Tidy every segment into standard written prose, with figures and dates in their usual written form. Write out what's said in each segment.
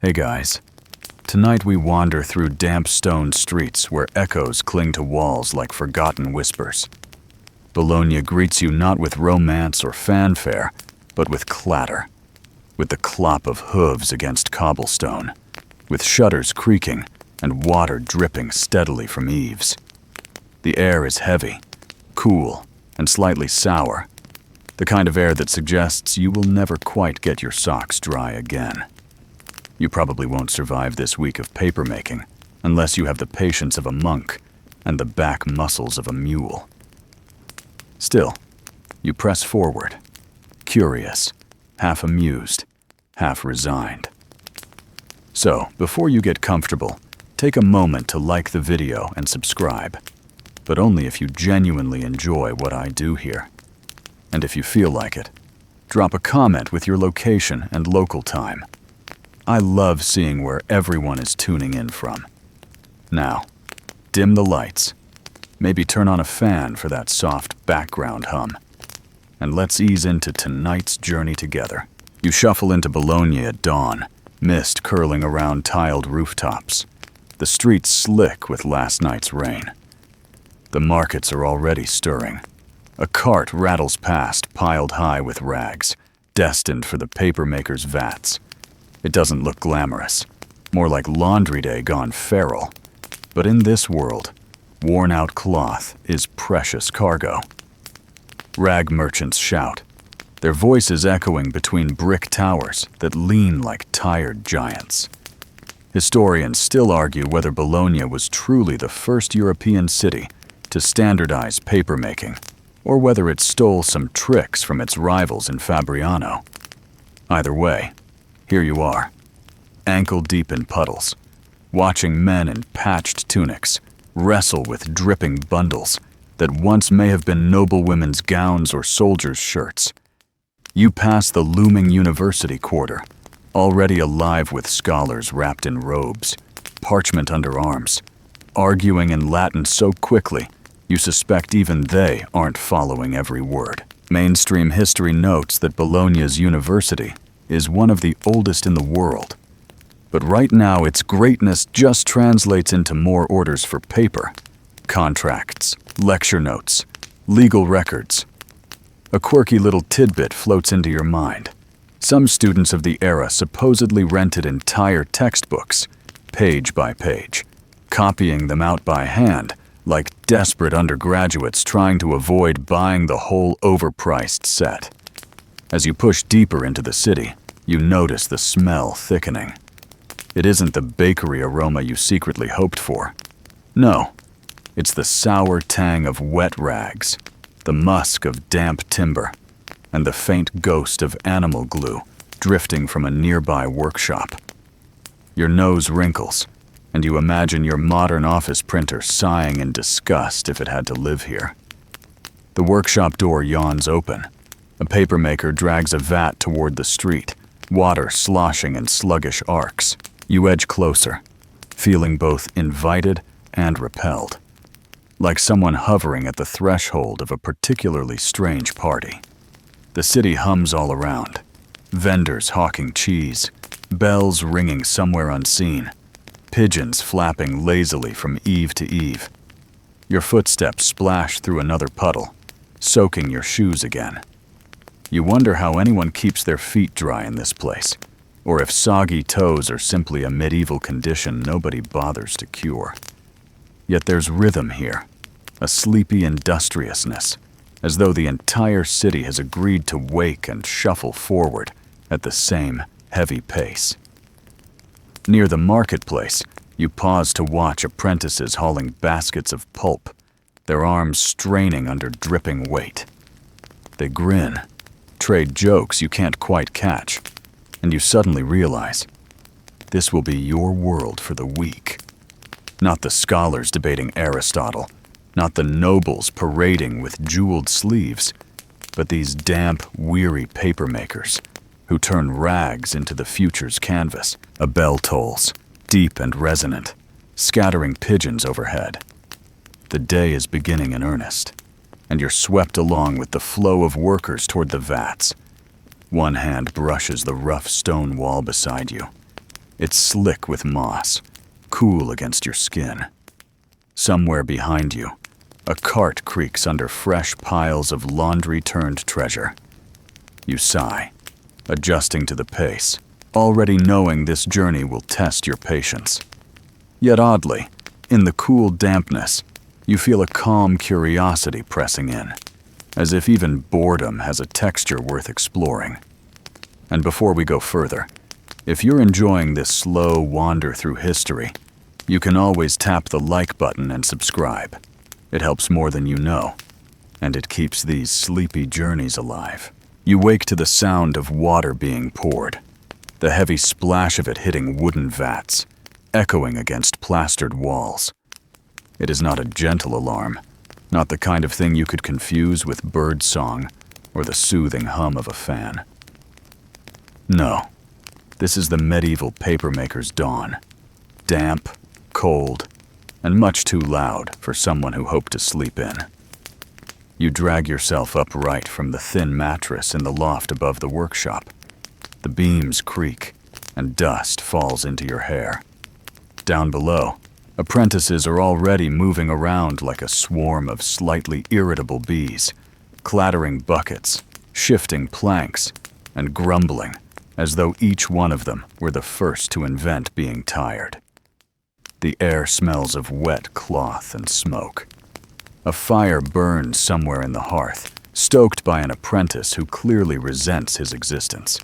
Hey guys, tonight we wander through damp stone streets where echoes cling to walls like forgotten whispers. Bologna greets you not with romance or fanfare, but with clatter, with the clop of hooves against cobblestone, with shutters creaking and water dripping steadily from eaves. The air is heavy, cool, and slightly sour, the kind of air that suggests you will never quite get your socks dry again. You probably won't survive this week of papermaking unless you have the patience of a monk and the back muscles of a mule. Still, you press forward, curious, half amused, half resigned. So, before you get comfortable, take a moment to like the video and subscribe, but only if you genuinely enjoy what I do here. And if you feel like it, drop a comment with your location and local time. I love seeing where everyone is tuning in from. Now, dim the lights, maybe turn on a fan for that soft background hum, and let's ease into tonight's journey together. You shuffle into Bologna at dawn, mist curling around tiled rooftops, the streets slick with last night's rain. The markets are already stirring. A cart rattles past, piled high with rags, destined for the papermaker's vats. It doesn't look glamorous, more like laundry day gone feral. But in this world, worn-out cloth is precious cargo. Rag merchants shout, their voices echoing between brick towers that lean like tired giants. Historians still argue whether Bologna was truly the first European city to standardize papermaking, or whether it stole some tricks from its rivals in Fabriano. Either way, here you are, ankle-deep in puddles, watching men in patched tunics wrestle with dripping bundles that once may have been noblewomen's gowns or soldiers' shirts. You pass the looming university quarter, already alive with scholars wrapped in robes, parchment under arms, arguing in Latin so quickly you suspect even they aren't following every word. Mainstream history notes that Bologna's university is one of the oldest in the world. But right now, its greatness just translates into more orders for paper, contracts, lecture notes, legal records. A quirky little tidbit floats into your mind. Some students of the era supposedly rented entire textbooks, page by page, copying them out by hand, like desperate undergraduates trying to avoid buying the whole overpriced set. As you push deeper into the city, you notice the smell thickening. It isn't the bakery aroma you secretly hoped for. No, it's the sour tang of wet rags, the musk of damp timber, and the faint ghost of animal glue drifting from a nearby workshop. Your nose wrinkles, and you imagine your modern office printer sighing in disgust if it had to live here. The workshop door yawns open. A papermaker drags a vat toward the street, water sloshing in sluggish arcs. You edge closer, feeling both invited and repelled, like someone hovering at the threshold of a particularly strange party. The city hums all around, vendors hawking cheese, bells ringing somewhere unseen, pigeons flapping lazily from eave to eave. Your footsteps splash through another puddle, soaking your shoes again. You wonder how anyone keeps their feet dry in this place, or if soggy toes are simply a medieval condition nobody bothers to cure. Yet there's rhythm here, a sleepy industriousness, as though the entire city has agreed to wake and shuffle forward at the same heavy pace. Near the marketplace, you pause to watch apprentices hauling baskets of pulp, their arms straining under dripping weight. They grin, trade jokes you can't quite catch, and you suddenly realize this will be your world for the week. Not the scholars debating Aristotle, not the nobles parading with jeweled sleeves, but these damp, weary papermakers who turn rags into the future's canvas. A bell tolls, deep and resonant, scattering pigeons overhead. The day is beginning in earnest, and you're swept along with the flow of workers toward the vats. One hand brushes the rough stone wall beside you. It's slick with moss, cool against your skin. Somewhere behind you, a cart creaks under fresh piles of laundry-turned treasure. You sigh, adjusting to the pace, already knowing this journey will test your patience. Yet oddly, in the cool dampness, you feel a calm curiosity pressing in, as if even boredom has a texture worth exploring. And before we go further, if you're enjoying this slow wander through history, you can always tap the like button and subscribe. It helps more than you know, and it keeps these sleepy journeys alive. You wake to the sound of water being poured, the heavy splash of it hitting wooden vats, echoing against plastered walls. It is not a gentle alarm, not the kind of thing you could confuse with bird song or the soothing hum of a fan. No, this is the medieval papermaker's dawn. Damp, cold, and much too loud for someone who hoped to sleep in. You drag yourself upright from the thin mattress in the loft above the workshop. The beams creak, and dust falls into your hair. Down below, apprentices are already moving around like a swarm of slightly irritable bees, clattering buckets, shifting planks, and grumbling as though each one of them were the first to invent being tired. The air smells of wet cloth and smoke. A fire burns somewhere in the hearth, stoked by an apprentice who clearly resents his existence.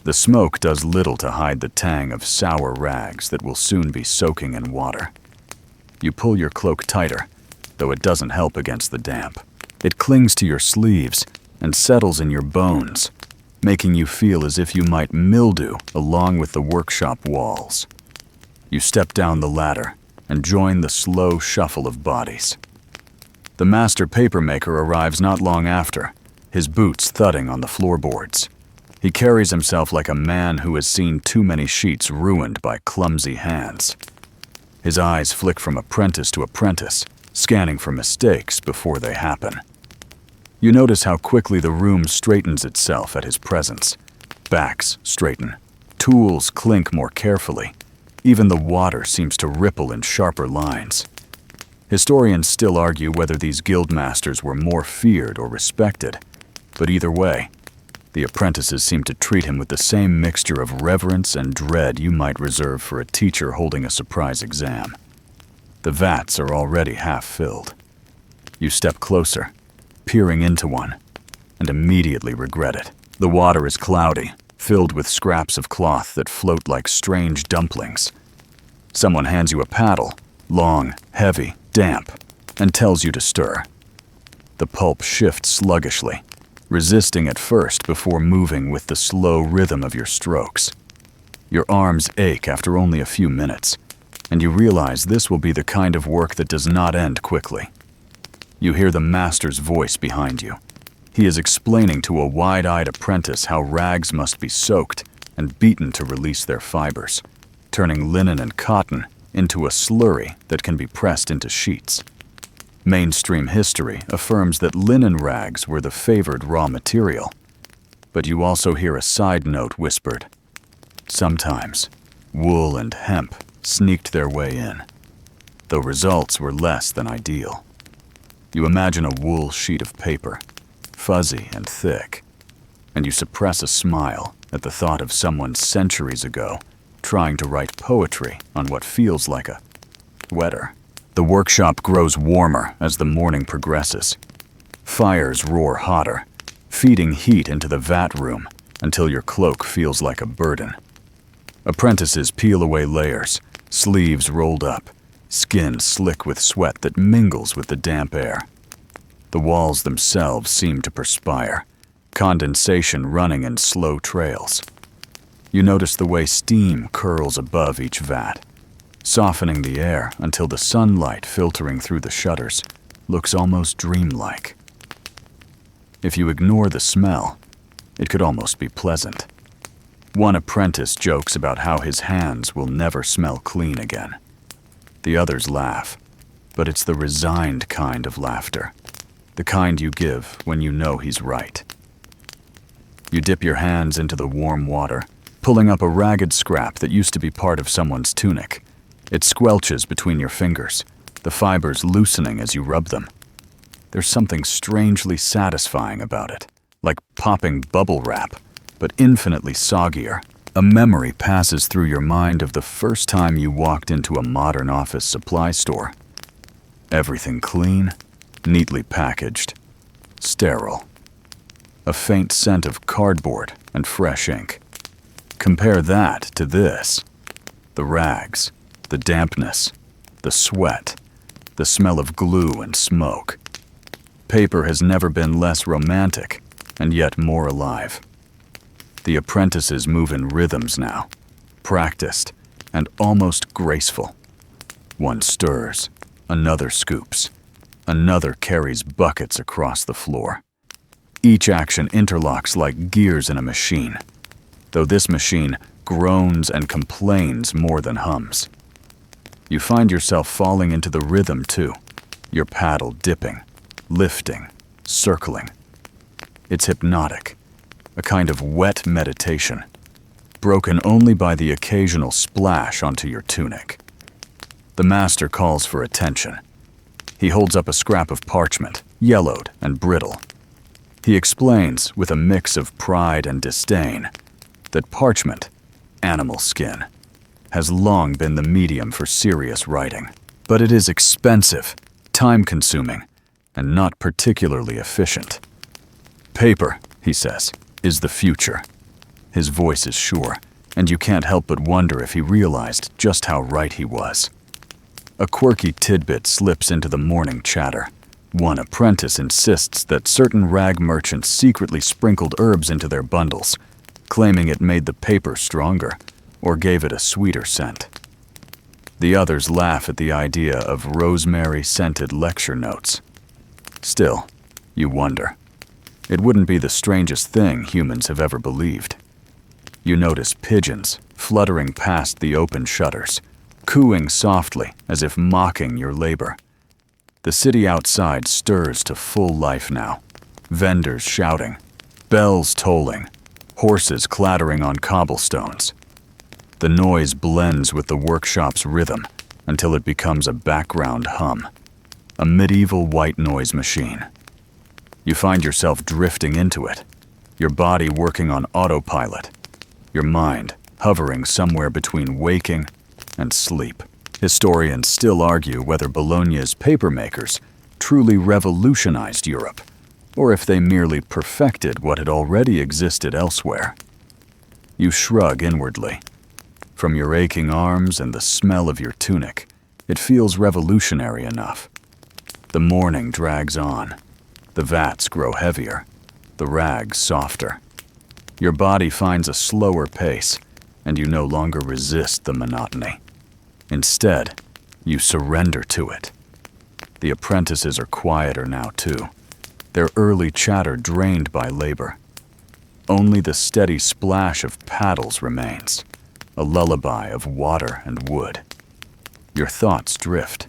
The smoke does little to hide the tang of sour rags that will soon be soaking in water. You pull your cloak tighter, though it doesn't help against the damp. It clings to your sleeves and settles in your bones, making you feel as if you might mildew along with the workshop walls. You step down the ladder and join the slow shuffle of bodies. The master papermaker arrives not long after, his boots thudding on the floorboards. He carries himself like a man who has seen too many sheets ruined by clumsy hands. His eyes flick from apprentice to apprentice, scanning for mistakes before they happen. You notice how quickly the room straightens itself at his presence. Backs straighten. Tools clink more carefully. Even the water seems to ripple in sharper lines. Historians still argue whether these guildmasters were more feared or respected, but either way, the apprentices seem to treat him with the same mixture of reverence and dread you might reserve for a teacher holding a surprise exam. The vats are already half filled. You step closer, peering into one, and immediately regret it. The water is cloudy, filled with scraps of cloth that float like strange dumplings. Someone hands you a paddle, long, heavy, damp, and tells you to stir. The pulp shifts sluggishly, resisting at first before moving with the slow rhythm of your strokes. Your arms ache after only a few minutes, and you realize this will be the kind of work that does not end quickly. You hear the master's voice behind you. He is explaining to a wide-eyed apprentice how rags must be soaked and beaten to release their fibers, turning linen and cotton into a slurry that can be pressed into sheets. Mainstream history affirms that linen rags were the favored raw material, but you also hear a side note whispered. Sometimes, wool and hemp sneaked their way in, though results were less than ideal. You imagine a wool sheet of paper, fuzzy and thick, and you suppress a smile at the thought of someone centuries ago trying to write poetry on what feels like a sweater. The workshop grows warmer as the morning progresses. Fires roar hotter, feeding heat into the vat room until your cloak feels like a burden. Apprentices peel away layers, sleeves rolled up, skin slick with sweat that mingles with the damp air. The walls themselves seem to perspire, condensation running in slow trails. You notice the way steam curls above each vat, softening the air until the sunlight filtering through the shutters looks almost dreamlike. If you ignore the smell, it could almost be pleasant. One apprentice jokes about how his hands will never smell clean again. The others laugh, but it's the resigned kind of laughter, the kind you give when you know he's right. You dip your hands into the warm water, pulling up a ragged scrap that used to be part of someone's tunic. It squelches between your fingers, the fibers loosening as you rub them. There's something strangely satisfying about it, like popping bubble wrap, but infinitely soggier. A memory passes through your mind of the first time you walked into a modern office supply store. Everything clean, neatly packaged, sterile. A faint scent of cardboard and fresh ink. Compare that to this. The rags, the dampness, the sweat, the smell of glue and smoke. Paper has never been less romantic, and yet more alive. The apprentices move in rhythms now, practiced and almost graceful. One stirs, another scoops, another carries buckets across the floor. Each action interlocks like gears in a machine, though this machine groans and complains more than hums. You find yourself falling into the rhythm too, your paddle dipping, lifting, circling. It's hypnotic, a kind of wet meditation, broken only by the occasional splash onto your tunic. The master calls for attention. He holds up a scrap of parchment, yellowed and brittle. He explains, with a mix of pride and disdain, that parchment, animal skin, has long been the medium for serious writing. But it is expensive, time-consuming, and not particularly efficient. Paper, he says, is the future. His voice is sure, and you can't help but wonder if he realized just how right he was. A quirky tidbit slips into the morning chatter. One apprentice insists that certain rag merchants secretly sprinkled herbs into their bundles, claiming it made the paper stronger or gave it a sweeter scent. The others laugh at the idea of rosemary-scented lecture notes. Still, you wonder. It wouldn't be the strangest thing humans have ever believed. You notice pigeons fluttering past the open shutters, cooing softly as if mocking your labor. The city outside stirs to full life now. Vendors shouting, bells tolling, horses clattering on cobblestones. The noise blends with the workshop's rhythm until it becomes a background hum, a medieval white noise machine. You find yourself drifting into it, your body working on autopilot, your mind hovering somewhere between waking and sleep. Historians still argue whether Bologna's papermakers truly revolutionized Europe, or if they merely perfected what had already existed elsewhere. You shrug inwardly. From your aching arms and the smell of your tunic, it feels revolutionary enough. The morning drags on. The vats grow heavier, the rags softer. Your body finds a slower pace, and you no longer resist the monotony. Instead, you surrender to it. The apprentices are quieter now too, their early chatter drained by labor. Only the steady splash of paddles remains, a lullaby of water and wood. Your thoughts drift.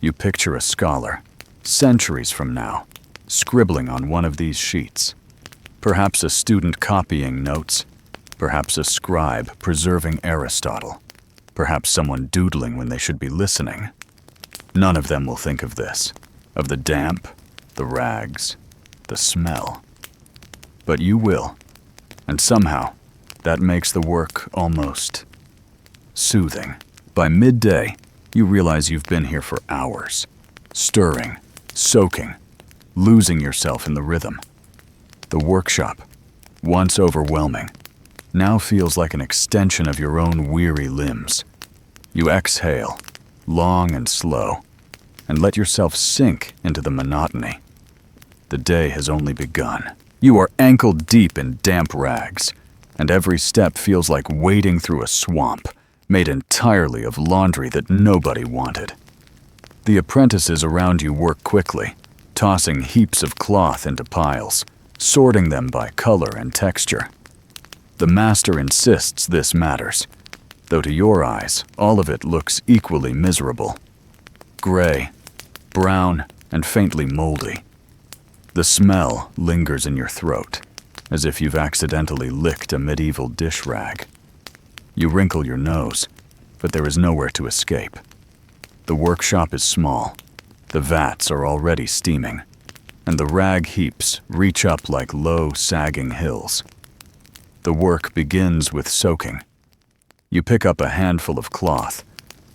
You picture a scholar, centuries from now, scribbling on one of these sheets. Perhaps a student copying notes, perhaps a scribe preserving Aristotle, perhaps someone doodling when they should be listening. None of them will think of this, of the damp, the rags, the smell. But you will, and somehow that makes the work almost soothing. By midday, you realize you've been here for hours, stirring, soaking, losing yourself in the rhythm. The workshop, once overwhelming, now feels like an extension of your own weary limbs. You exhale, long and slow, and let yourself sink into the monotony. The day has only begun. You are ankle-deep in damp rags, and every step feels like wading through a swamp, made entirely of laundry that nobody wanted. The apprentices around you work quickly, tossing heaps of cloth into piles, sorting them by color and texture. The master insists this matters, though to your eyes, all of it looks equally miserable. Gray, brown, and faintly moldy. The smell lingers in your throat, as if you've accidentally licked a medieval dish rag. You wrinkle your nose, but there is nowhere to escape. The workshop is small, the vats are already steaming, and the rag heaps reach up like low, sagging hills. The work begins with soaking. You pick up a handful of cloth,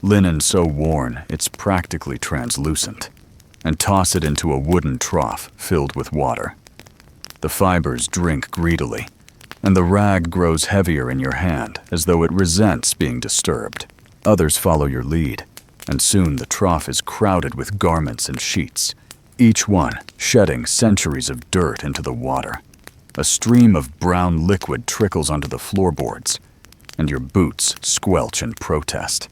linen so worn it's practically translucent, and toss it into a wooden trough filled with water. The fibers drink greedily, and the rag grows heavier in your hand as though it resents being disturbed. Others follow your lead, and soon the trough is crowded with garments and sheets, each one shedding centuries of dirt into the water. A stream of brown liquid trickles onto the floorboards, and your boots squelch in protest.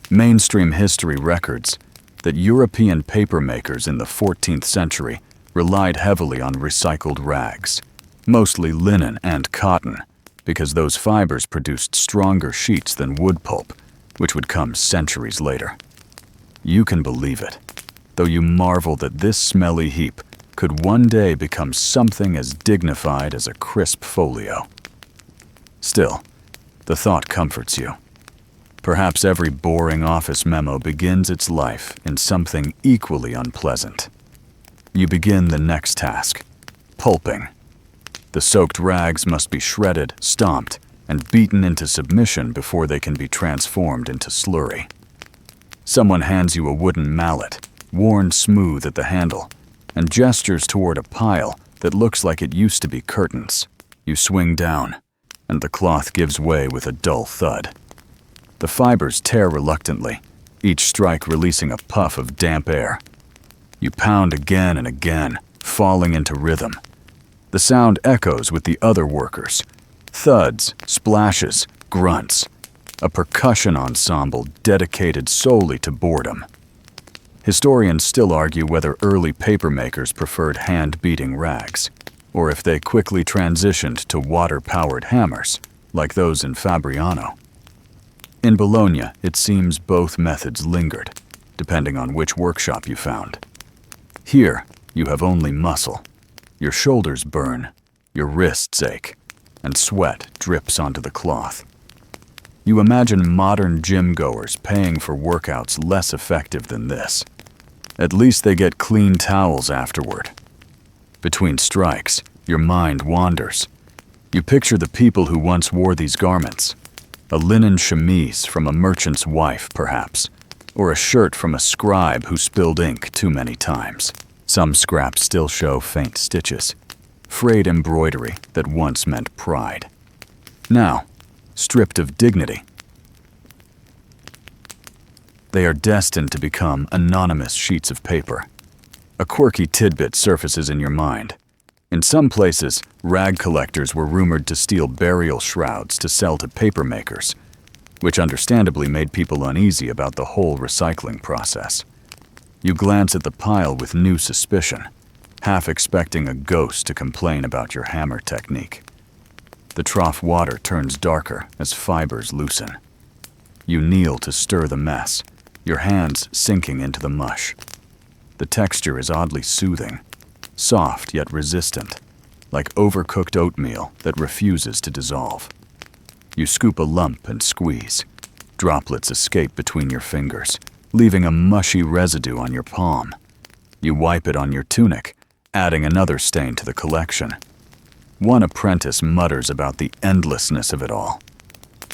Mainstream history records that European papermakers in the 14th century relied heavily on recycled rags, mostly linen and cotton, because those fibers produced stronger sheets than wood pulp, which would come centuries later. You can believe it, though you marvel that this smelly heap could one day become something as dignified as a crisp folio. Still, the thought comforts you. Perhaps every boring office memo begins its life in something equally unpleasant. You begin the next task, pulping. The soaked rags must be shredded, stomped, and beaten into submission before they can be transformed into slurry. Someone hands you a wooden mallet, worn smooth at the handle, and gestures toward a pile that looks like it used to be curtains. You swing down, and the cloth gives way with a dull thud. The fibers tear reluctantly, each strike releasing a puff of damp air. You pound again and again, falling into rhythm. The sound echoes with the other workers. Thuds, splashes, grunts. A percussion ensemble dedicated solely to boredom. Historians still argue whether early papermakers preferred hand-beating rags, or if they quickly transitioned to water-powered hammers, like those in Fabriano. In Bologna, it seems both methods lingered, depending on which workshop you found. Here, you have only muscle. Your shoulders burn, your wrists ache, and sweat drips onto the cloth. You imagine modern gym-goers paying for workouts less effective than this. At least they get clean towels afterward. Between strikes, your mind wanders. You picture the people who once wore these garments. A linen chemise from a merchant's wife, perhaps, or a shirt from a scribe who spilled ink too many times. Some scraps still show faint stitches, frayed embroidery that once meant pride. Now, stripped of dignity, they are destined to become anonymous sheets of paper. A quirky tidbit surfaces in your mind. In some places, rag collectors were rumored to steal burial shrouds to sell to papermakers, which understandably made people uneasy about the whole recycling process. You glance at the pile with new suspicion, half expecting a ghost to complain about your hammer technique. The trough water turns darker as fibers loosen. You kneel to stir the mess, your hands sinking into the mush. The texture is oddly soothing, soft yet resistant, like overcooked oatmeal that refuses to dissolve. You scoop a lump and squeeze. Droplets escape between your fingers, leaving a mushy residue on your palm. You wipe it on your tunic, adding another stain to the collection. One apprentice mutters about the endlessness of it all.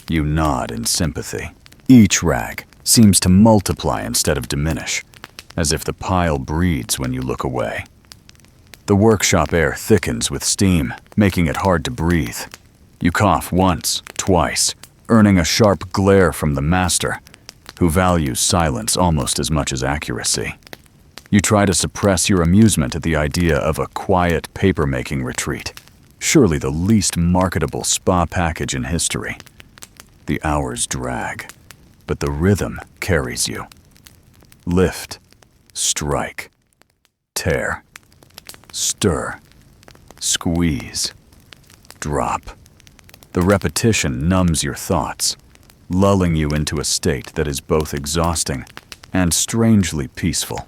You nod in sympathy. Each rag seems to multiply instead of diminish, as if the pile breeds when you look away. The workshop air thickens with steam, making it hard to breathe. You cough once, twice, earning a sharp glare from the master, who values silence almost as much as accuracy. You try to suppress your amusement at the idea of a quiet paper-making retreat, surely the least marketable spa package in history. The hours drag, but the rhythm carries you. Lift, strike, tear, stir, squeeze, drop. The repetition numbs your thoughts, lulling you into a state that is both exhausting and strangely peaceful.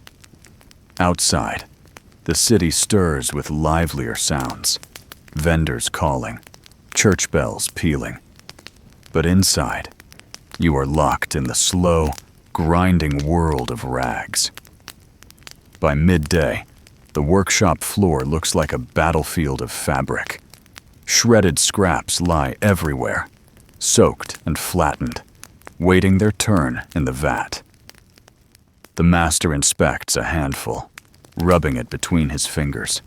Outside, the city stirs with livelier sounds. vendors calling, church bells pealing. But inside, you are locked in the slow, grinding world of rags. By midday, the workshop floor looks like a battlefield of fabric. Shredded scraps lie everywhere, soaked and flattened, waiting their turn in the vat. The master inspects a handful, rubbing it between his fingers,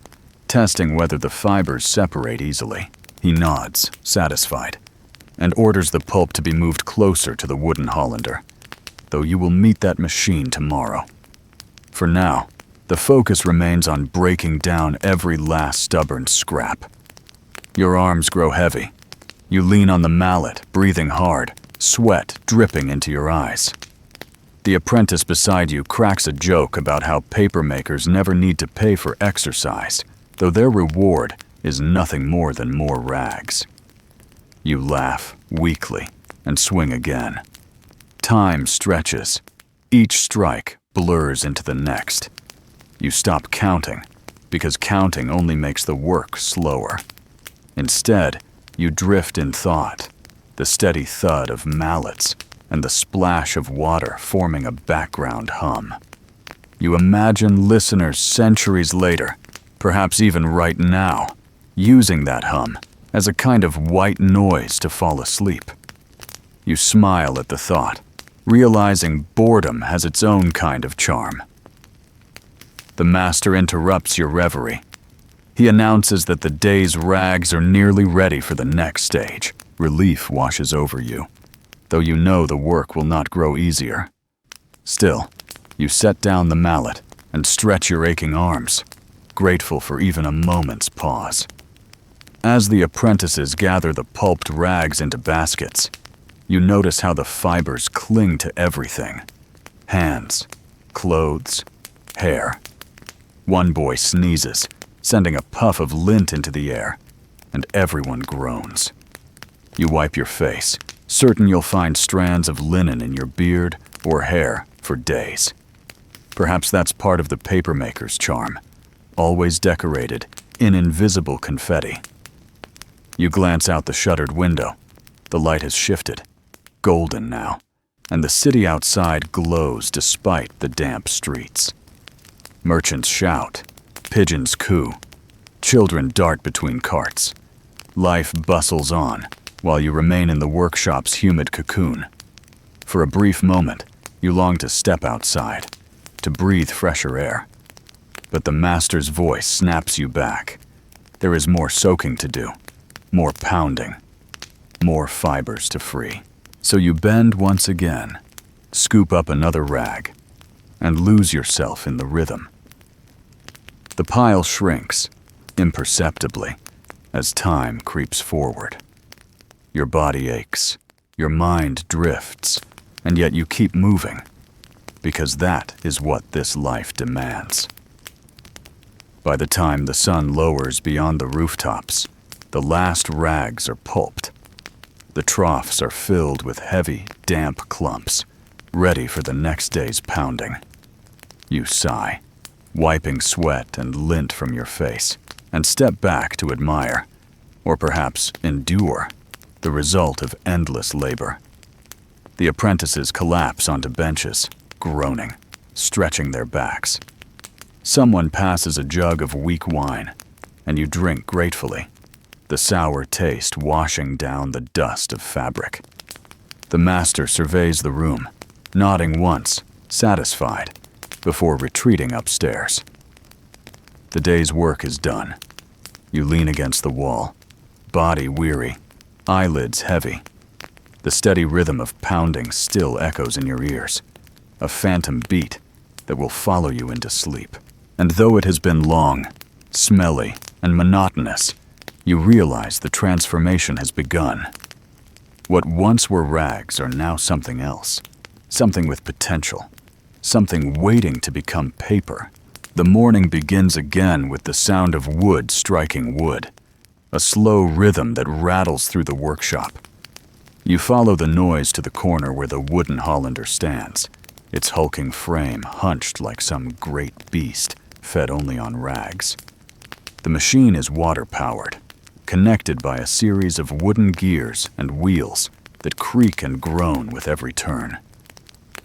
testing whether the fibers separate easily. He nods, satisfied, and orders the pulp to be moved closer to the wooden Hollander, though you will meet that machine tomorrow. For now, the focus remains on breaking down every last stubborn scrap. Your arms grow heavy. You lean on the mallet, breathing hard, sweat dripping into your eyes. The apprentice beside you cracks a joke about how papermakers never need to pay for exercise, though their reward is nothing more than more rags. You laugh weakly and swing again. Time stretches. Each strike blurs into the next. You stop counting, because counting only makes the work slower. Instead, you drift in thought, the steady thud of mallets and the splash of water forming a background hum. You imagine listeners centuries later, perhaps even right now, using that hum as a kind of white noise to fall asleep. You smile at the thought, realizing boredom has its own kind of charm. The master interrupts your reverie. He announces that the day's rags are nearly ready for the next stage. Relief washes over you, though you know the work will not grow easier. Still, you set down the mallet and stretch your aching arms, grateful for even a moment's pause. As the apprentices gather the pulped rags into baskets, you notice how the fibers cling to everything. Hands, clothes, hair. One boy sneezes, sending a puff of lint into the air, and everyone groans. You wipe your face, certain you'll find strands of linen in your beard or hair for days. Perhaps that's part of the papermaker's charm, always decorated in invisible confetti. You glance out the shuttered window. The light has shifted, golden now, and the city outside glows despite the damp streets. Merchants shout, pigeons coo, children dart between carts. Life bustles on while you remain in the workshop's humid cocoon. For a brief moment, you long to step outside, to breathe fresher air. But the master's voice snaps you back. There is more soaking to do, more pounding, more fibers to free. So you bend once again, scoop up another rag, and lose yourself in the rhythm. The pile shrinks, imperceptibly, as time creeps forward. Your body aches, your mind drifts, and yet you keep moving, because that is what this life demands. By the time the sun lowers beyond the rooftops, the last rags are pulped. The troughs are filled with heavy, damp clumps, ready for the next day's pounding. You sigh, wiping sweat and lint from your face, and step back to admire, or perhaps endure, the result of endless labor. The apprentices collapse onto benches, groaning, stretching their backs. Someone passes a jug of weak wine, and you drink gratefully, the sour taste washing down the dust of fabric. The master surveys the room, nodding once, satisfied, before retreating upstairs. The day's work is done. You lean against the wall, body weary, eyelids heavy. The steady rhythm of pounding still echoes in your ears, a phantom beat that will follow you into sleep. And though it has been long, smelly, and monotonous, you realize the transformation has begun. What once were rags are now something else, something with potential, something waiting to become paper. The morning begins again with the sound of wood striking wood, a slow rhythm that rattles through the workshop. You follow the noise to the corner where the wooden Hollander stands, its hulking frame hunched like some great beast, fed only on rags. The machine is water-powered, connected by a series of wooden gears and wheels that creak and groan with every turn.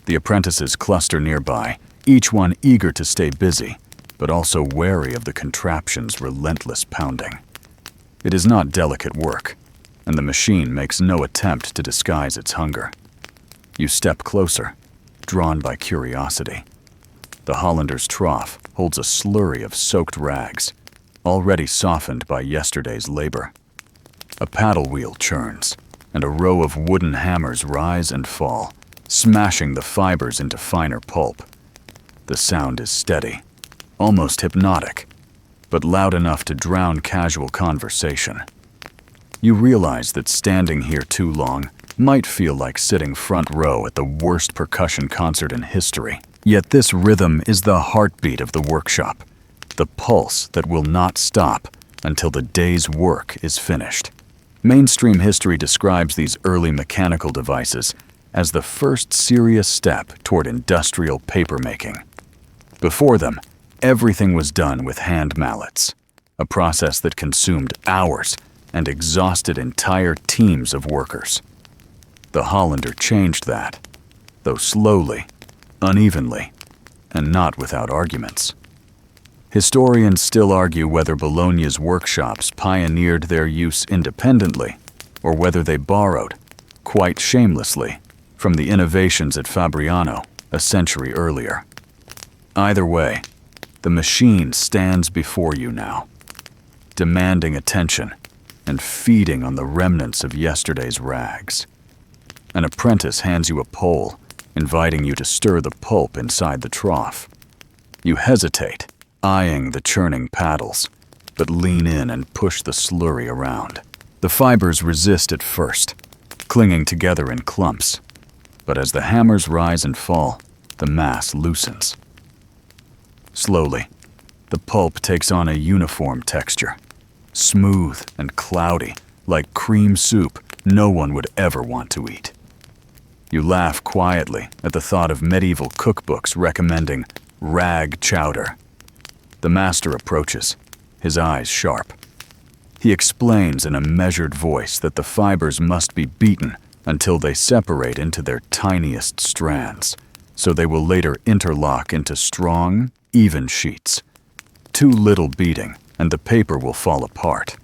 The apprentices cluster nearby, each one eager to stay busy, but also wary of the contraption's relentless pounding. It is not delicate work, and the machine makes no attempt to disguise its hunger. You step closer, drawn by curiosity. The Hollander's trough holds a slurry of soaked rags, already softened by yesterday's labor. A paddle wheel churns, and a row of wooden hammers rise and fall, smashing the fibers into finer pulp. The sound is steady, almost hypnotic, but loud enough to drown casual conversation. You realize that standing here too long might feel like sitting front row at the worst percussion concert in history. Yet this rhythm is the heartbeat of the workshop, the pulse that will not stop until the day's work is finished. Mainstream history describes these early mechanical devices as the first serious step toward industrial papermaking. Before them, everything was done with hand mallets, a process that consumed hours and exhausted entire teams of workers. The Hollander changed that, though slowly, unevenly, and not without arguments. Historians still argue whether Bologna's workshops pioneered their use independently or whether they borrowed, quite shamelessly, from the innovations at Fabriano a century earlier. Either way, the machine stands before you now, demanding attention and feeding on the remnants of yesterday's rags. An apprentice hands you a pole, inviting you to stir the pulp inside the trough. You hesitate, eyeing the churning paddles, but lean in and push the slurry around. The fibers resist at first, clinging together in clumps, but as the hammers rise and fall, the mass loosens. Slowly, the pulp takes on a uniform texture, smooth and cloudy, like cream soup no one would ever want to eat. You laugh quietly at the thought of medieval cookbooks recommending rag chowder. The master approaches, his eyes sharp. He explains in a measured voice that the fibers must be beaten until they separate into their tiniest strands, so they will later interlock into strong, even sheets. Too little beating, and the paper will fall apart.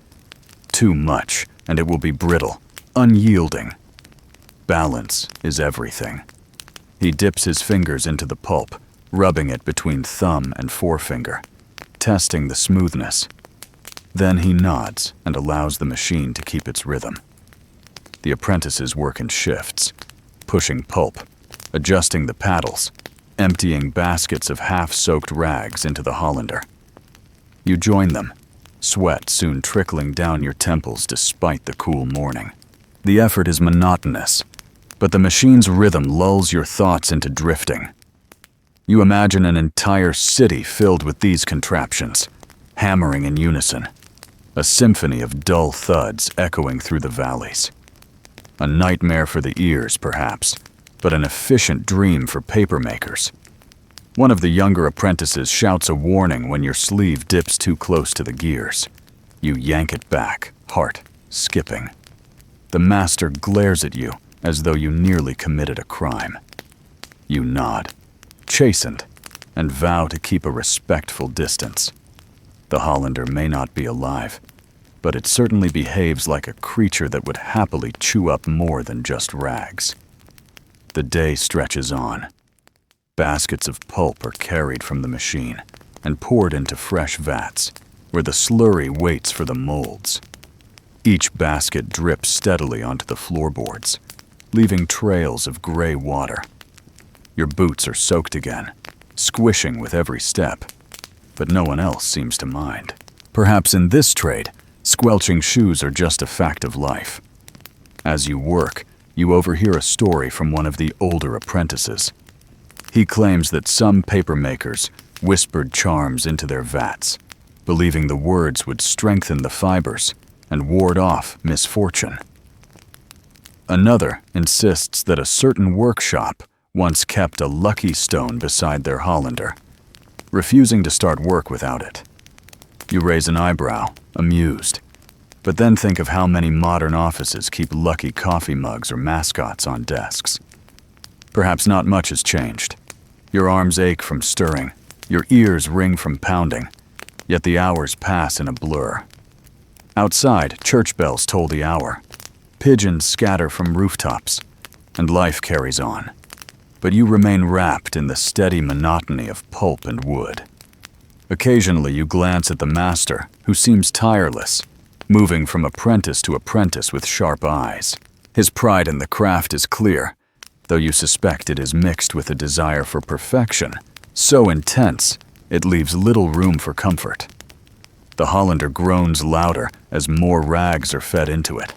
Too much, and it will be brittle, unyielding. Balance is everything. He dips his fingers into the pulp, rubbing it between thumb and forefinger, testing the smoothness. Then he nods and allows the machine to keep its rhythm. The apprentices work in shifts, pushing pulp, adjusting the paddles, emptying baskets of half-soaked rags into the Hollander. You join them, sweat soon trickling down your temples despite the cool morning. The effort is monotonous, but the machine's rhythm lulls your thoughts into drifting. You imagine an entire city filled with these contraptions, hammering in unison, a symphony of dull thuds echoing through the valleys. A nightmare for the ears, perhaps, but an efficient dream for papermakers. One of the younger apprentices shouts a warning when your sleeve dips too close to the gears. You yank it back, heart skipping. The master glares at you as though you nearly committed a crime. You nod, chastened, and vow to keep a respectful distance. The Hollander may not be alive, but it certainly behaves like a creature that would happily chew up more than just rags. The day stretches on. Baskets of pulp are carried from the machine and poured into fresh vats, where the slurry waits for the molds. Each basket drips steadily onto the floorboards, leaving trails of gray water. Your boots are soaked again, squishing with every step, but no one else seems to mind. Perhaps in this trade, squelching shoes are just a fact of life. As you work, you overhear a story from one of the older apprentices. He claims that some papermakers whispered charms into their vats, believing the words would strengthen the fibers and ward off misfortune. Another insists that a certain workshop once kept a lucky stone beside their Hollander, refusing to start work without it. You raise an eyebrow, amused. But then think of how many modern offices keep lucky coffee mugs or mascots on desks. Perhaps not much has changed. Your arms ache from stirring, your ears ring from pounding, yet the hours pass in a blur. Outside, church bells toll the hour. Pigeons scatter from rooftops, and life carries on. But you remain wrapped in the steady monotony of pulp and wood. Occasionally you glance at the master, who seems tireless, moving from apprentice to apprentice with sharp eyes. His pride in the craft is clear, though you suspect it is mixed with a desire for perfection, so intense it leaves little room for comfort. The Hollander groans louder as more rags are fed into it.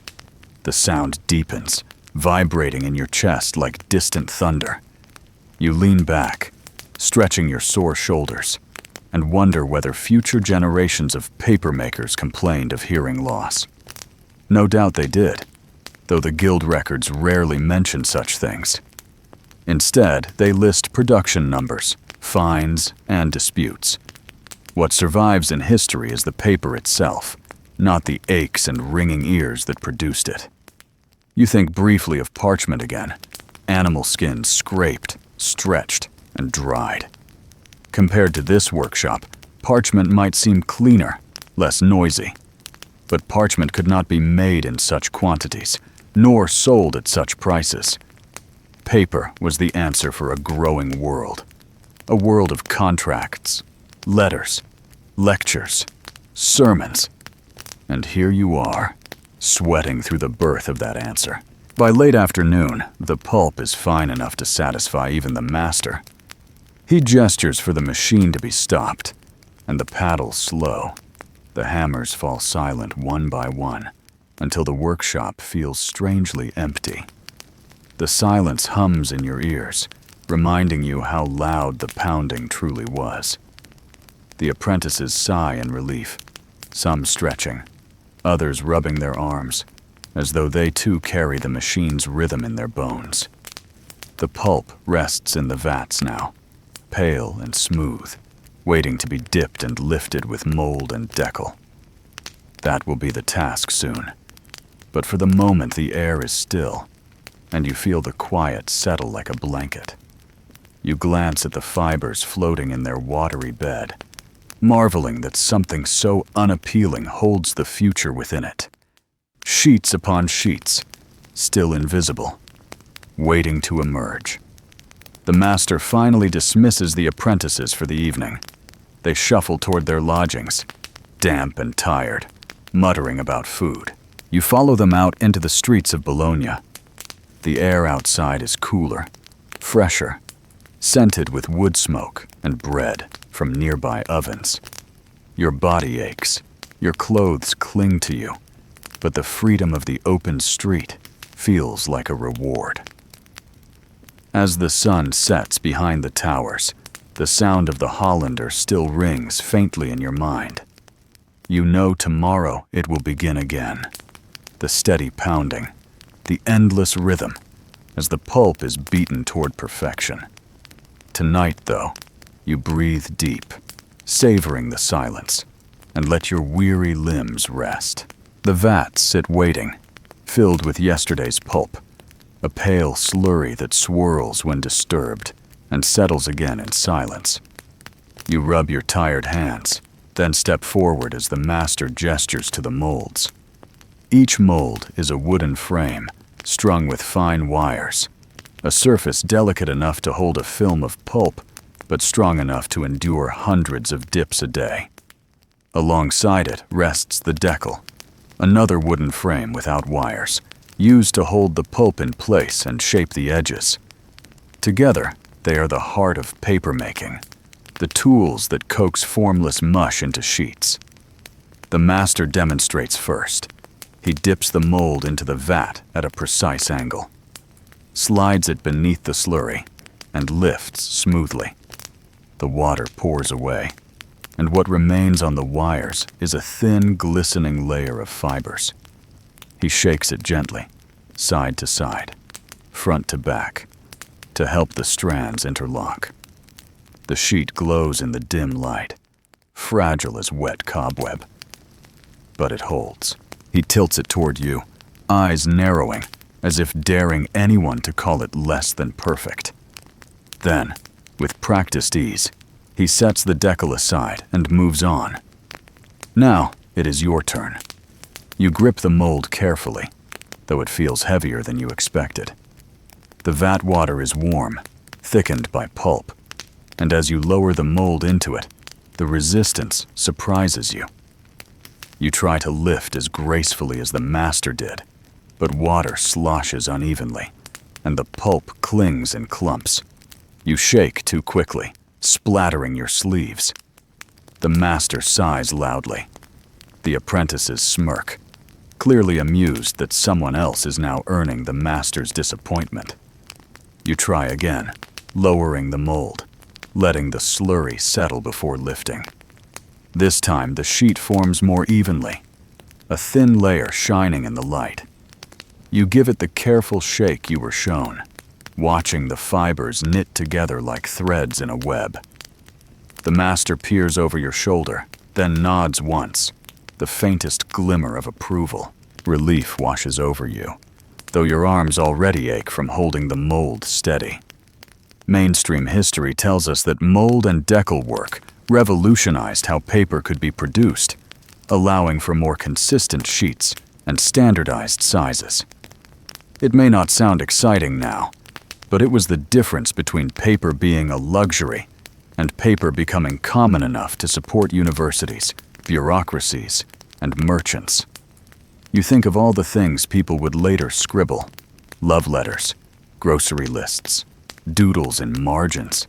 The sound deepens, vibrating in your chest like distant thunder. You lean back, stretching your sore shoulders, and wonder whether future generations of papermakers complained of hearing loss. No doubt they did, though the guild records rarely mention such things. Instead, they list production numbers, fines, and disputes. What survives in history is the paper itself, not the aches and ringing ears that produced it. You think briefly of parchment again, animal skins scraped, stretched, and dried. Compared to this workshop, parchment might seem cleaner, less noisy. But parchment could not be made in such quantities, nor sold at such prices. Paper was the answer for a growing world. A world of contracts, letters, lectures, sermons. And here you are, sweating through the birth of that answer. By late afternoon, the pulp is fine enough to satisfy even the master. He gestures for the machine to be stopped, and the paddles slow. The hammers fall silent one by one, until the workshop feels strangely empty. The silence hums in your ears, reminding you how loud the pounding truly was. The apprentices sigh in relief, some stretching, others rubbing their arms, as though they too carry the machine's rhythm in their bones. The pulp rests in the vats now, pale and smooth, waiting to be dipped and lifted with mold and decal. That will be the task soon. But for the moment the air is still, and you feel the quiet settle like a blanket. You glance at the fibers floating in their watery bed, marveling that something so unappealing holds the future within it. Sheets upon sheets, still invisible, waiting to emerge. The master finally dismisses the apprentices for the evening. They shuffle toward their lodgings, damp and tired, muttering about food. You follow them out into the streets of Bologna. The air outside is cooler, fresher, scented with wood smoke and bread from nearby ovens. Your body aches, your clothes cling to you, but the freedom of the open street feels like a reward. As the sun sets behind the towers, the sound of the Hollander still rings faintly in your mind. You know tomorrow it will begin again. The steady pounding, the endless rhythm, as the pulp is beaten toward perfection. Tonight, though, you breathe deep, savoring the silence, and let your weary limbs rest. The vats sit waiting, filled with yesterday's pulp, a pale slurry that swirls when disturbed and settles again in silence. You rub your tired hands, then step forward as the master gestures to the molds. Each mold is a wooden frame, strung with fine wires, a surface delicate enough to hold a film of pulp, but strong enough to endure hundreds of dips a day. Alongside it rests the decal, another wooden frame without wires, used to hold the pulp in place and shape the edges. Together, they are the heart of papermaking, the tools that coax formless mush into sheets. The master demonstrates first. He dips the mold into the vat at a precise angle, slides it beneath the slurry, and lifts smoothly. The water pours away, and what remains on the wires is a thin, glistening layer of fibers. He shakes it gently, side to side, front to back, to help the strands interlock. The sheet glows in the dim light, fragile as wet cobweb. But it holds. He tilts it toward you, eyes narrowing, as if daring anyone to call it less than perfect. Then, with practiced ease, he sets the decal aside and moves on. Now, it is your turn. You grip the mold carefully, though it feels heavier than you expected. The vat water is warm, thickened by pulp, and as you lower the mold into it, the resistance surprises you. You try to lift as gracefully as the master did, but water sloshes unevenly, and the pulp clings in clumps. You shake too quickly, splattering your sleeves. The master sighs loudly. The apprentices smirk, clearly amused that someone else is now earning the master's disappointment. You try again, lowering the mold, letting the slurry settle before lifting. This time the sheet forms more evenly, a thin layer shining in the light. You give it the careful shake you were shown, watching the fibers knit together like threads in a web. The master peers over your shoulder, then nods once, the faintest glimmer of approval. Relief washes over you, though your arms already ache from holding the mold steady. Mainstream history tells us that mold and decal work revolutionized how paper could be produced, allowing for more consistent sheets and standardized sizes. It may not sound exciting now, but it was the difference between paper being a luxury and paper becoming common enough to support universities, bureaucracies, and merchants. You think of all the things people would later scribble: love letters, grocery lists, doodles in margins,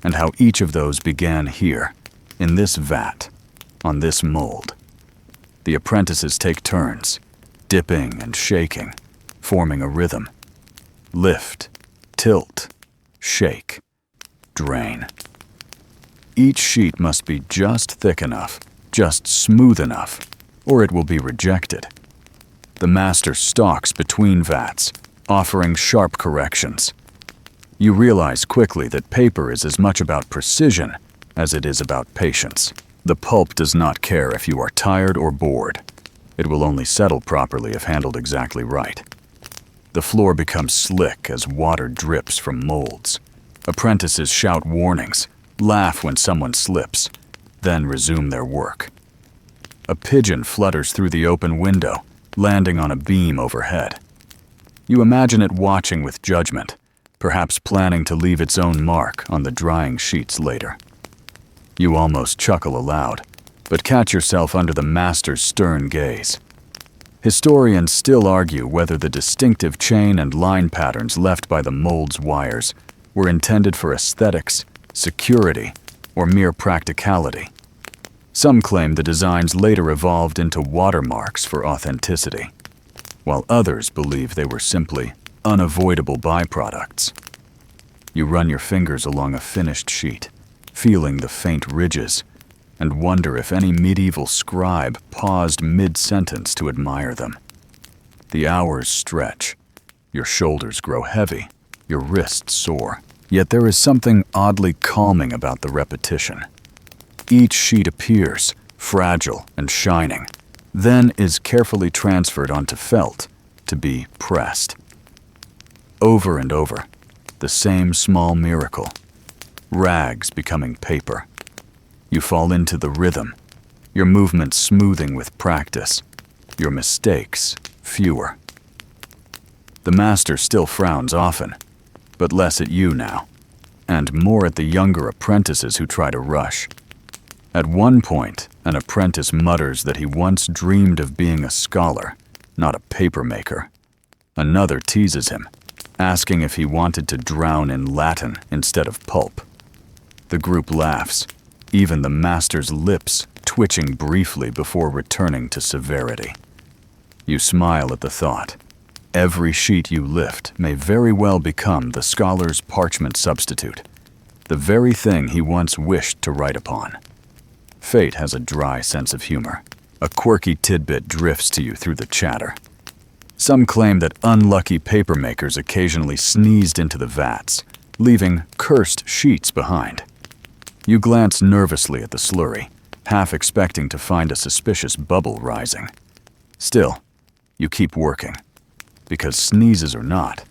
and how each of those began here, in this vat, on this mold. The apprentices take turns, dipping and shaking, forming a rhythm. Lift, tilt, shake, drain. Each sheet must be just thick enough, just smooth enough, or it will be rejected. The master stalks between vats, offering sharp corrections. You realize quickly that paper is as much about precision as it is about patience. The pulp does not care if you are tired or bored. It will only settle properly if handled exactly right. The floor becomes slick as water drips from molds. Apprentices shout warnings, laugh when someone slips, then resume their work. A pigeon flutters through the open window, landing on a beam overhead. You imagine it watching with judgment, perhaps planning to leave its own mark on the drying sheets later. You almost chuckle aloud, but catch yourself under the master's stern gaze. Historians still argue whether the distinctive chain and line patterns left by the mold's wires were intended for aesthetics, security, or mere practicality. Some claim the designs later evolved into watermarks for authenticity, while others believe they were simply unavoidable byproducts. You run your fingers along a finished sheet, feeling the faint ridges, and wonder if any medieval scribe paused mid-sentence to admire them. The hours stretch. Your shoulders grow heavy, your wrists sore. Yet there is something oddly calming about the repetition. Each sheet appears, fragile and shining, then is carefully transferred onto felt to be pressed. Over and over, the same small miracle. Rags becoming paper. You fall into the rhythm, your movements smoothing with practice, your mistakes fewer. The master still frowns often, but less at you now, and more at the younger apprentices who try to rush. At one point, an apprentice mutters that he once dreamed of being a scholar, not a papermaker. Another teases him, asking if he wanted to drown in Latin instead of pulp. The group laughs, even the master's lips twitching briefly before returning to severity. You smile at the thought. Every sheet you lift may very well become the scholar's parchment substitute, the very thing he once wished to write upon. Fate has a dry sense of humor. A quirky tidbit drifts to you through the chatter. Some claim that unlucky papermakers occasionally sneezed into the vats, leaving cursed sheets behind. You glance nervously at the slurry, half expecting to find a suspicious bubble rising. Still, You keep working, because sneezes or not,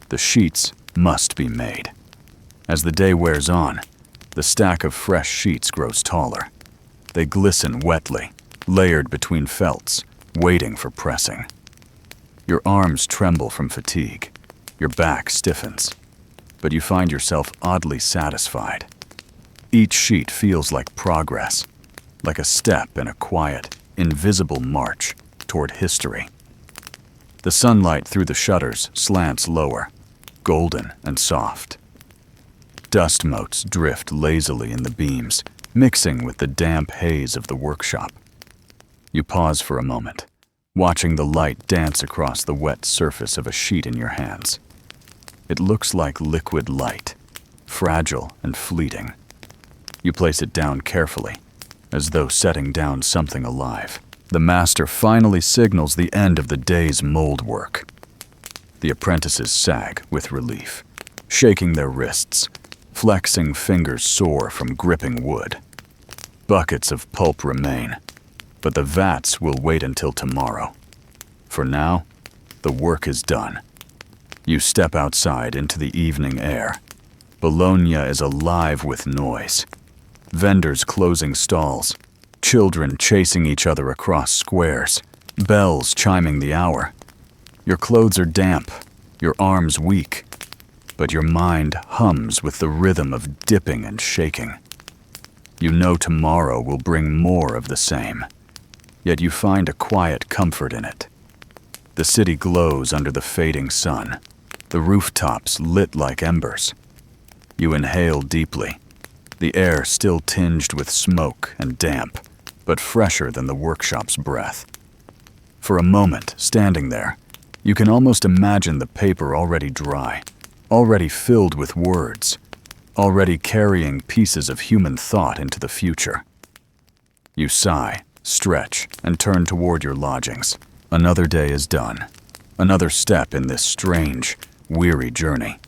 the sheets must be made. As the day wears on, the stack of fresh sheets grows taller. They glisten wetly, layered between felts, waiting for pressing. Your arms tremble from fatigue. Your back stiffens. But you find yourself oddly satisfied. Each sheet feels like progress, like a step in a quiet, invisible march toward history. The sunlight through the shutters slants lower, golden and soft. Dust motes drift lazily in the beams, mixing with the damp haze of the workshop. You pause for a moment, watching the light dance across the wet surface of a sheet in your hands. It looks like liquid light, fragile and fleeting. You place it down carefully, as though setting down something alive. The master finally signals the end of the day's mold work. The apprentices sag with relief, shaking their wrists, flexing fingers sore from gripping wood. Buckets of pulp remain, but the vats will wait until tomorrow. For now, the work is done. You step outside into the evening air. Bologna is alive with noise. Vendors closing stalls, children chasing each other across squares, bells chiming the hour. Your clothes are damp, your arms weak, but your mind hums with the rhythm of dipping and shaking. You know tomorrow will bring more of the same, yet you find a quiet comfort in it. The city glows under the fading sun, the rooftops lit like embers. You inhale deeply, the air still tinged with smoke and damp, but fresher than the workshop's breath. For a moment, standing there, you can almost imagine the paper already dry, already filled with words, already carrying pieces of human thought into the future. You sigh, stretch, and turn toward your lodgings. Another day is done, another step in this strange, weary journey.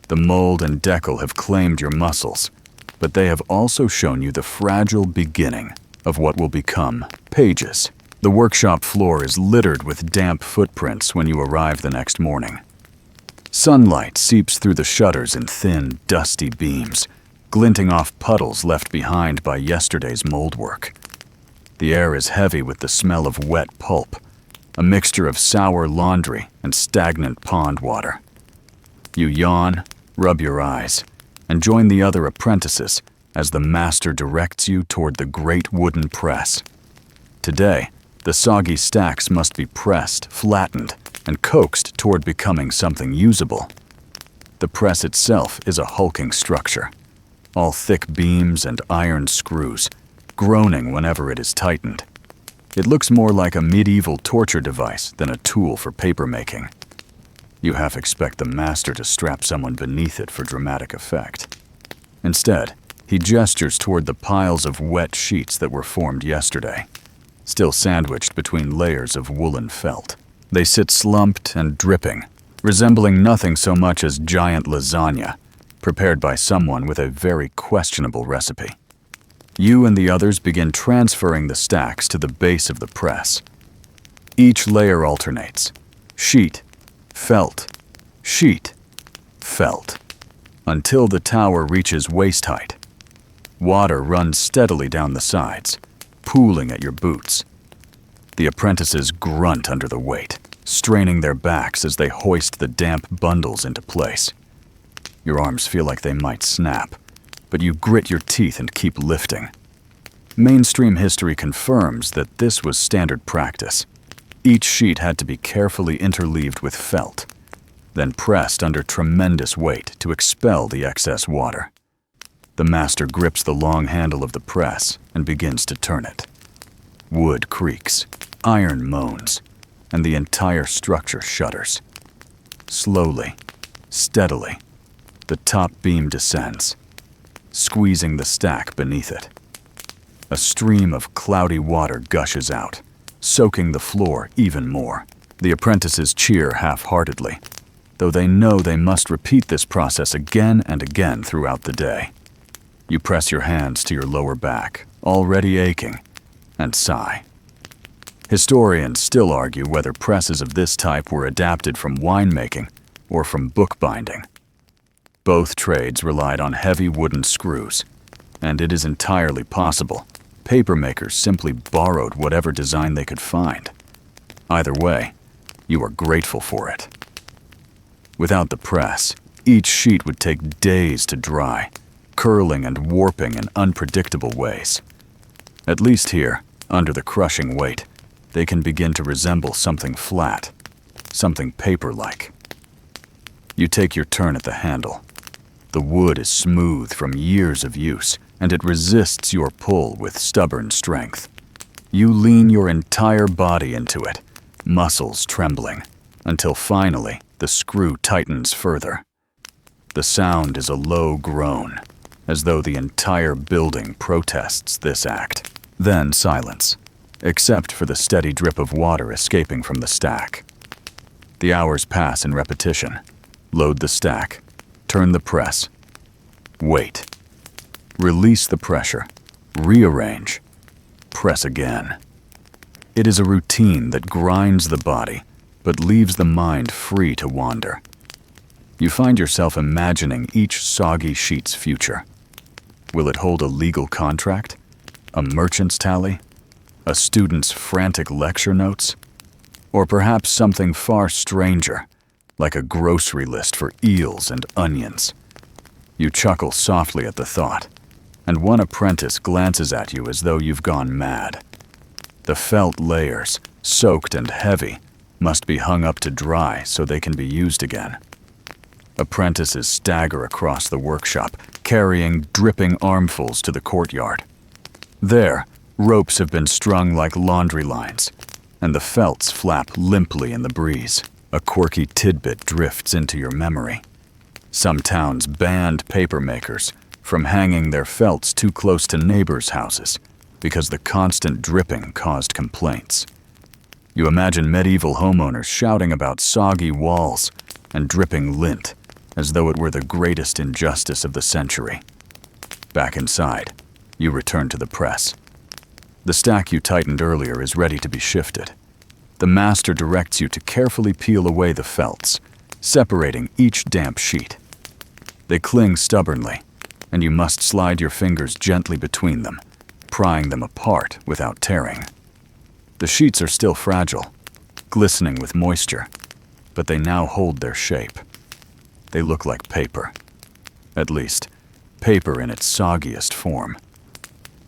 The mold and decal have claimed your muscles, but they have also shown you the fragile beginning of what will become pages. The workshop floor is littered with damp footprints when you arrive the next morning. Sunlight seeps through the shutters in thin, dusty beams, glinting off puddles left behind by yesterday's mold work. The air is heavy with the smell of wet pulp, a mixture of sour laundry and stagnant pond water. You yawn, rub your eyes, and join the other apprentices as the master directs you toward the great wooden press. Today, the soggy stacks must be pressed, flattened, and coaxed toward becoming something usable. The press itself is a hulking structure, all thick beams and iron screws, groaning whenever it is tightened. It looks more like a medieval torture device than a tool for papermaking. You half expect the master to strap someone beneath it for dramatic effect. Instead, he gestures toward the piles of wet sheets that were formed yesterday, still sandwiched between layers of woolen felt. They sit slumped and dripping, resembling nothing so much as giant lasagna, prepared by someone with a very questionable recipe. You and the others begin transferring the stacks to the base of the press. Each layer alternates: sheet, felt, sheet, felt, until the tower reaches waist height. Water runs steadily down the sides, pooling at your boots. The apprentices grunt under the weight, straining their backs as they hoist the damp bundles into place. Your arms feel like they might snap, but you grit your teeth and keep lifting. Mainstream history confirms that this was standard practice. Each sheet had to be carefully interleaved with felt, then pressed under tremendous weight to expel the excess water. The master grips the long handle of the press and begins to turn it. Wood creaks, iron moans, and the entire structure shudders. Slowly, steadily, the top beam descends, squeezing the stack beneath it. A stream of cloudy water gushes out, soaking the floor even more. The apprentices cheer half-heartedly, though they know they must repeat this process again and again throughout the day. You press your hands to your lower back, already aching, and sigh. Historians still argue whether presses of this type were adapted from winemaking or from bookbinding. Both trades relied on heavy wooden screws, and it is entirely possible papermakers simply borrowed whatever design they could find. Either way, you are grateful for it. Without the press, each sheet would take days to dry, curling and warping in unpredictable ways. At least here, under the crushing weight, they can begin to resemble something flat, something paper-like. You take your turn at the handle. The wood is smooth from years of use, and it resists your pull with stubborn strength. You lean your entire body into it, muscles trembling, until finally the screw tightens further. The sound is a low groan, as though the entire building protests this act. Then silence, except for the steady drip of water escaping from the stack. The hours pass in repetition. Load the stack, turn the press, wait, release the pressure, rearrange, press again. It is a routine that grinds the body, but leaves the mind free to wander. You find yourself imagining each soggy sheet's future. Will it hold a legal contract? A merchant's tally? A student's frantic lecture notes? Or perhaps something far stranger, like a grocery list for eels and onions. You chuckle softly at the thought, and one apprentice glances at you as though you've gone mad. The felt layers, soaked and heavy, must be hung up to dry so they can be used again. Apprentices stagger across the workshop, carrying dripping armfuls to the courtyard. There, ropes have been strung like laundry lines, and the felts flap limply in the breeze. A quirky tidbit drifts into your memory. Some towns banned papermakers from hanging their felts too close to neighbors' houses because the constant dripping caused complaints. You imagine medieval homeowners shouting about soggy walls and dripping lint as though it were the greatest injustice of the century. Back inside, you return to the press. The stack you tightened earlier is ready to be shifted. The master directs you to carefully peel away the felts, separating each damp sheet. They cling stubbornly, and you must slide your fingers gently between them, prying them apart without tearing. The sheets are still fragile, glistening with moisture, but they now hold their shape. They look like paper. At least, paper in its soggiest form.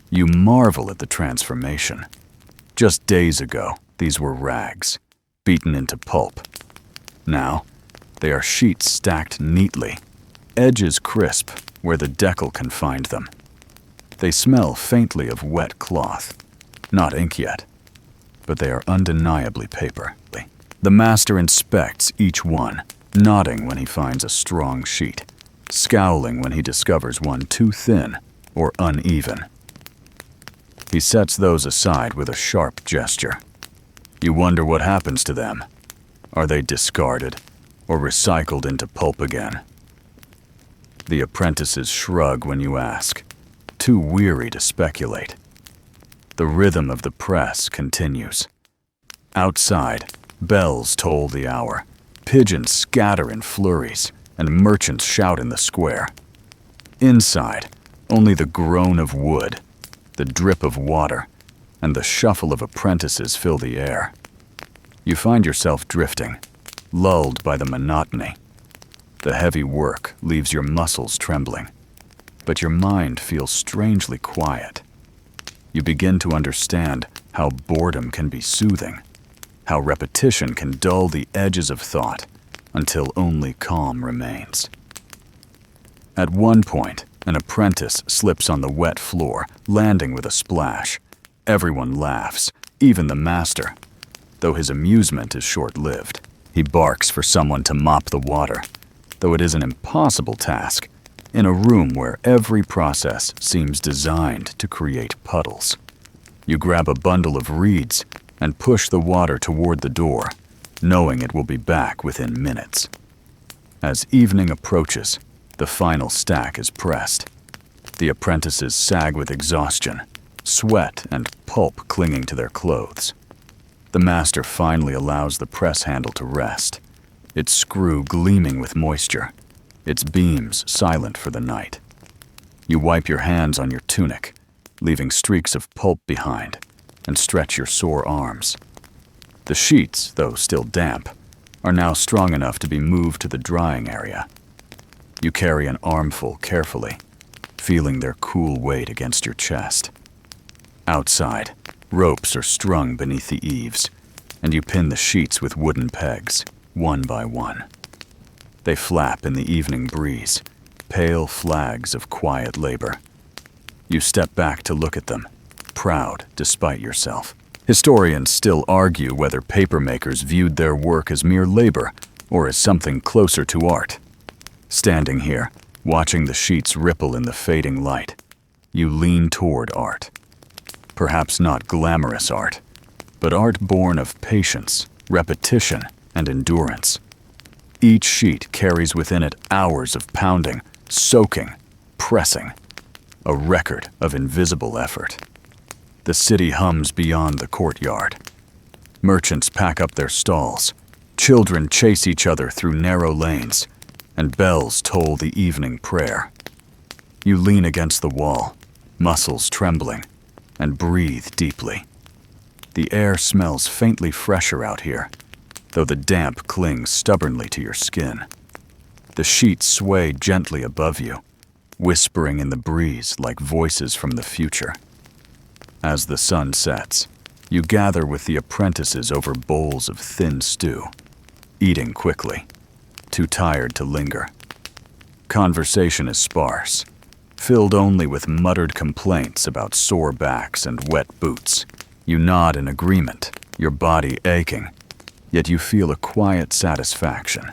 You marvel at the transformation. Just days ago, these were rags, beaten into pulp. Now, they are sheets stacked neatly, edges crisp where the decal can find them. They smell faintly of wet cloth, not ink yet, but they are undeniably paper. The master inspects each one, nodding when he finds a strong sheet, scowling when he discovers one too thin or uneven. He sets those aside with a sharp gesture. You wonder what happens to them. Are they discarded or recycled into pulp again? The apprentices shrug when you ask, too weary to speculate. The rhythm of the press continues. Outside, bells toll the hour, pigeons scatter in flurries, and merchants shout in the square. Inside, only the groan of wood, the drip of water, and the shuffle of apprentices fill the air. You find yourself drifting, lulled by the monotony. The heavy work leaves your muscles trembling, but your mind feels strangely quiet. You begin to understand how boredom can be soothing, how repetition can dull the edges of thought until only calm remains. At one point, an apprentice slips on the wet floor, landing with a splash. Everyone laughs, even the master, though his amusement is short-lived. He barks for someone to mop the water, though it is an impossible task in a room where every process seems designed to create puddles. You grab a bundle of reeds and push the water toward the door, knowing it will be back within minutes. As evening approaches, the final stack is pressed. The apprentices sag with exhaustion, sweat and pulp clinging to their clothes. The master finally allows the press handle to rest, its screw gleaming with moisture, its beams silent for the night. You wipe your hands on your tunic, leaving streaks of pulp behind, and stretch your sore arms. The sheets, though still damp, are now strong enough to be moved to the drying area. You carry an armful carefully, feeling their cool weight against your chest. Outside, ropes are strung beneath the eaves, and you pin the sheets with wooden pegs, one by one. They flap in the evening breeze, pale flags of quiet labor. You step back to look at them, proud despite yourself. Historians still argue whether papermakers viewed their work as mere labor or as something closer to art. Standing here, watching the sheets ripple in the fading light, you lean toward art. Perhaps not glamorous art, but art born of patience, repetition, and endurance. Each sheet carries within it hours of pounding, soaking, pressing, a record of invisible effort. The city hums beyond the courtyard. Merchants pack up their stalls, children chase each other through narrow lanes, and bells toll the evening prayer. You lean against the wall, muscles trembling, and breathe deeply. The air smells faintly fresher out here, though the damp clings stubbornly to your skin. The sheets sway gently above you, whispering in the breeze like voices from the future. As the sun sets, you gather with the apprentices over bowls of thin stew, eating quickly, too tired to linger. Conversation is sparse, filled only with muttered complaints about sore backs and wet boots. You nod in agreement, your body aching, yet you feel a quiet satisfaction.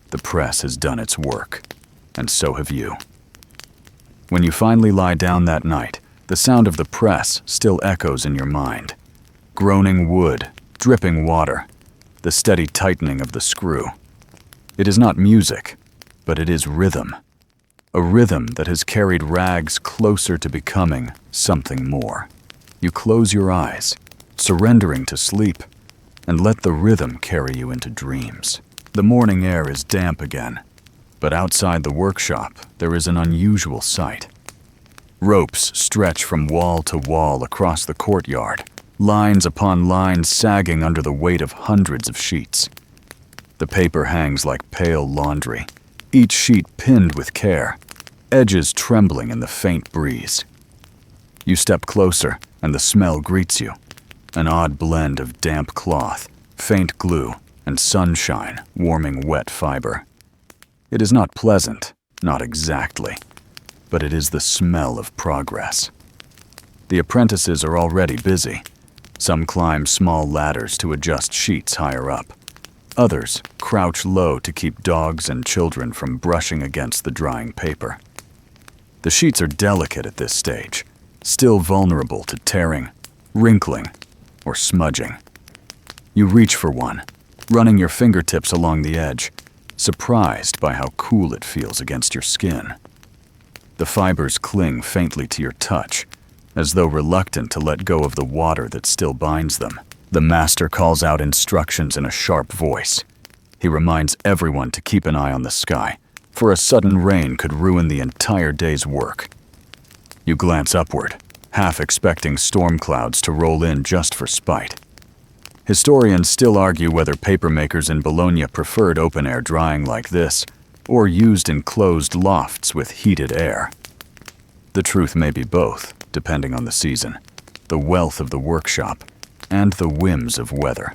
The press has done its work, and so have you. When you finally lie down that night, the sound of the press still echoes in your mind. Groaning wood, dripping water, the steady tightening of the screw. It is not music, but it is rhythm. A rhythm that has carried rags closer to becoming something more. You close your eyes, surrendering to sleep, and let the rhythm carry you into dreams. The morning air is damp again, but outside the workshop there is an unusual sight. Ropes stretch from wall to wall across the courtyard, lines upon lines sagging under the weight of hundreds of sheets. The paper hangs like pale laundry, each sheet pinned with care, edges trembling in the faint breeze. You step closer, and the smell greets you, an odd blend of damp cloth, faint glue, and sunshine warming wet fiber. It is not pleasant, not exactly, but it is the smell of progress. The apprentices are already busy. Some climb small ladders to adjust sheets higher up. Others crouch low to keep dogs and children from brushing against the drying paper. The sheets are delicate at this stage, still vulnerable to tearing, wrinkling, or smudging. You reach for one, running your fingertips along the edge, surprised by how cool it feels against your skin. The fibers cling faintly to your touch, as though reluctant to let go of the water that still binds them. The master calls out instructions in a sharp voice. He reminds everyone to keep an eye on the sky, for a sudden rain could ruin the entire day's work. You glance upward, half expecting storm clouds to roll in just for spite. Historians still argue whether papermakers in Bologna preferred open-air drying like this, or used enclosed lofts with heated air. The truth may be both, depending on the season, the wealth of the workshop, and the whims of weather.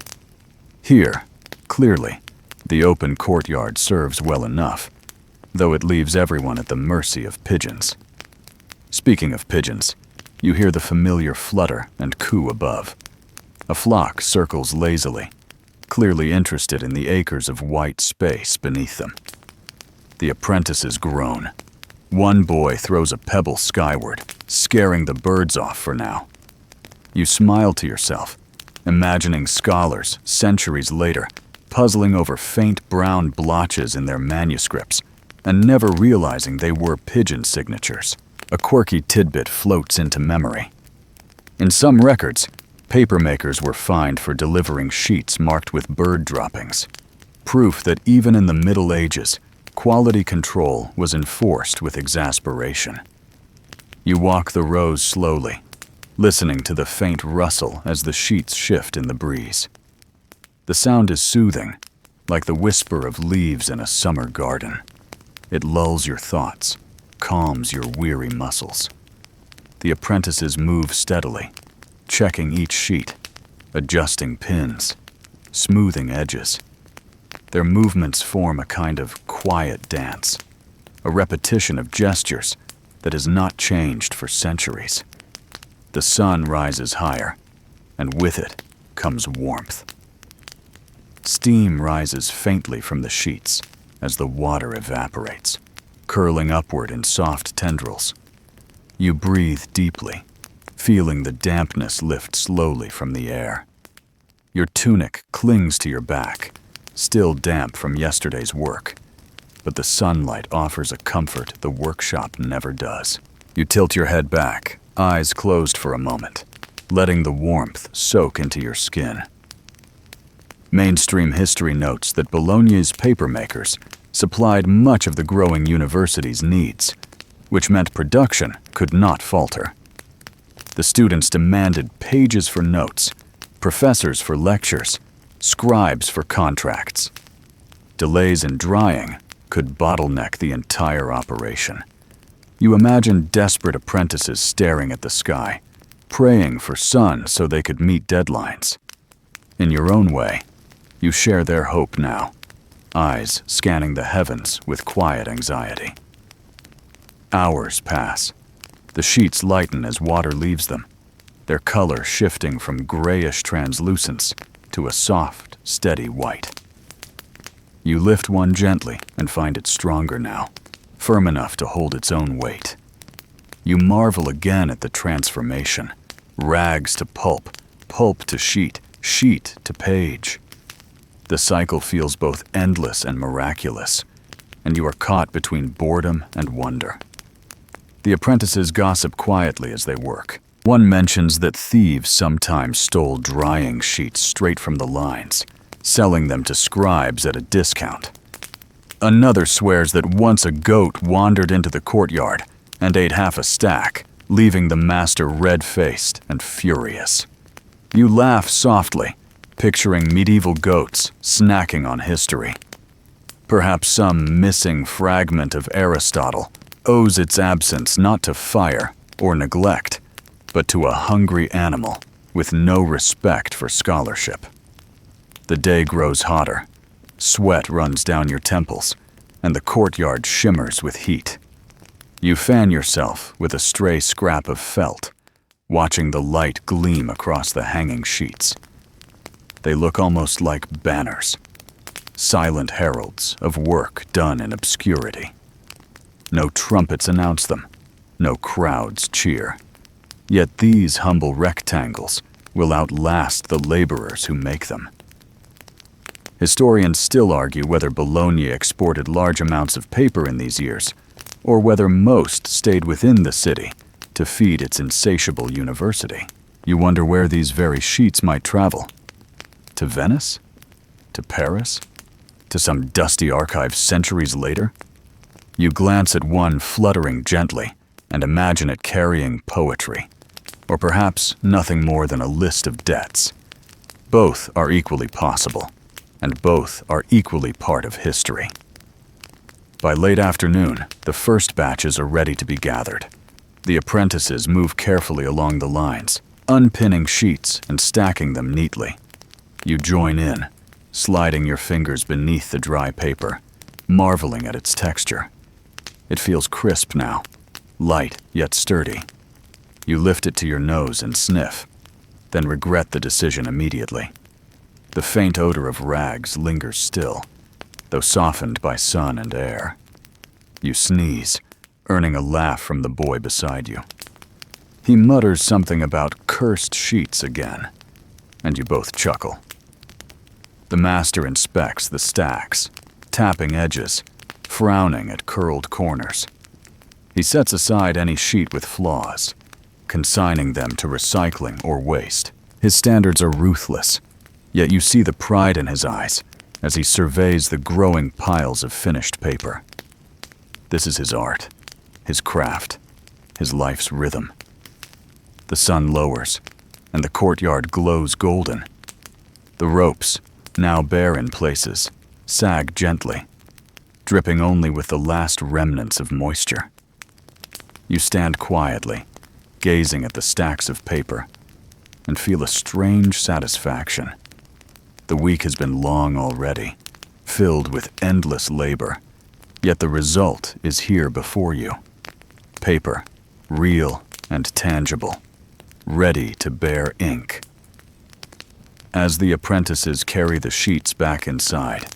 Here, clearly, the open courtyard serves well enough, though it leaves everyone at the mercy of pigeons. Speaking of pigeons, you hear the familiar flutter and coo above. A flock circles lazily, clearly interested in the acres of white space beneath them. The apprentices groan. One boy throws a pebble skyward, scaring the birds off for now. You smile to yourself, imagining scholars, centuries later, puzzling over faint brown blotches in their manuscripts, and never realizing they were pigeon signatures. A quirky tidbit floats into memory. In some records, Papermakers were fined for delivering sheets marked with bird droppings, proof that even in the Middle Ages, quality control was enforced with exasperation. You walk the rows slowly, listening to the faint rustle as the sheets shift in the breeze. The sound is soothing, like the whisper of leaves in a summer garden. It lulls your thoughts, calms your weary muscles. The apprentices move steadily, checking each sheet, adjusting pins, smoothing edges. Their movements form a kind of quiet dance, a repetition of gestures that has not changed for centuries. The sun rises higher, and with it comes warmth. Steam rises faintly from the sheets as the water evaporates, curling upward in soft tendrils. You breathe deeply, feeling the dampness lift slowly from the air. Your tunic clings to your back, still damp from yesterday's work, but the sunlight offers a comfort the workshop never does. You tilt your head back, eyes closed for a moment, letting the warmth soak into your skin. Mainstream history notes that Bologna's papermakers supplied much of the growing university's needs, which meant production could not falter. The students demanded pages for notes, professors for lectures, scribes for contracts. Delays in drying could bottleneck the entire operation. You imagine desperate apprentices staring at the sky, praying for sun so they could meet deadlines. In your own way, you share their hope now, eyes scanning the heavens with quiet anxiety. Hours pass. The sheets lighten as water leaves them, their color shifting from grayish translucence to a soft, steady white. You lift one gently and find it stronger now, firm enough to hold its own weight. You marvel again at the transformation, rags to pulp, pulp to sheet, sheet to page. The cycle feels both endless and miraculous, and you are caught between boredom and wonder. The apprentices gossip quietly as they work. One mentions that thieves sometimes stole drying sheets straight from the lines, selling them to scribes at a discount. Another swears that once a goat wandered into the courtyard and ate half a stack, leaving the master red-faced and furious. You laugh softly, picturing medieval goats snacking on history. Perhaps some missing fragment of Aristotle owes its absence not to fire or neglect, but to a hungry animal with no respect for scholarship. The day grows hotter. Sweat runs down your temples, and the courtyard shimmers with heat. You fan yourself with a stray scrap of felt, watching the light gleam across the hanging sheets. They look almost like banners, silent heralds of work done in obscurity. No trumpets announce them, no crowds cheer. Yet these humble rectangles will outlast the laborers who make them. Historians still argue whether Bologna exported large amounts of paper in these years, or whether most stayed within the city to feed its insatiable university. You wonder where these very sheets might travel. To Venice? To Paris? To some dusty archive centuries later? You glance at one fluttering gently and imagine it carrying poetry, or perhaps nothing more than a list of debts. Both are equally possible, and both are equally part of history. By late afternoon, the first batches are ready to be gathered. The apprentices move carefully along the lines, unpinning sheets and stacking them neatly. You join in, sliding your fingers beneath the dry paper, marveling at its texture. It feels crisp now, light yet sturdy. You lift it to your nose and sniff, then regret the decision immediately. The faint odor of rags lingers still, though softened by sun and air. You sneeze, earning a laugh from the boy beside you. He mutters something about cursed sheets again, and you both chuckle. The master inspects the stacks, tapping edges, frowning at curled corners. He sets aside any sheet with flaws, consigning them to recycling or waste. His standards are ruthless, yet you see the pride in his eyes as he surveys the growing piles of finished paper. This is his art, his craft, his life's rhythm. The sun lowers, and the courtyard glows golden. The ropes, now bare in places, sag gently, dripping only with the last remnants of moisture. You stand quietly, gazing at the stacks of paper, and feel a strange satisfaction. The week has been long already, filled with endless labor, yet the result is here before you. Paper, real and tangible, ready to bear ink. As the apprentices carry the sheets back inside,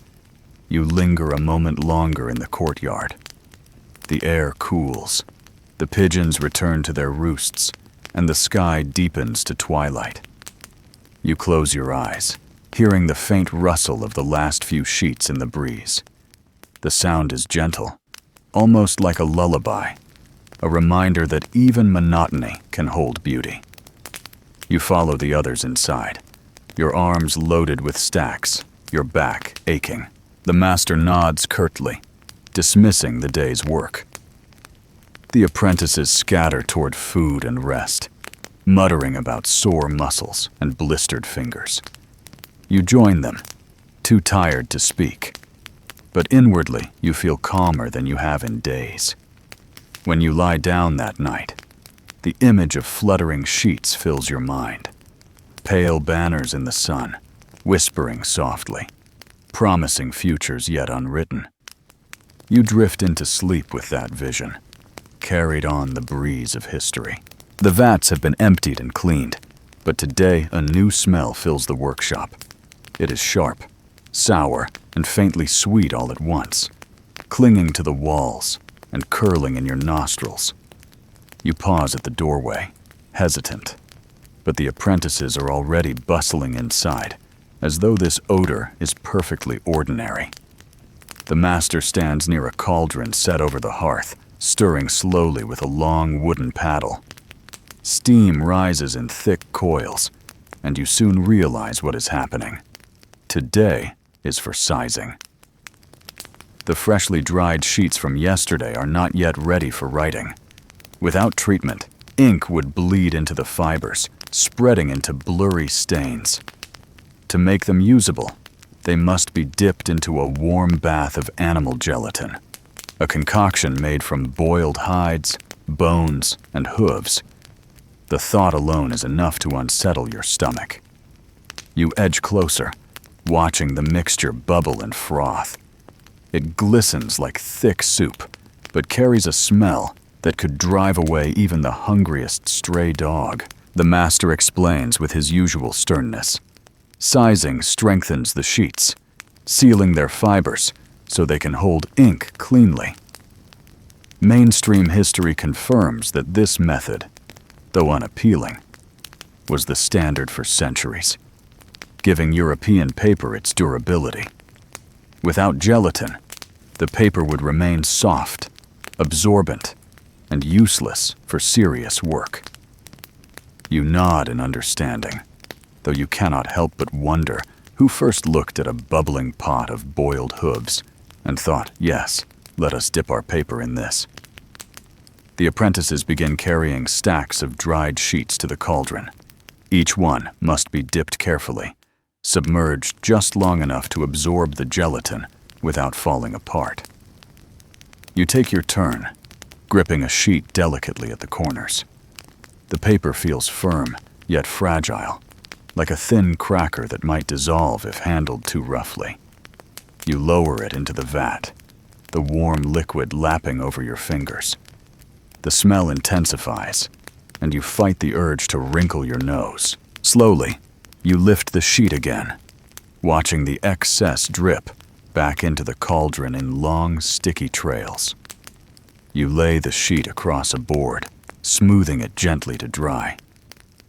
you linger a moment longer in the courtyard. The air cools, the pigeons return to their roosts, and the sky deepens to twilight. You close your eyes, hearing the faint rustle of the last few sheets in the breeze. The sound is gentle, almost like a lullaby, a reminder that even monotony can hold beauty. You follow the others inside, your arms loaded with stacks, your back aching. The master nods curtly, dismissing the day's work. The apprentices scatter toward food and rest, muttering about sore muscles and blistered fingers. You join them, too tired to speak, but inwardly you feel calmer than you have in days. When you lie down that night, the image of fluttering sheets fills your mind. Pale banners in the sun, whispering softly, promising futures yet unwritten. You drift into sleep with that vision, carried on the breeze of history. The vats have been emptied and cleaned, but today a new smell fills the workshop. It is sharp, sour, and faintly sweet all at once, clinging to the walls and curling in your nostrils. You pause at the doorway, hesitant, but the apprentices are already bustling inside, as though this odor is perfectly ordinary. The master stands near a cauldron set over the hearth, stirring slowly with a long wooden paddle. Steam rises in thick coils, and you soon realize what is happening. Today is for sizing. The freshly dried sheets from yesterday are not yet ready for writing. Without treatment, ink would bleed into the fibers, spreading into blurry stains. To make them usable, they must be dipped into a warm bath of animal gelatin, a concoction made from boiled hides, bones, and hooves. The thought alone is enough to unsettle your stomach. You edge closer, watching the mixture bubble and froth. It glistens like thick soup, but carries a smell that could drive away even the hungriest stray dog. The master explains with his usual sternness. Sizing strengthens the sheets, sealing their fibers so they can hold ink cleanly. Mainstream history confirms that this method, though unappealing, was the standard for centuries, giving European paper its durability. Without gelatin, the paper would remain soft, absorbent, and useless for serious work. You nod in understanding, though you cannot help but wonder who first looked at a bubbling pot of boiled hooves and thought, yes, let us dip our paper in this. The apprentices begin carrying stacks of dried sheets to the cauldron. Each one must be dipped carefully, submerged just long enough to absorb the gelatin without falling apart. You take your turn, gripping a sheet delicately at the corners. The paper feels firm, yet fragile, like a thin cracker that might dissolve if handled too roughly. You lower it into the vat, the warm liquid lapping over your fingers. The smell intensifies, and you fight the urge to wrinkle your nose. Slowly, you lift the sheet again, watching the excess drip back into the cauldron in long, sticky trails. You lay the sheet across a board, smoothing it gently to dry.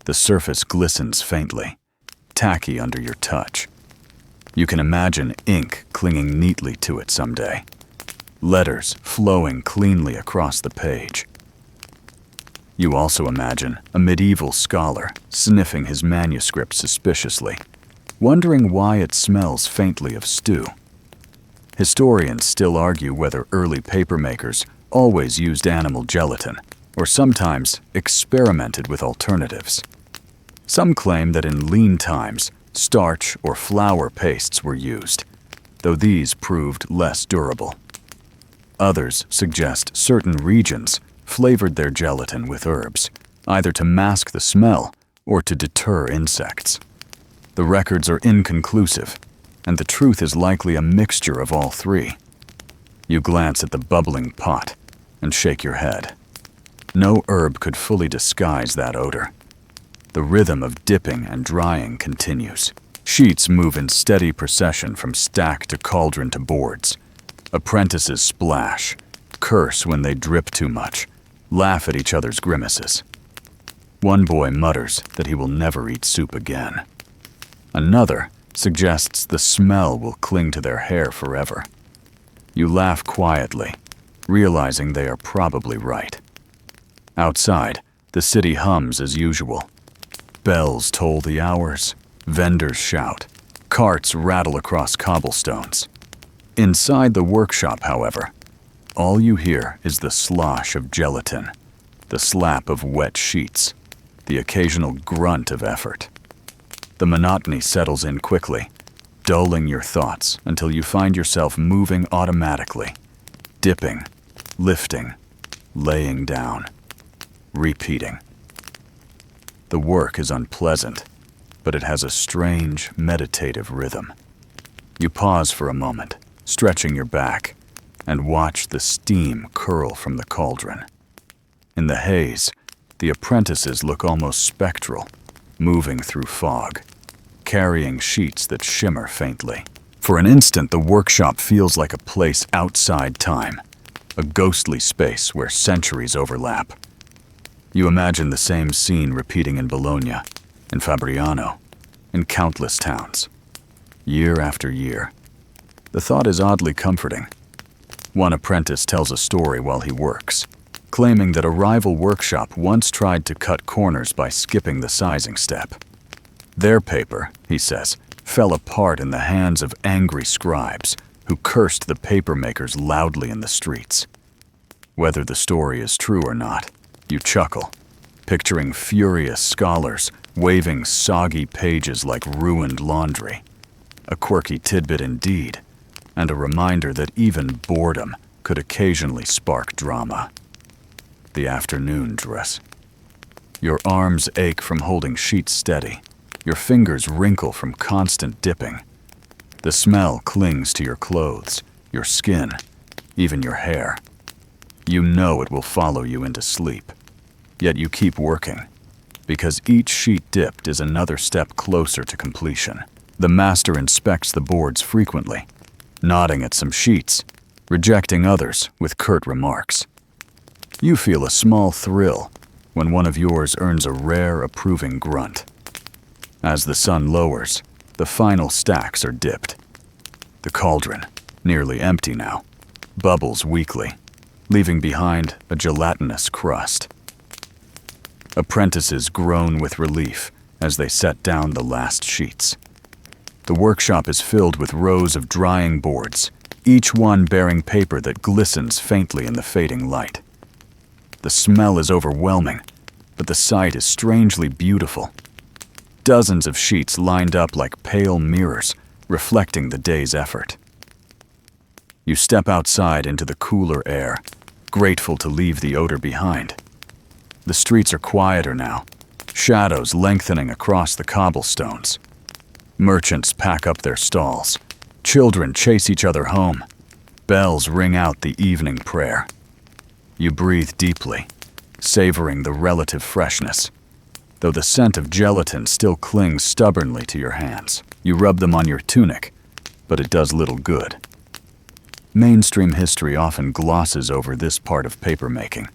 The surface glistens faintly, tacky under your touch. You can imagine ink clinging neatly to it someday, letters flowing cleanly across the page. You also imagine a medieval scholar sniffing his manuscript suspiciously, wondering why it smells faintly of stew. Historians still argue whether early papermakers always used animal gelatin, or sometimes experimented with alternatives. Some claim that in lean times, starch or flour pastes were used, though these proved less durable. Others suggest certain regions flavored their gelatin with herbs, either to mask the smell or to deter insects. The records are inconclusive, and the truth is likely a mixture of all three. You glance at the bubbling pot and shake your head. No herb could fully disguise that odor. The rhythm of dipping and drying continues. Sheets move in steady procession from stack to cauldron to boards. Apprentices splash, curse when they drip too much, laugh at each other's grimaces. One boy mutters that he will never eat soup again. Another suggests the smell will cling to their hair forever. You laugh quietly, realizing they are probably right. Outside, the city hums as usual. Bells toll the hours, vendors shout, carts rattle across cobblestones. Inside the workshop, however, all you hear is the slosh of gelatin, the slap of wet sheets, the occasional grunt of effort. The monotony settles in quickly, dulling your thoughts until you find yourself moving automatically, dipping, lifting, laying down, repeating. The work is unpleasant, but it has a strange, meditative rhythm. You pause for a moment, stretching your back, and watch the steam curl from the cauldron. In the haze, the apprentices look almost spectral, moving through fog, carrying sheets that shimmer faintly. For an instant, the workshop feels like a place outside time, a ghostly space where centuries overlap. You imagine the same scene repeating in Bologna, in Fabriano, in countless towns, year after year. The thought is oddly comforting. One apprentice tells a story while he works, claiming that a rival workshop once tried to cut corners by skipping the sizing step. Their paper, he says, fell apart in the hands of angry scribes who cursed the papermakers loudly in the streets. Whether the story is true or not, you chuckle, picturing furious scholars waving soggy pages like ruined laundry. A quirky tidbit indeed, and a reminder that even boredom could occasionally spark drama. The afternoon dress. Your arms ache from holding sheets steady. Your fingers wrinkle from constant dipping. The smell clings to your clothes, your skin, even your hair. You know it will follow you into sleep. Yet you keep working, because each sheet dipped is another step closer to completion. The master inspects the boards frequently, nodding at some sheets, rejecting others with curt remarks. You feel a small thrill when one of yours earns a rare, approving grunt. As the sun lowers, the final stacks are dipped. The cauldron, nearly empty now, bubbles weakly, leaving behind a gelatinous crust. Apprentices groan with relief as they set down the last sheets. The workshop is filled with rows of drying boards, each one bearing paper that glistens faintly in the fading light. The smell is overwhelming, but the sight is strangely beautiful. Dozens of sheets lined up like pale mirrors, reflecting the day's effort. You step outside into the cooler air, grateful to leave the odor behind. The streets are quieter now, shadows lengthening across the cobblestones. Merchants pack up their stalls. Children chase each other home. Bells ring out the evening prayer. You breathe deeply, savoring the relative freshness, though the scent of gelatin still clings stubbornly to your hands. You rub them on your tunic, but it does little good. Mainstream history often glosses over this part of papermaking,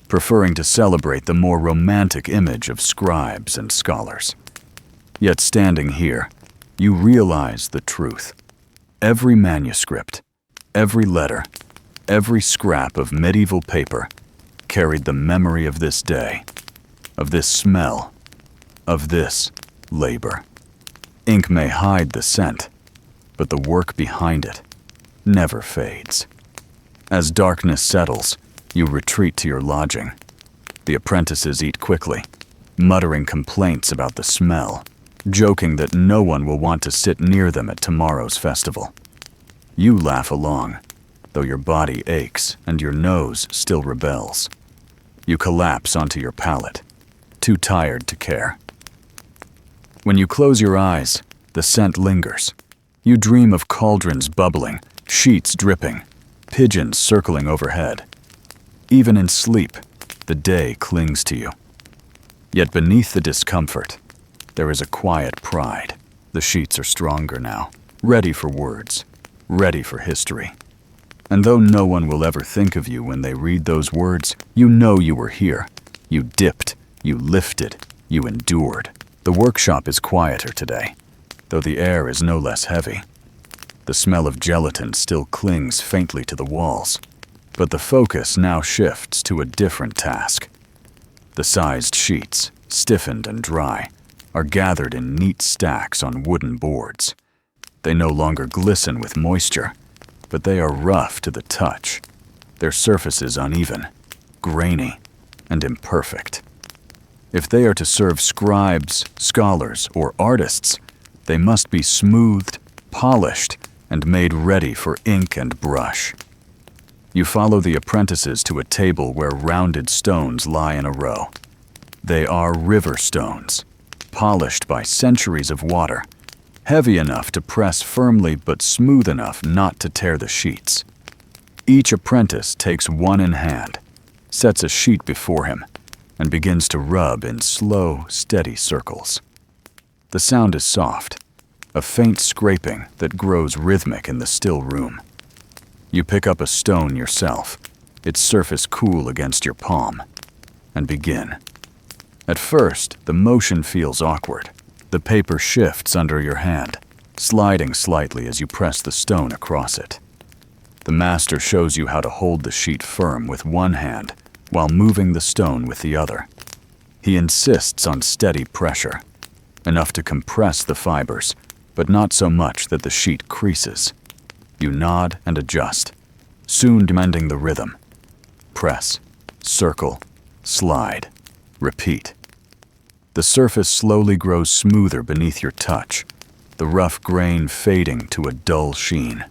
preferring to celebrate the more romantic image of scribes and scholars. Yet standing here, you realize the truth. Every manuscript, every letter, every scrap of medieval paper carried the memory of this day, of this smell, of this labor. Ink may hide the scent, but the work behind it never fades. As darkness settles, you retreat to your lodging. The apprentices eat quickly, muttering complaints about the smell, joking that no one will want to sit near them at tomorrow's festival. You laugh along, though your body aches and your nose still rebels. You collapse onto your pallet, too tired to care. When you close your eyes, the scent lingers. You dream of cauldrons bubbling, sheets dripping, pigeons circling overhead. Even in sleep, the day clings to you. Yet beneath the discomfort, there is a quiet pride. The sheets are stronger now, ready for words, ready for history. And though no one will ever think of you when they read those words, you know you were here. You dipped, you lifted, you endured. The workshop is quieter today, though the air is no less heavy. The smell of gelatin still clings faintly to the walls, but the focus now shifts to a different task. The sized sheets, stiffened and dry, are gathered in neat stacks on wooden boards. They no longer glisten with moisture, but they are rough to the touch. Their surface is uneven, grainy, and imperfect. If they are to serve scribes, scholars, or artists, they must be smoothed, polished, and made ready for ink and brush. You follow the apprentices to a table where rounded stones lie in a row. They are river stones, polished by centuries of water, heavy enough to press firmly but smooth enough not to tear the sheets. Each apprentice takes one in hand, sets a sheet before him, and begins to rub in slow, steady circles. The sound is soft, a faint scraping that grows rhythmic in the still room. You pick up a stone yourself, its surface cool against your palm, and begin. At first, the motion feels awkward. The paper shifts under your hand, sliding slightly as you press the stone across it. The master shows you how to hold the sheet firm with one hand while moving the stone with the other. He insists on steady pressure, enough to compress the fibers, but not so much that the sheet creases. You nod and adjust, soon mending the rhythm. Press, circle, slide, repeat. The surface slowly grows smoother beneath your touch, the rough grain fading to a dull sheen.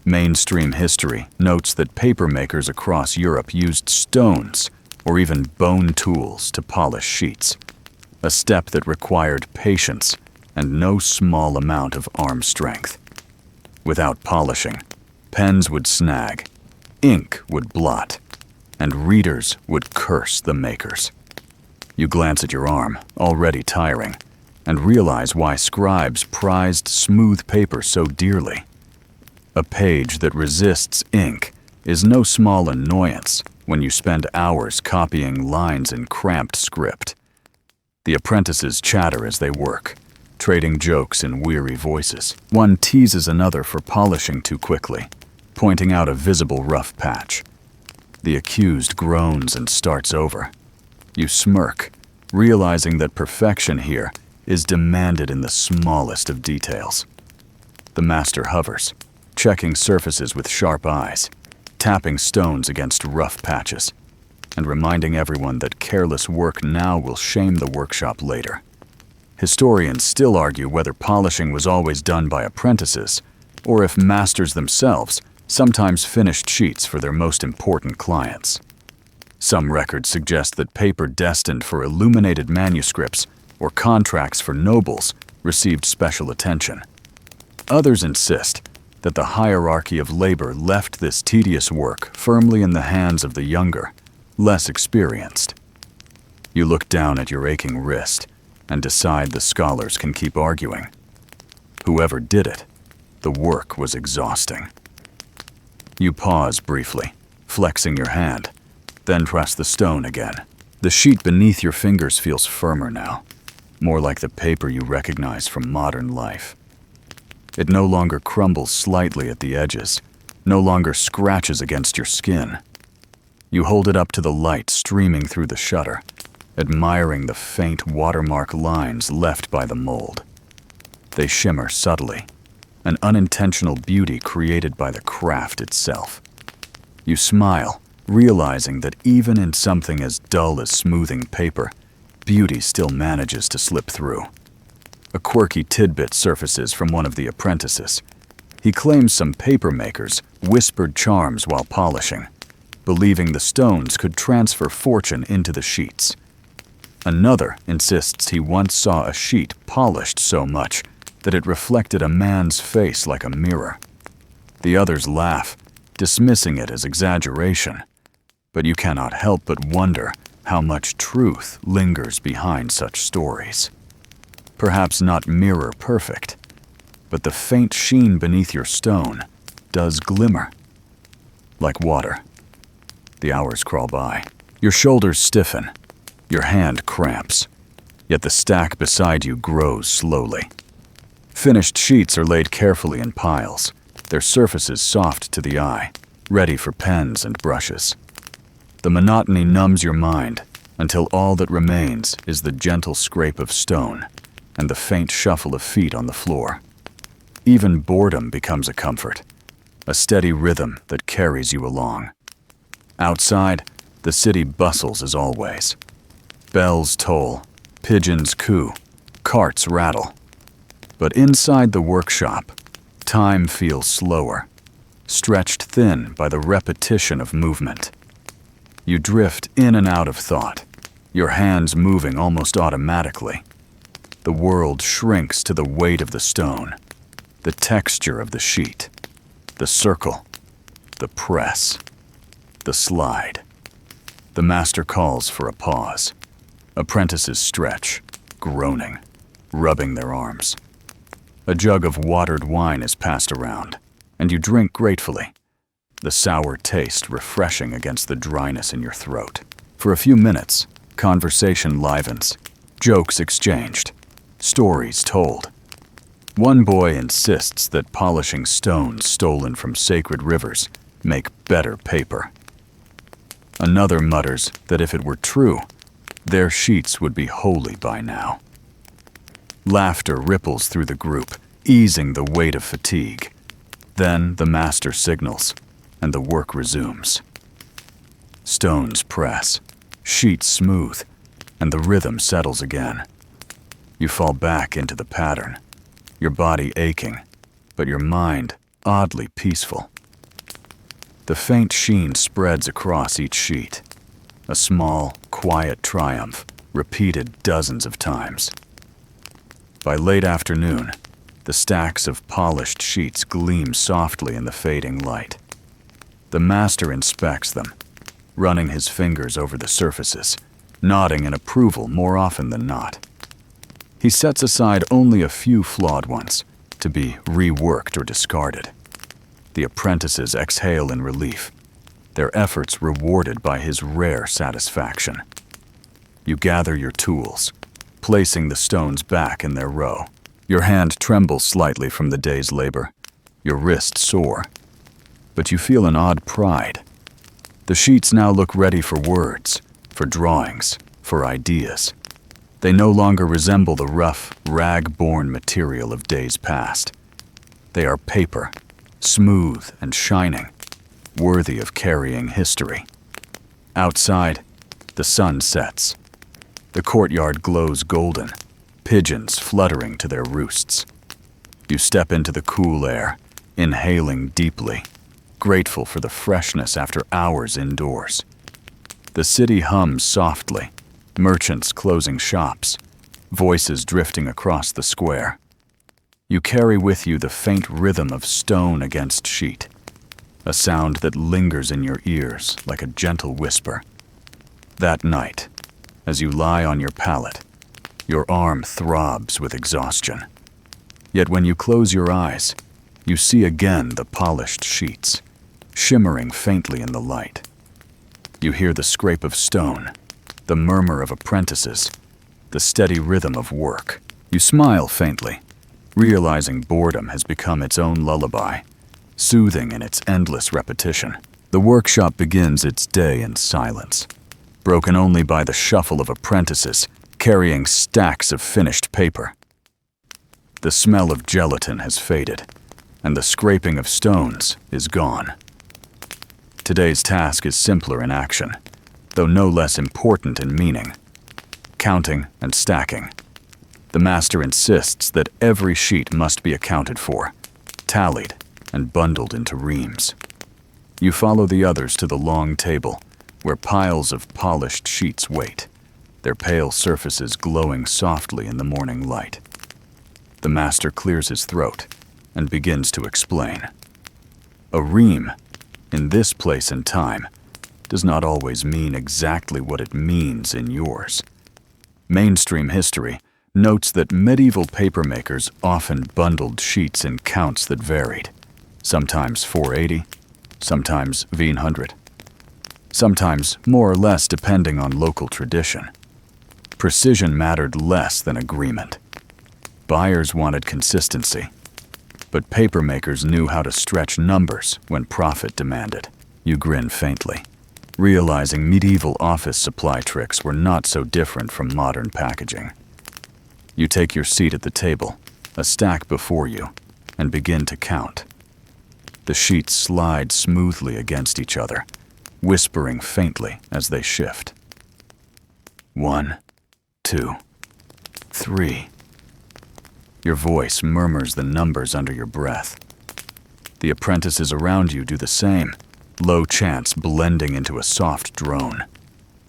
Mainstream history notes that papermakers across Europe used stones or even bone tools to polish sheets, a step that required patience and no small amount of arm strength. Without polishing, pens would snag, ink would blot, and readers would curse the makers. You glance at your arm, already tiring, and realize why scribes prized smooth paper so dearly. A page that resists ink is no small annoyance when you spend hours copying lines in cramped script. The apprentices chatter as they work, trading jokes in weary voices. One teases another for polishing too quickly, pointing out a visible rough patch. The accused groans and starts over. You smirk, realizing that perfection here is demanded in the smallest of details. The master hovers, checking surfaces with sharp eyes, tapping stones against rough patches, and reminding everyone that careless work now will shame the workshop later. Historians still argue whether polishing was always done by apprentices, or if masters themselves sometimes finished sheets for their most important clients. Some records suggest that paper destined for illuminated manuscripts or contracts for nobles received special attention. Others insist that the hierarchy of labor left this tedious work firmly in the hands of the younger, less experienced. You look down at your aching wrist and decide the scholars can keep arguing. Whoever did it, the work was exhausting. You pause briefly, flexing your hand, then press the stone again. The sheet beneath your fingers feels firmer now, more like the paper you recognize from modern life. It no longer crumbles slightly at the edges, no longer scratches against your skin. You hold it up to the light streaming through the shutter, admiring the faint watermark lines left by the mold. They shimmer subtly, an unintentional beauty created by the craft itself. You smile, realizing that even in something as dull as smoothing paper, beauty still manages to slip through. A quirky tidbit surfaces from one of the apprentices. He claims some papermakers whispered charms while polishing, believing the stones could transfer fortune into the sheets. Another insists he once saw a sheet polished so much that it reflected a man's face like a mirror. The others laugh, dismissing it as exaggeration, but you cannot help but wonder how much truth lingers behind such stories. Perhaps not mirror perfect, but the faint sheen beneath your stone does glimmer. Like water. The hours crawl by. Your shoulders stiffen. Your hand cramps. Yet the stack beside you grows slowly. Finished sheets are laid carefully in piles, their surfaces soft to the eye, ready for pens and brushes. The monotony numbs your mind until all that remains is the gentle scrape of stone and the faint shuffle of feet on the floor. Even boredom becomes a comfort, a steady rhythm that carries you along. Outside, the city bustles as always. Bells toll, pigeons coo, carts rattle. But inside the workshop, time feels slower, stretched thin by the repetition of movement. You drift in and out of thought, your hands moving almost automatically. The world shrinks to the weight of the stone, the texture of the sheet, the circle, the press, the slide. The master calls for a pause. Apprentices stretch, groaning, rubbing their arms. A jug of watered wine is passed around, and you drink gratefully, the sour taste refreshing against the dryness in your throat. For a few minutes, conversation livens, jokes exchanged, stories told. One boy insists that polishing stones stolen from sacred rivers make better paper. Another mutters that if it were true, their sheets would be holy by now. Laughter ripples through the group, easing the weight of fatigue. Then the master signals, and the work resumes. Stones press, sheets smooth, and the rhythm settles again. You fall back into the pattern, your body aching, but your mind oddly peaceful. The faint sheen spreads across each sheet, a small, quiet triumph repeated dozens of times. By late afternoon, the stacks of polished sheets gleam softly in the fading light. The master inspects them, running his fingers over the surfaces, nodding in approval more often than not. He sets aside only a few flawed ones to be reworked or discarded. The apprentices exhale in relief, their efforts rewarded by his rare satisfaction. You gather your tools, placing the stones back in their row. Your hand trembles slightly from the day's labor, your wrist sore, but you feel an odd pride. The sheets now look ready for words, for drawings, for ideas. They no longer resemble the rough, rag-borne material of days past. They are paper, smooth and shining, worthy of carrying history. Outside, the sun sets. The courtyard glows golden, pigeons fluttering to their roosts. You step into the cool air, inhaling deeply, grateful for the freshness after hours indoors. The city hums softly, merchants closing shops, voices drifting across the square. You carry with you the faint rhythm of stone against sheet, a sound that lingers in your ears like a gentle whisper. That night, as you lie on your pallet, your arm throbs with exhaustion. Yet when you close your eyes, you see again the polished sheets, shimmering faintly in the light. You hear the scrape of stone, the murmur of apprentices, the steady rhythm of work. You smile faintly, realizing boredom has become its own lullaby, soothing in its endless repetition. The workshop begins its day in silence, broken only by the shuffle of apprentices carrying stacks of finished paper. The smell of gelatin has faded, and the scraping of stones is gone. Today's task is simpler in action, though no less important in meaning. Counting and stacking. The master insists that every sheet must be accounted for, tallied, and bundled into reams. You follow the others to the long table, where piles of polished sheets wait, their pale surfaces glowing softly in the morning light. The master clears his throat and begins to explain. A ream, in this place and time, does not always mean exactly what it means in yours. Mainstream history notes that medieval papermakers often bundled sheets in counts that varied, sometimes 480, sometimes 100, sometimes more or less depending on local tradition. Precision mattered less than agreement. Buyers wanted consistency, but papermakers knew how to stretch numbers when profit demanded. You grin faintly, realizing medieval office supply tricks were not so different from modern packaging. You take your seat at the table, a stack before you, and begin to count. The sheets slide smoothly against each other, whispering faintly as they shift. 1, 2, 3. Your voice murmurs the numbers under your breath. The apprentices around you do the same, low chants blending into a soft drone.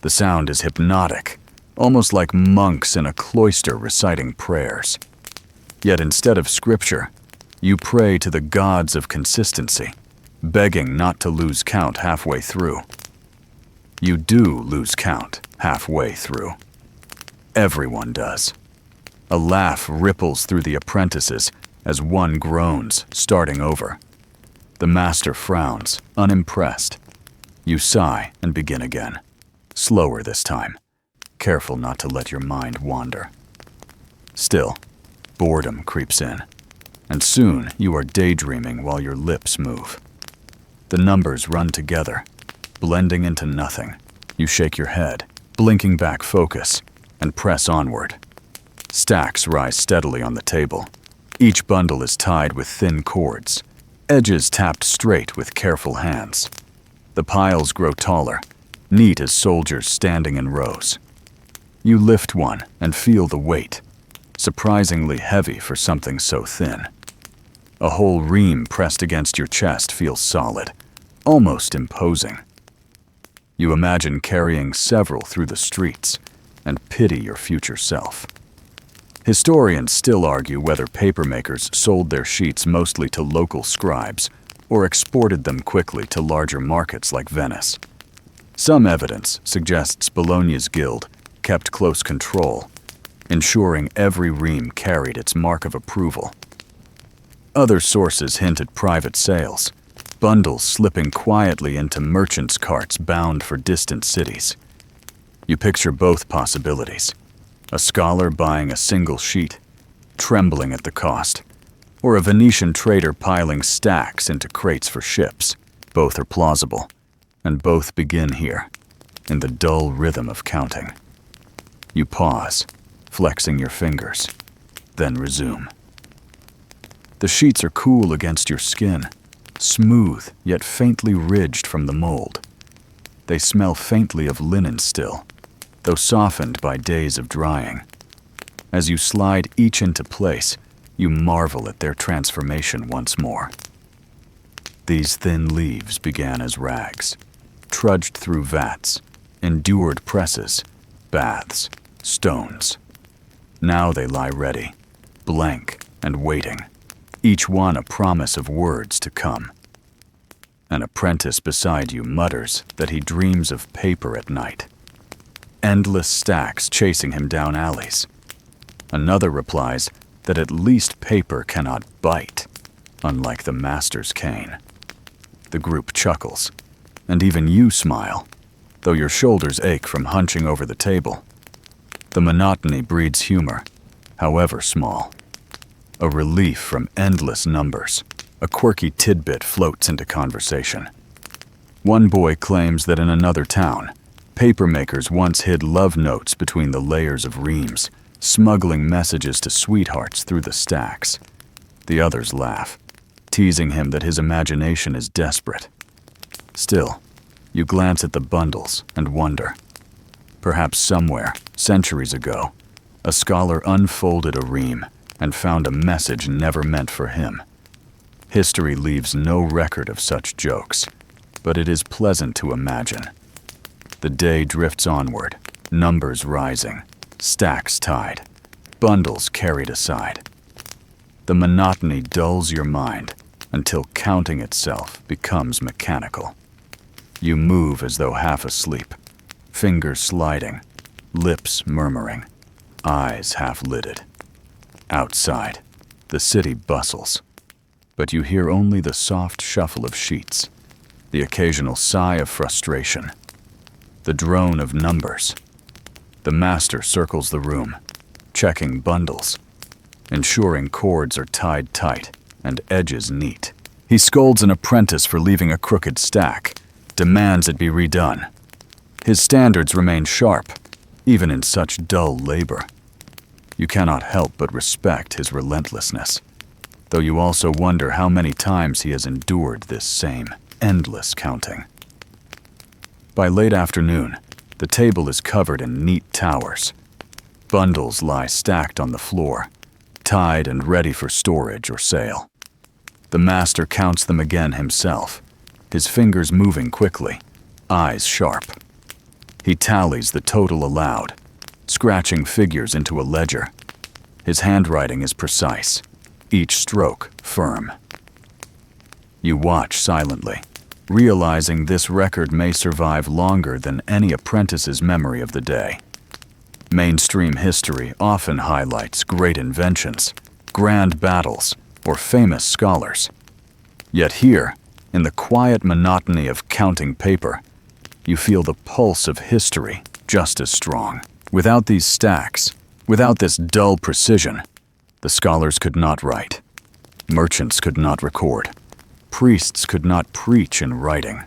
The sound is hypnotic, almost like monks in a cloister reciting prayers. Yet instead of scripture, you pray to the gods of consistency, begging not to lose count halfway through. You do lose count halfway through. Everyone does. A laugh ripples through the apprentices as one groans, starting over. The master frowns, unimpressed. You sigh and begin again, slower this time, careful not to let your mind wander. Still, boredom creeps in, and soon you are daydreaming while your lips move. The numbers run together, blending into nothing. You shake your head, blinking back focus, and press onward. Stacks rise steadily on the table. Each bundle is tied with thin cords, edges tapped straight with careful hands. The piles grow taller, neat as soldiers standing in rows. You lift one and feel the weight, surprisingly heavy for something so thin. A whole ream pressed against your chest feels solid, almost imposing. You imagine carrying several through the streets and pity your future self. Historians still argue whether papermakers sold their sheets mostly to local scribes or exported them quickly to larger markets like Venice. Some evidence suggests Bologna's guild kept close control, ensuring every ream carried its mark of approval. Other sources hint at private sales, bundles slipping quietly into merchants' carts bound for distant cities. You picture both possibilities. A scholar buying a single sheet, trembling at the cost, or a Venetian trader piling stacks into crates for ships. Both are plausible, and both begin here, in the dull rhythm of counting. You pause, flexing your fingers, then resume. The sheets are cool against your skin, smooth yet faintly ridged from the mold. They smell faintly of linen still, though softened by days of drying. As you slide each into place, you marvel at their transformation once more. These thin leaves began as rags, trudged through vats, endured presses, baths, stones. Now they lie ready, blank and waiting, each one a promise of words to come. An apprentice beside you mutters that he dreams of paper at night. Endless stacks chasing him down alleys. Another replies that at least paper cannot bite, unlike the master's cane. The group chuckles, and even you smile, though your shoulders ache from hunching over the table. The monotony breeds humor, however small. A relief from endless numbers, a quirky tidbit floats into conversation. One boy claims that in another town, papermakers once hid love notes between the layers of reams, smuggling messages to sweethearts through the stacks. The others laugh, teasing him that his imagination is desperate. Still, you glance at the bundles and wonder. Perhaps somewhere, centuries ago, a scholar unfolded a ream and found a message never meant for him. History leaves no record of such jokes, but it is pleasant to imagine. The day drifts onward, numbers rising, stacks tied, bundles carried aside. The monotony dulls your mind until counting itself becomes mechanical. You move as though half asleep, fingers sliding, lips murmuring, eyes half-lidded. Outside, the city bustles, but you hear only the soft shuffle of sheets, the occasional sigh of frustration, the drone of numbers. The master circles the room, checking bundles, ensuring cords are tied tight and edges neat. He scolds an apprentice for leaving a crooked stack, demands it be redone. His standards remain sharp, even in such dull labor. You cannot help but respect his relentlessness, though you also wonder how many times he has endured this same endless counting. By late afternoon, the table is covered in neat towers. Bundles lie stacked on the floor, tied and ready for storage or sale. The master counts them again himself, his fingers moving quickly, eyes sharp. He tallies the total aloud, scratching figures into a ledger. His handwriting is precise, each stroke firm. You watch silently, realizing this record may survive longer than any apprentice's memory of the day. Mainstream history often highlights great inventions, grand battles, or famous scholars. Yet here, in the quiet monotony of counting paper, you feel the pulse of history just as strong. Without these stacks, without this dull precision, the scholars could not write. Merchants could not record. Priests could not preach in writing.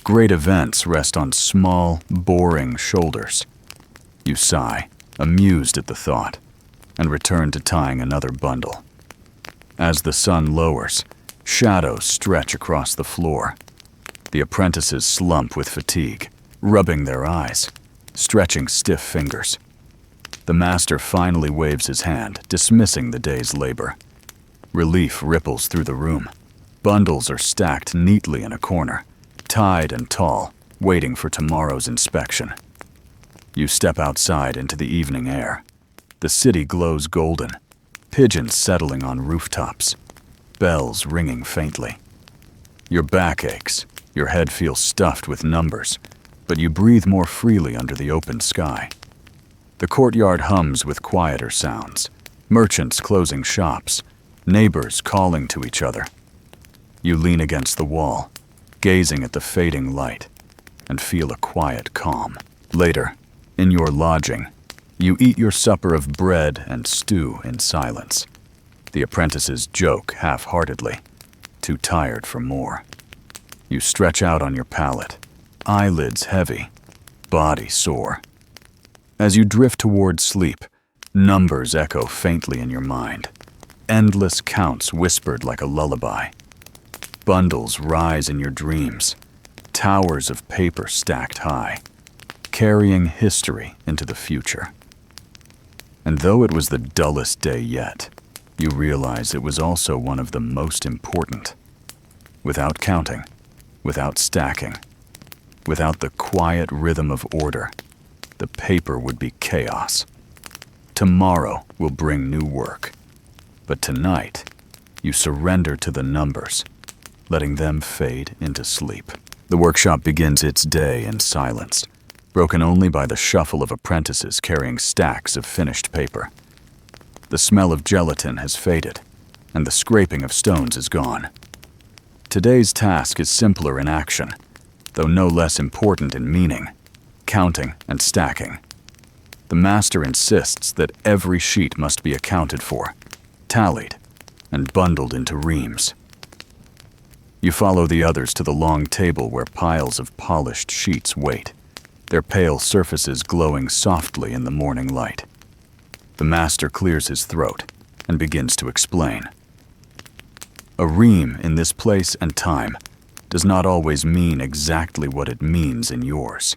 Great events rest on small, boring shoulders. You sigh, amused at the thought, and return to tying another bundle. As the sun lowers, shadows stretch across the floor. The apprentices slump with fatigue, rubbing their eyes, stretching stiff fingers. The master finally waves his hand, dismissing the day's labor. Relief ripples through the room. Bundles are stacked neatly in a corner, tied and tall, waiting for tomorrow's inspection. You step outside into the evening air. The city glows golden, pigeons settling on rooftops, bells ringing faintly. Your back aches, your head feels stuffed with numbers, but you breathe more freely under the open sky. The courtyard hums with quieter sounds, merchants closing shops, neighbors calling to each other. You lean against the wall, gazing at the fading light, and feel a quiet calm. Later, in your lodging, you eat your supper of bread and stew in silence. The apprentices joke half-heartedly, too tired for more. You stretch out on your pallet, eyelids heavy, body sore. As you drift toward sleep, numbers echo faintly in your mind. Endless counts whispered like a lullaby. Bundles rise in your dreams, towers of paper stacked high, carrying history into the future. And though it was the dullest day yet, you realize it was also one of the most important. Without counting, without stacking, without the quiet rhythm of order, the paper would be chaos. Tomorrow will bring new work, but tonight, you surrender to the numbers, letting them fade into sleep. The workshop begins its day in silence, broken only by the shuffle of apprentices carrying stacks of finished paper. The smell of gelatin has faded, and the scraping of stones is gone. Today's task is simpler in action, though no less important in meaning, counting and stacking. The master insists that every sheet must be accounted for, tallied, and bundled into reams. You follow the others to the long table where piles of polished sheets wait, their pale surfaces glowing softly in the morning light. The master clears his throat and begins to explain. A ream in this place and time does not always mean exactly what it means in yours.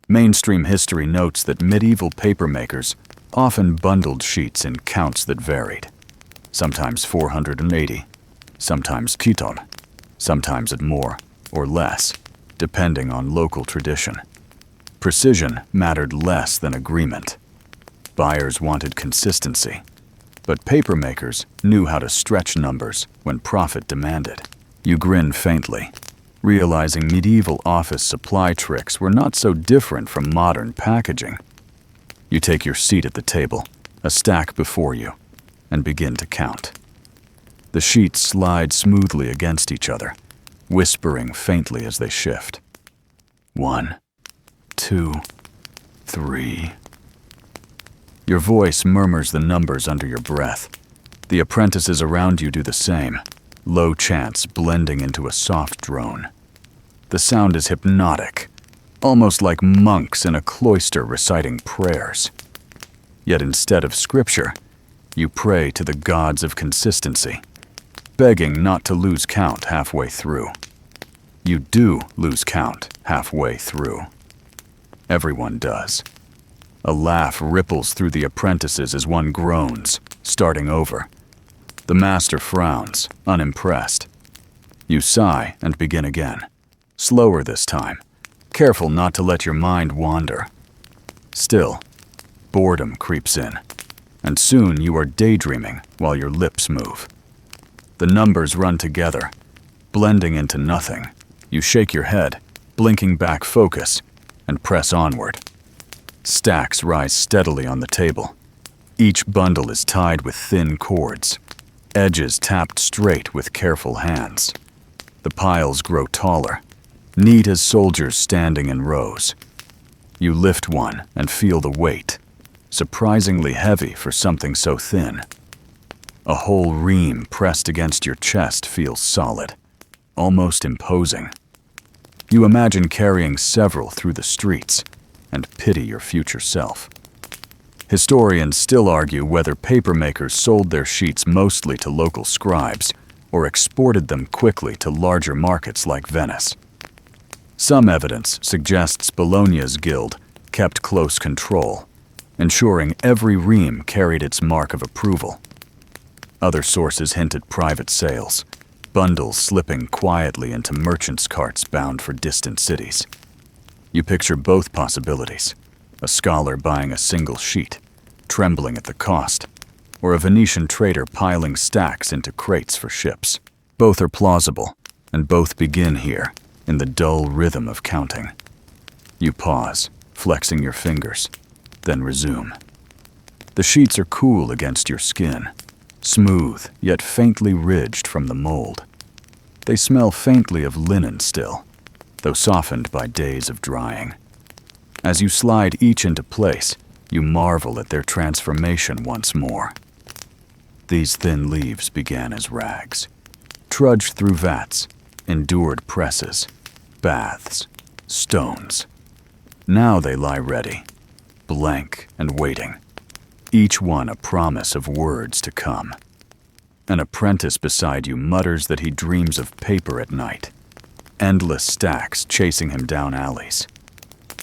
Mainstream history notes that medieval papermakers often bundled sheets in counts that varied, sometimes 480, sometimes kiton, sometimes at more or less, depending on local tradition. Precision mattered less than agreement. Buyers wanted consistency, but papermakers knew how to stretch numbers when profit demanded. You grin faintly, realizing medieval office supply tricks were not so different from modern packaging. You take your seat at the table, a stack before you, and begin to count. The sheets slide smoothly against each other, whispering faintly as they shift. 1, 2, 3. Your voice murmurs the numbers under your breath. The apprentices around you do the same, low chants blending into a soft drone. The sound is hypnotic, almost like monks in a cloister reciting prayers. Yet instead of scripture, you pray to the gods of consistency, begging not to lose count halfway through. You do lose count halfway through. Everyone does. A laugh ripples through the apprentices as one groans, starting over. The master frowns, unimpressed. You sigh and begin again, slower this time, careful not to let your mind wander. Still, boredom creeps in, and soon you are daydreaming while your lips move. The numbers run together, blending into nothing. You shake your head, blinking back focus, and press onward. Stacks rise steadily on the table. Each bundle is tied with thin cords, edges tapped straight with careful hands. The piles grow taller, neat as soldiers standing in rows. You lift one and feel the weight, surprisingly heavy for something so thin. A whole ream pressed against your chest feels solid, almost imposing. You imagine carrying several through the streets and pity your future self. Historians still argue whether papermakers sold their sheets mostly to local scribes or exported them quickly to larger markets like Venice. Some evidence suggests Bologna's guild kept close control, ensuring every ream carried its mark of approval. Other sources hint at private sales, bundles slipping quietly into merchants' carts bound for distant cities. You picture both possibilities: a scholar buying a single sheet, trembling at the cost, or a Venetian trader piling stacks into crates for ships. Both are plausible, and both begin here, in the dull rhythm of counting. You pause, flexing your fingers, then resume. The sheets are cool against your skin, smooth yet faintly ridged from the mold. They smell faintly of linen still, though softened by days of drying. As you slide each into place, you marvel at their transformation once more. These thin leaves began as rags, trudged through vats, endured presses, baths, stones. Now they lie ready, blank and waiting, each one a promise of words to come. An apprentice beside you mutters that he dreams of paper at night, endless stacks chasing him down alleys.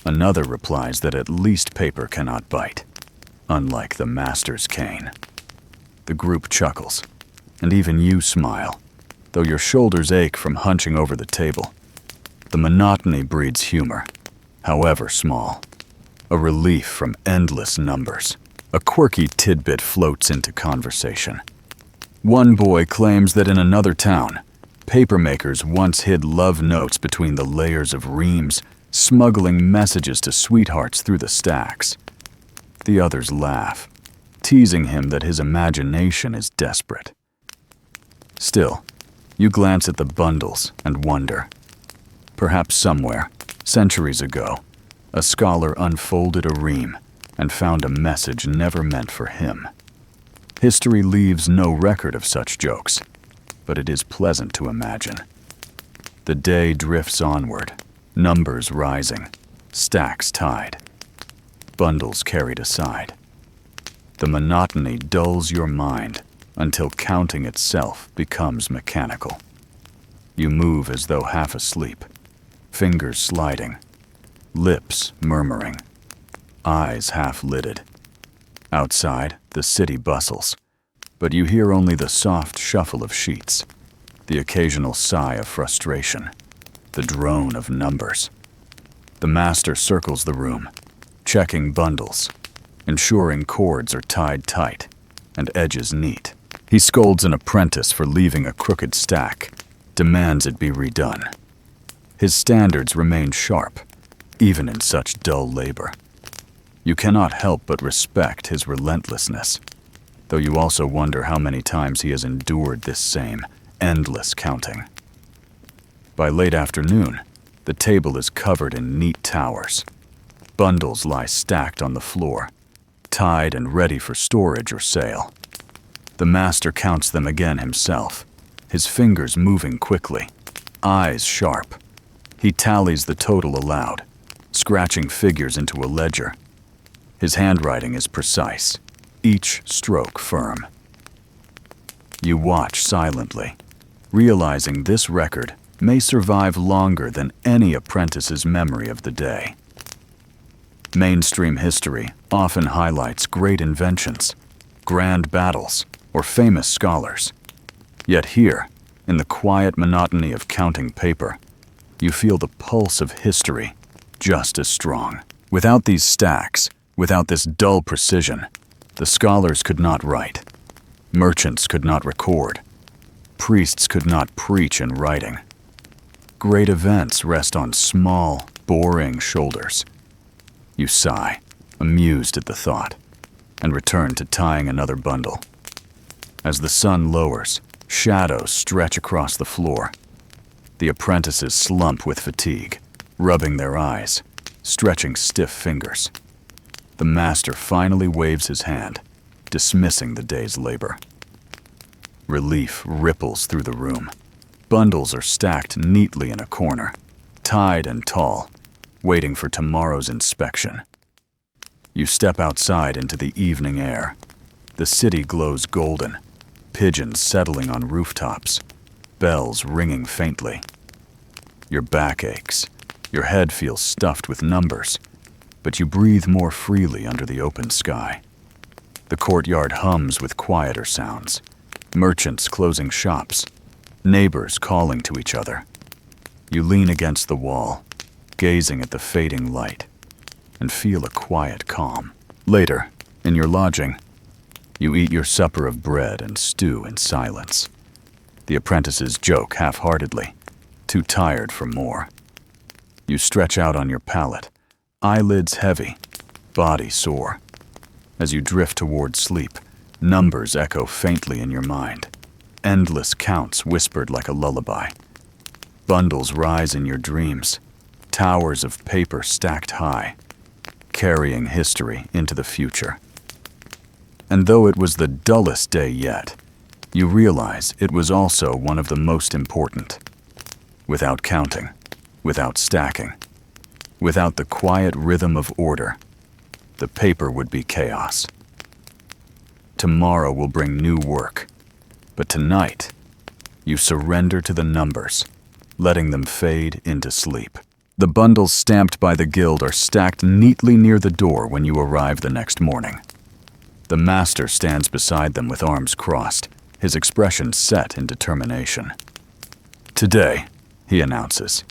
Another replies that at least paper cannot bite, unlike the master's cane. The group chuckles, and even you smile, though your shoulders ache from hunching over the table. The monotony breeds humor, however small. A relief from endless numbers. A quirky tidbit floats into conversation. One boy claims that in another town, papermakers once hid love notes between the layers of reams, smuggling messages to sweethearts through the stacks. The others laugh, teasing him that his imagination is desperate. Still, you glance at the bundles and wonder. Perhaps somewhere, centuries ago, a scholar unfolded a ream and found a message never meant for him. History leaves no record of such jokes, but it is pleasant to imagine. The day drifts onward, numbers rising, stacks tied, bundles carried aside. The monotony dulls your mind until counting itself becomes mechanical. You move as though half asleep, fingers sliding, lips murmuring, eyes half-lidded. Outside, the city bustles, but you hear only the soft shuffle of sheets, the occasional sigh of frustration, the drone of numbers. The master circles the room, checking bundles, ensuring cords are tied tight and edges neat. He scolds an apprentice for leaving a crooked stack, demands it be redone. His standards remain sharp, even in such dull labor. You cannot help but respect his relentlessness, though you also wonder how many times he has endured this same endless counting. By late afternoon, the table is covered in neat towers. Bundles lie stacked on the floor, tied and ready for storage or sale. The master counts them again himself, his fingers moving quickly, eyes sharp. He tallies the total aloud, scratching figures into a ledger. His handwriting is precise, each stroke firm. You watch silently, realizing this record may survive longer than any apprentice's memory of the day. Mainstream history often highlights great inventions, grand battles, or famous scholars. Yet here, in the quiet monotony of counting paper, you feel the pulse of history just as strong. Without these stacks, without this dull precision, the scholars could not write, merchants could not record, priests could not preach in writing. Great events rest on small, boring shoulders. You sigh, amused at the thought, and return to tying another bundle. As the sun lowers, shadows stretch across the floor. The apprentices slump with fatigue, rubbing their eyes, stretching stiff fingers. The master finally waves his hand, dismissing the day's labor. Relief ripples through the room. Bundles are stacked neatly in a corner, tied and tall, waiting for tomorrow's inspection. You step outside into the evening air. The city glows golden, pigeons settling on rooftops, bells ringing faintly. Your back aches, your head feels stuffed with numbers, but you breathe more freely under the open sky. The courtyard hums with quieter sounds, merchants closing shops, neighbors calling to each other. You lean against the wall, gazing at the fading light, and feel a quiet calm. Later, in your lodging, you eat your supper of bread and stew in silence. The apprentices joke half-heartedly, too tired for more. You stretch out on your pallet, eyelids heavy, body sore. As you drift toward sleep, numbers echo faintly in your mind. Endless counts whispered like a lullaby. Bundles rise in your dreams, towers of paper stacked high, carrying history into the future. And though it was the dullest day yet, you realize it was also one of the most important. Without counting, without stacking, without the quiet rhythm of order, the paper would be chaos. Tomorrow will bring new work, but tonight, you surrender to the numbers, letting them fade into sleep. The bundles stamped by the guild are stacked neatly near the door when you arrive the next morning. The master stands beside them with arms crossed, his expression set in determination. Today, he announces,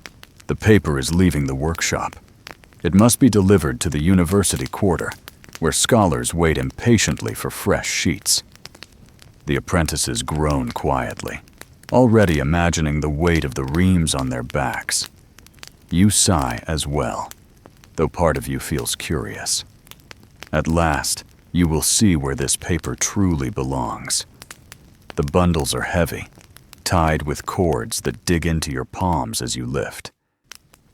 the paper is leaving the workshop. It must be delivered to the university quarter, where scholars wait impatiently for fresh sheets. The apprentices groan quietly, already imagining the weight of the reams on their backs. You sigh as well, though part of you feels curious. At last, you will see where this paper truly belongs. The bundles are heavy, tied with cords that dig into your palms as you lift.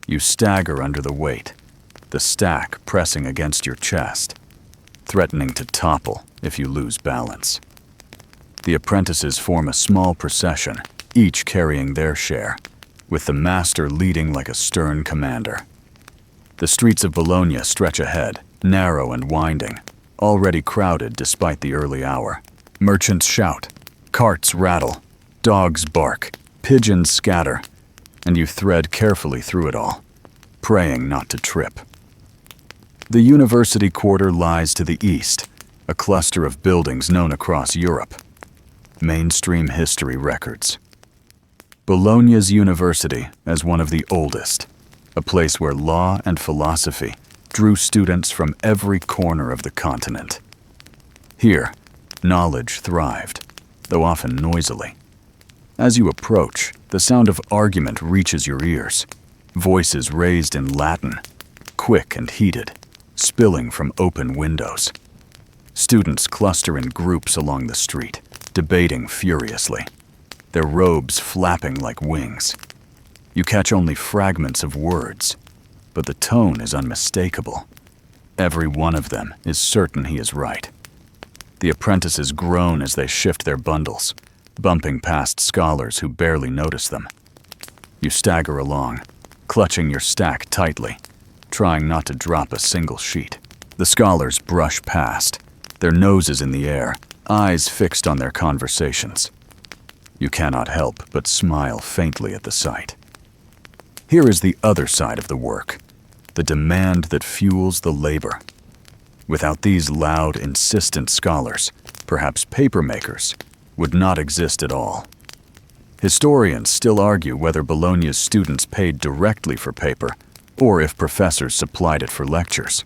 You stagger under the weight, the stack pressing against your chest, threatening to topple if you lose balance. The apprentices form a small procession, each carrying their share, with the master leading like a stern commander. The streets of Bologna stretch ahead, narrow and winding, already crowded despite the early hour. Merchants shout, carts rattle, dogs bark, pigeons scatter, and you thread carefully through it all, praying not to trip. The university quarter lies to the east, a cluster of buildings known across Europe. Mainstream history records. Bologna's university as one of the oldest, a place where law and philosophy drew students from every corner of the continent. Here, knowledge thrived, though often noisily. As you approach, the sound of argument reaches your ears, voices raised in Latin, quick and heated, spilling from open windows. Students cluster in groups along the street, debating furiously, their robes flapping like wings. You catch only fragments of words, but the tone is unmistakable. Every one of them is certain he is right. The apprentices groan as they shift their bundles, bumping past scholars who barely notice them. You stagger along, clutching your stack tightly, trying not to drop a single sheet. The scholars brush past, their noses in the air, eyes fixed on their conversations. You cannot help but smile faintly at the sight. Here is the other side of the work, the demand that fuels the labor. Without these loud, insistent scholars, perhaps papermakers would not exist at all. Historians still argue whether Bologna's students paid directly for paper or if professors supplied it for lectures.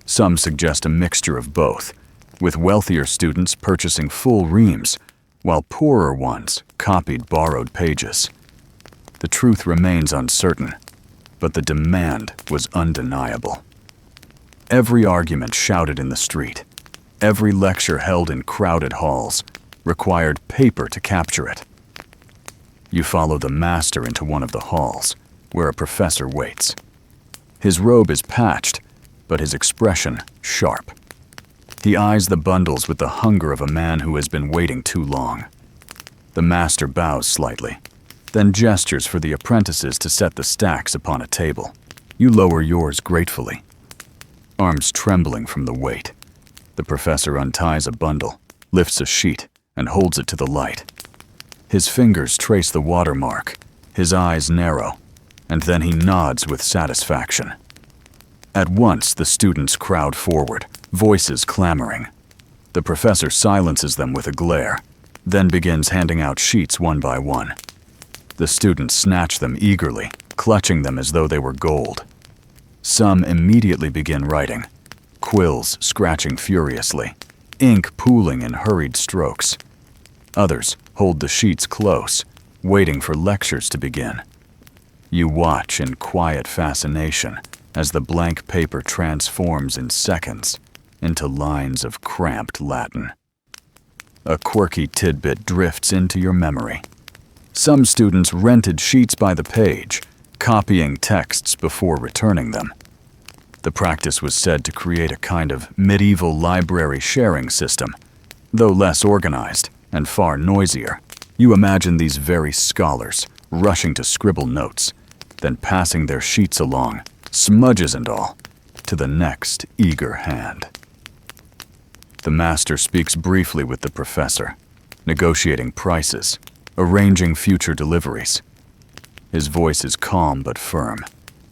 Some suggest a mixture of both, with wealthier students purchasing full reams, while poorer ones copied borrowed pages. The truth remains uncertain, but the demand was undeniable. Every argument shouted in the street, every lecture held in crowded halls, required paper to capture it. You follow the master into one of the halls, where a professor waits. His robe is patched, but his expression sharp. He eyes the bundles with the hunger of a man who has been waiting too long. The master bows slightly, then gestures for the apprentices to set the stacks upon a table. You lower yours gratefully, arms trembling from the weight. The professor unties a bundle, lifts a sheet, and holds it to the light. His fingers trace the watermark, his eyes narrow, and then he nods with satisfaction. At once, the students crowd forward, voices clamoring. The professor silences them with a glare, then begins handing out sheets one by one. The students snatch them eagerly, clutching them as though they were gold. Some immediately begin writing, quills scratching furiously, ink pooling in hurried strokes. Others hold the sheets close, waiting for lectures to begin. You watch in quiet fascination as the blank paper transforms in seconds into lines of cramped Latin. A quirky tidbit drifts into your memory. Some students rented sheets by the page, copying texts before returning them. The practice was said to create a kind of medieval library sharing system, though less organized and far noisier. You imagine these very scholars rushing to scribble notes, then passing their sheets along, smudges and all, to the next eager hand. The master speaks briefly with the professor, negotiating prices, arranging future deliveries. His voice is calm but firm,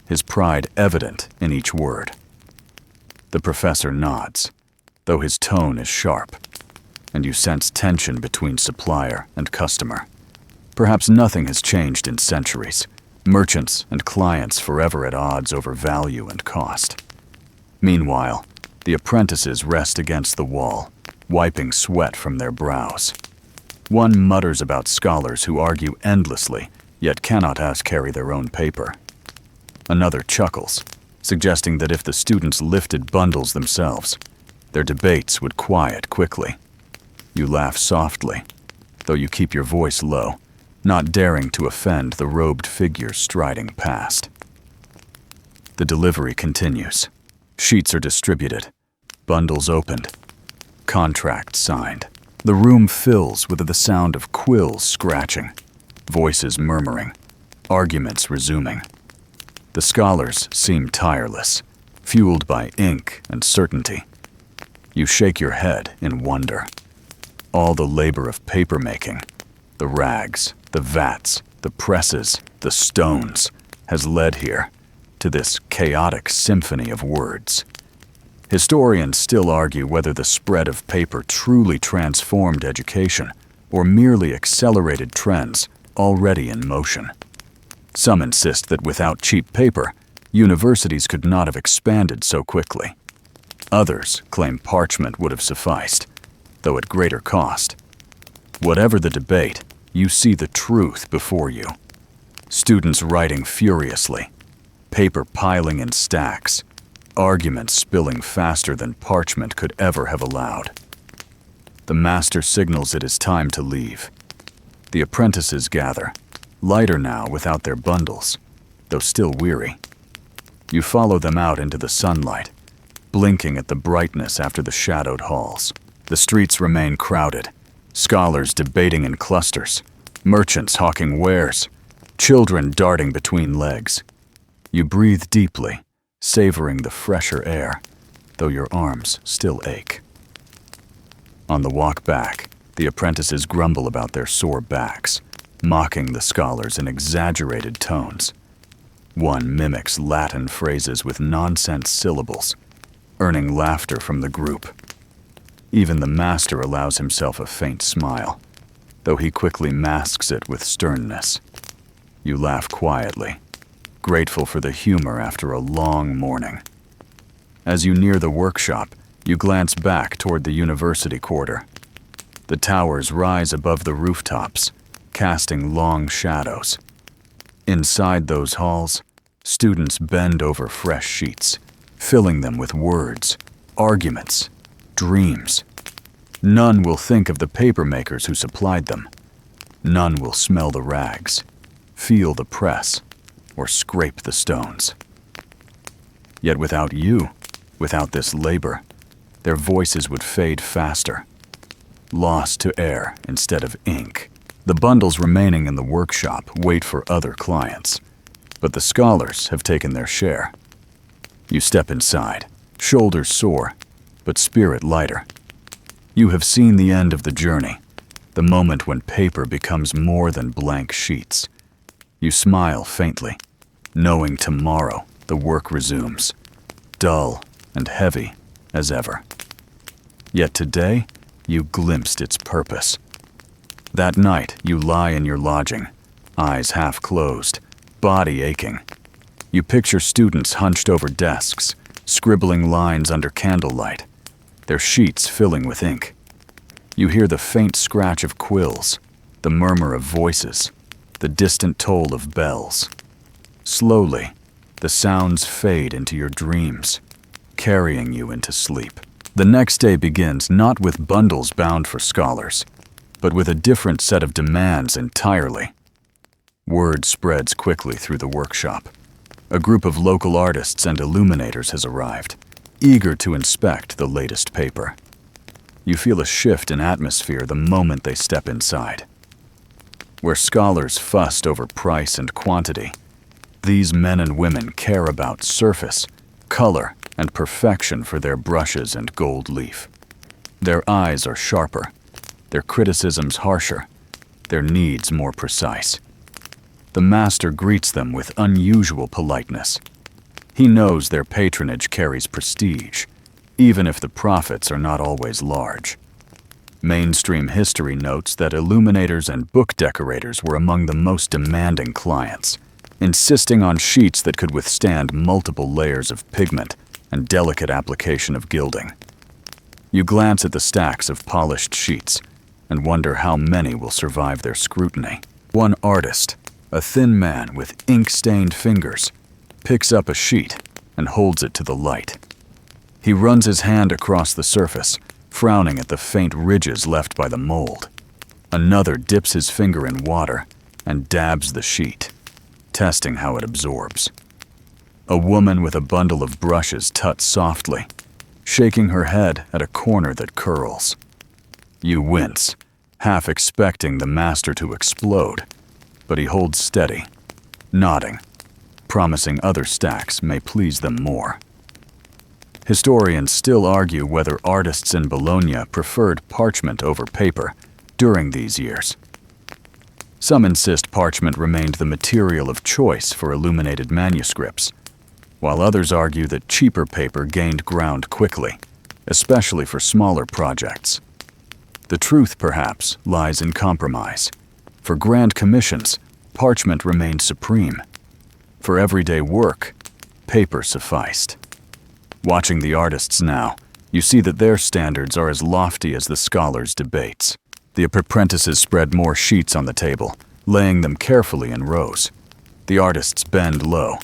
his pride evident in each word. The professor nods, though his tone is sharp, and you sense tension between supplier and customer. Perhaps nothing has changed in centuries. Merchants and clients forever at odds over value and cost. Meanwhile, the apprentices rest against the wall, wiping sweat from their brows. One mutters about scholars who argue endlessly, yet cannot carry their own paper. Another chuckles, suggesting that if the students lifted bundles themselves, their debates would quiet quickly. You laugh softly, though you keep your voice low, not daring to offend the robed figures striding past. The delivery continues. Sheets are distributed, bundles opened, contracts signed. The room fills with the sound of quills scratching, voices murmuring, arguments resuming. The scholars seem tireless, fueled by ink and certainty. You shake your head in wonder. All the labor of papermaking, the rags, the vats, the presses, the stones, has led here to this chaotic symphony of words. Historians still argue whether the spread of paper truly transformed education or merely accelerated trends already in motion. Some insist that without cheap paper, universities could not have expanded so quickly. Others claim parchment would have sufficed, though at greater cost. Whatever the debate, you see the truth before you. Students writing furiously, paper piling in stacks, arguments spilling faster than parchment could ever have allowed. The master signals it is time to leave. The apprentices gather, lighter now without their bundles, though still weary. You follow them out into the sunlight, blinking at the brightness after the shadowed halls. The streets remain crowded, scholars debating in clusters, merchants hawking wares, children darting between legs. You breathe deeply, savoring the fresher air, though your arms still ache. On the walk back, the apprentices grumble about their sore backs, mocking the scholars in exaggerated tones. One mimics Latin phrases with nonsense syllables, earning laughter from the group. Even the master allows himself a faint smile, though he quickly masks it with sternness. You laugh quietly, grateful for the humor after a long morning. As you near the workshop, you glance back toward the university quarter. The towers rise above the rooftops, casting long shadows. Inside those halls, students bend over fresh sheets, filling them with words, arguments, dreams. None will think of the papermakers who supplied them. None will smell the rags, feel the press, or scrape the stones. Yet without you, without this labor, their voices would fade faster, lost to air instead of ink. The bundles remaining in the workshop wait for other clients, but the scholars have taken their share. You step inside, shoulders sore, but spirit lighter. You have seen the end of the journey, the moment when paper becomes more than blank sheets. You smile faintly, knowing tomorrow the work resumes, dull and heavy as ever. Yet today, you glimpsed its purpose. That night, you lie in your lodging, eyes half closed, body aching. You picture students hunched over desks, scribbling lines under candlelight, their sheets filling with ink. You hear the faint scratch of quills, the murmur of voices, the distant toll of bells. Slowly, the sounds fade into your dreams, carrying you into sleep. The next day begins not with bundles bound for scholars, but with a different set of demands entirely. Word spreads quickly through the workshop. A group of local artists and illuminators has arrived, eager to inspect the latest paper. You feel a shift in atmosphere the moment they step inside. Where scholars fussed over price and quantity, these men and women care about surface, color, and perfection for their brushes and gold leaf. Their eyes are sharper, their criticisms harsher, their needs more precise. The master greets them with unusual politeness. He knows their patronage carries prestige, even if the profits are not always large. Mainstream history notes that illuminators and book decorators were among the most demanding clients, insisting on sheets that could withstand multiple layers of pigment and delicate application of gilding. You glance at the stacks of polished sheets and wonder how many will survive their scrutiny. One artist, a thin man with ink-stained fingers, picks up a sheet and holds it to the light. He runs his hand across the surface, frowning at the faint ridges left by the mold. Another dips his finger in water and dabs the sheet, testing how it absorbs. A woman with a bundle of brushes tuts softly, shaking her head at a corner that curls. You wince, half expecting the master to explode, but he holds steady, nodding, promising other stacks may please them more. Historians still argue whether artists in Bologna preferred parchment over paper during these years. Some insist parchment remained the material of choice for illuminated manuscripts, while others argue that cheaper paper gained ground quickly, especially for smaller projects. The truth, perhaps, lies in compromise. For grand commissions, parchment remained supreme. For everyday work, paper sufficed. Watching the artists now, you see that their standards are as lofty as the scholars' debates. The apprentices spread more sheets on the table, laying them carefully in rows. The artists bend low,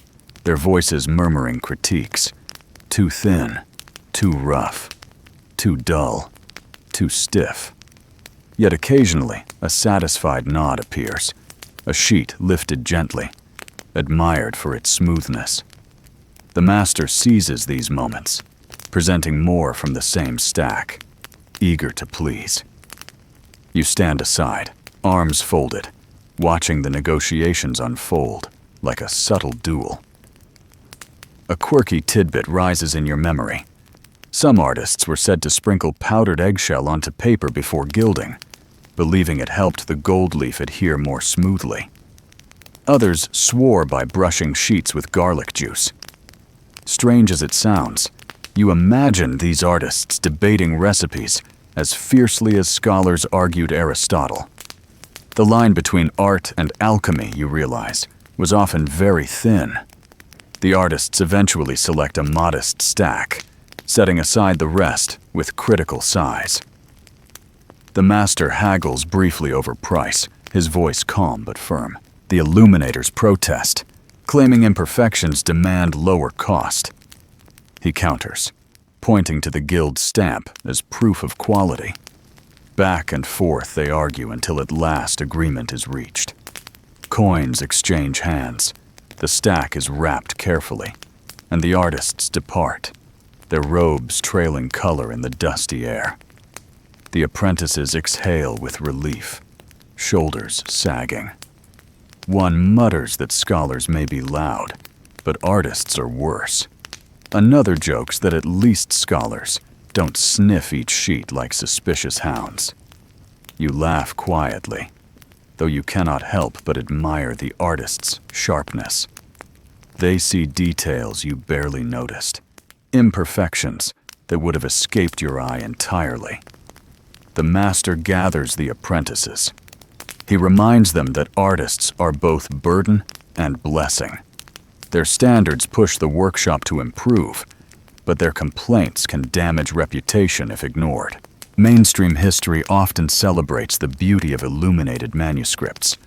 their voices murmuring critiques. Too thin, too rough, too dull, too stiff. Yet occasionally, a satisfied nod appears, a sheet lifted gently, admired for its smoothness. The master seizes these moments, presenting more from the same stack, eager to please. You stand aside, arms folded, watching the negotiations unfold like a subtle duel. A quirky tidbit rises in your memory. Some artists were said to sprinkle powdered eggshell onto paper before gilding, believing it helped the gold leaf adhere more smoothly. Others swore by brushing sheets with garlic juice. Strange as it sounds, you imagine these artists debating recipes as fiercely as scholars argued Aristotle. The line between art and alchemy, you realize, was often very thin. The artists eventually select a modest stack, setting aside the rest with critical size. The master haggles briefly over price, his voice calm but firm. The illuminators protest, claiming imperfections demand lower cost. He counters, pointing to the guild stamp as proof of quality. Back and forth they argue until at last agreement is reached. Coins exchange hands, the stack is wrapped carefully, and the artists depart, their robes trailing color in the dusty air. The apprentices exhale with relief, shoulders sagging. One mutters that scholars may be loud, but artists are worse. Another jokes that at least scholars don't sniff each sheet like suspicious hounds. You laugh quietly, though you cannot help but admire the artist's sharpness. They see details you barely noticed, imperfections that would have escaped your eye entirely. The master gathers the apprentices. He reminds them that artists are both burden and blessing. Their standards push the workshop to improve, but their complaints can damage reputation if ignored. Mainstream history often celebrates the beauty of illuminated manuscripts,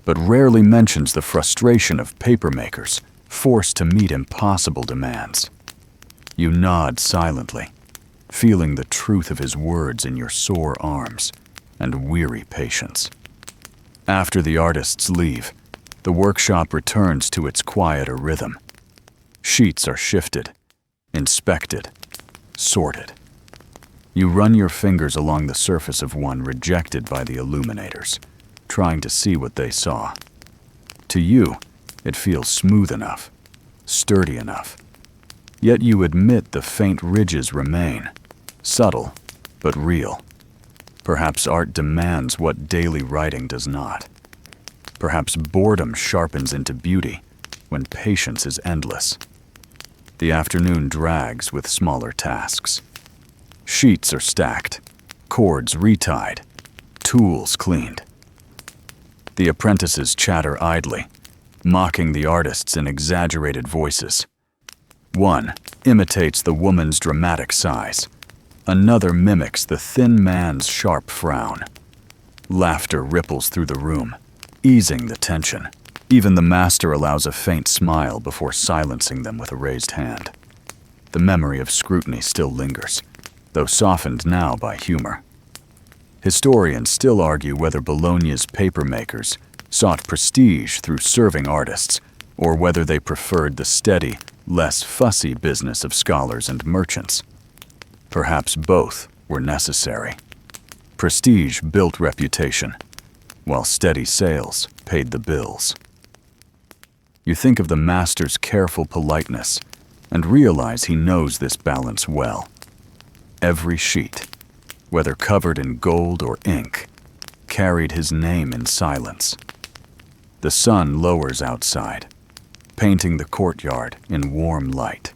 but rarely mentions the frustration of papermakers forced to meet impossible demands. You nod silently, feeling the truth of his words in your sore arms and weary patience. After the artists leave, the workshop returns to its quieter rhythm. Sheets are shifted, inspected, sorted. You run your fingers along the surface of one rejected by the illuminators, trying to see what they saw. To you, it feels smooth enough, sturdy enough. Yet you admit the faint ridges remain, subtle but real. Perhaps art demands what daily writing does not. Perhaps boredom sharpens into beauty when patience is endless. The afternoon drags with smaller tasks. Sheets are stacked, cords retied, tools cleaned. The apprentices chatter idly, mocking the artists in exaggerated voices. One imitates the woman's dramatic sighs. Another mimics the thin man's sharp frown. Laughter ripples through the room, easing the tension. Even the master allows a faint smile before silencing them with a raised hand. The memory of scrutiny still lingers, though softened now by humor. Historians still argue whether Bologna's papermakers sought prestige through serving artists, or whether they preferred the steady, less fussy business of scholars and merchants. Perhaps both were necessary. Prestige built reputation, while steady sales paid the bills. You think of the master's careful politeness and realize he knows this balance well. Every sheet, whether covered in gold or ink, carried his name in silence. The sun lowers outside, painting the courtyard in warm light.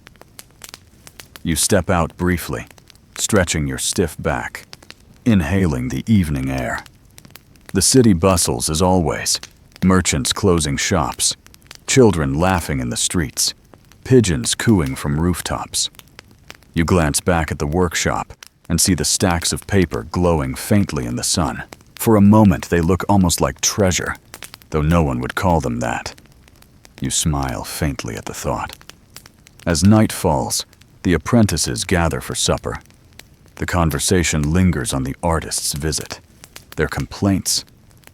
You step out briefly, stretching your stiff back, inhaling the evening air. The city bustles as always, merchants closing shops, children laughing in the streets, pigeons cooing from rooftops. You glance back at the workshop and see the stacks of paper glowing faintly in the sun. For a moment they look almost like treasure, though no one would call them that. You smile faintly at the thought. As night falls, the apprentices gather for supper. The conversation lingers on the artist's visit, their complaints,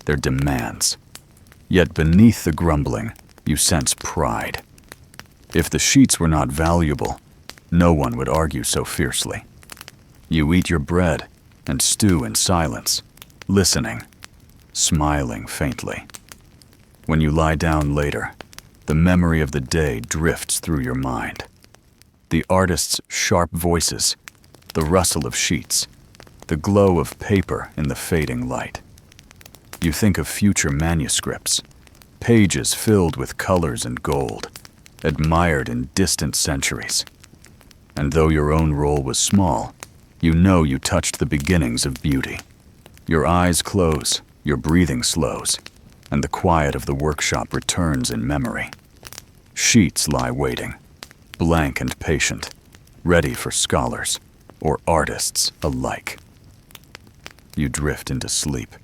their demands. Yet beneath the grumbling, you sense pride. If the sheets were not valuable, no one would argue so fiercely. You eat your bread and stew in silence, listening, smiling faintly. When you lie down later, the memory of the day drifts through your mind. The artist's sharp voices, the rustle of sheets, the glow of paper in the fading light. You think of future manuscripts, pages filled with colors and gold, admired in distant centuries. And though your own role was small, you know you touched the beginnings of beauty. Your eyes close, your breathing slows, and the quiet of the workshop returns in memory. Sheets lie waiting, blank and patient, ready for scholars or artists alike. You drift into sleep,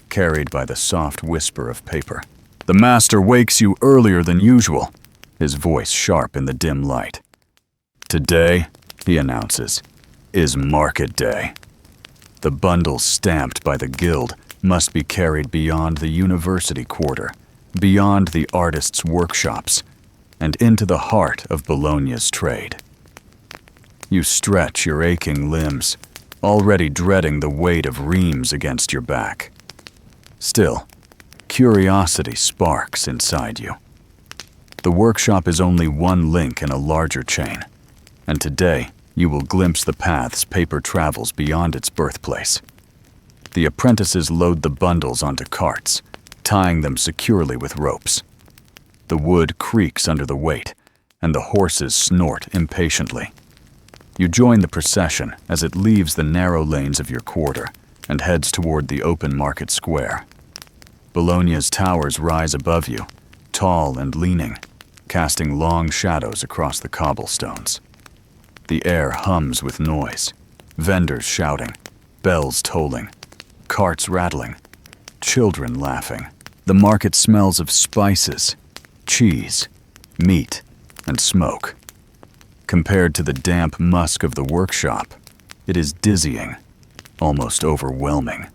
carried by the soft whisper of paper. The master wakes you earlier than usual, his voice sharp in the dim light. Today, he announces, is market day. The bundles stamped by the guild must be carried beyond the university quarter, beyond the artists' workshops, and into the heart of Bologna's trade. You stretch your aching limbs, already dreading the weight of reams against your back. Still, curiosity sparks inside you. The workshop is only one link in a larger chain, and today you will glimpse the paths paper travels beyond its birthplace. The apprentices load the bundles onto carts, tying them securely with ropes. The wood creaks under the weight, and the horses snort impatiently. You join the procession as it leaves the narrow lanes of your quarter and heads toward the open market square. Bologna's towers rise above you, tall and leaning, casting long shadows across the cobblestones. The air hums with noise, vendors shouting, bells tolling, carts rattling, children laughing. The market smells of spices, cheese, meat, and smoke. Compared to the damp musk of the workshop, it is dizzying, almost overwhelming.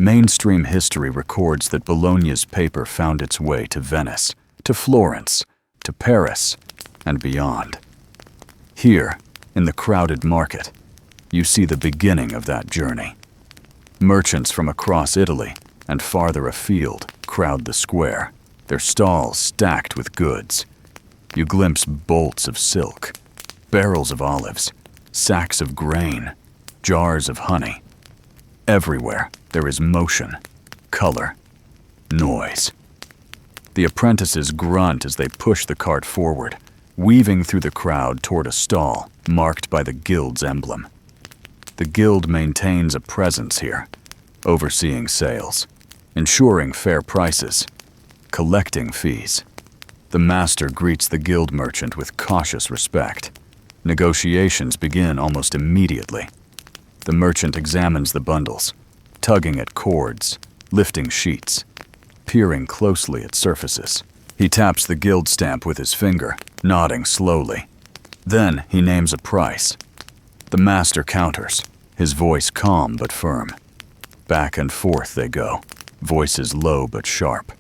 Mainstream history records that Bologna's paper found its way to Venice, to Florence, to Paris, and beyond. Here, in the crowded market, you see the beginning of that journey. Merchants from across Italy and farther afield crowd the square, their stalls stacked with goods. You glimpse bolts of silk, barrels of olives, sacks of grain, jars of honey. Everywhere there is motion, color, noise. The apprentices grunt as they push the cart forward, weaving through the crowd toward a stall marked by the guild's emblem. The guild maintains a presence here, overseeing sales, ensuring fair prices, collecting fees. The master greets the guild merchant with cautious respect. Negotiations begin almost immediately. The merchant examines the bundles, tugging at cords, lifting sheets, peering closely at surfaces. He taps the guild stamp with his finger, nodding slowly. Then he names a price. The master counters, his voice calm but firm. Back and forth they go, voices low but sharp,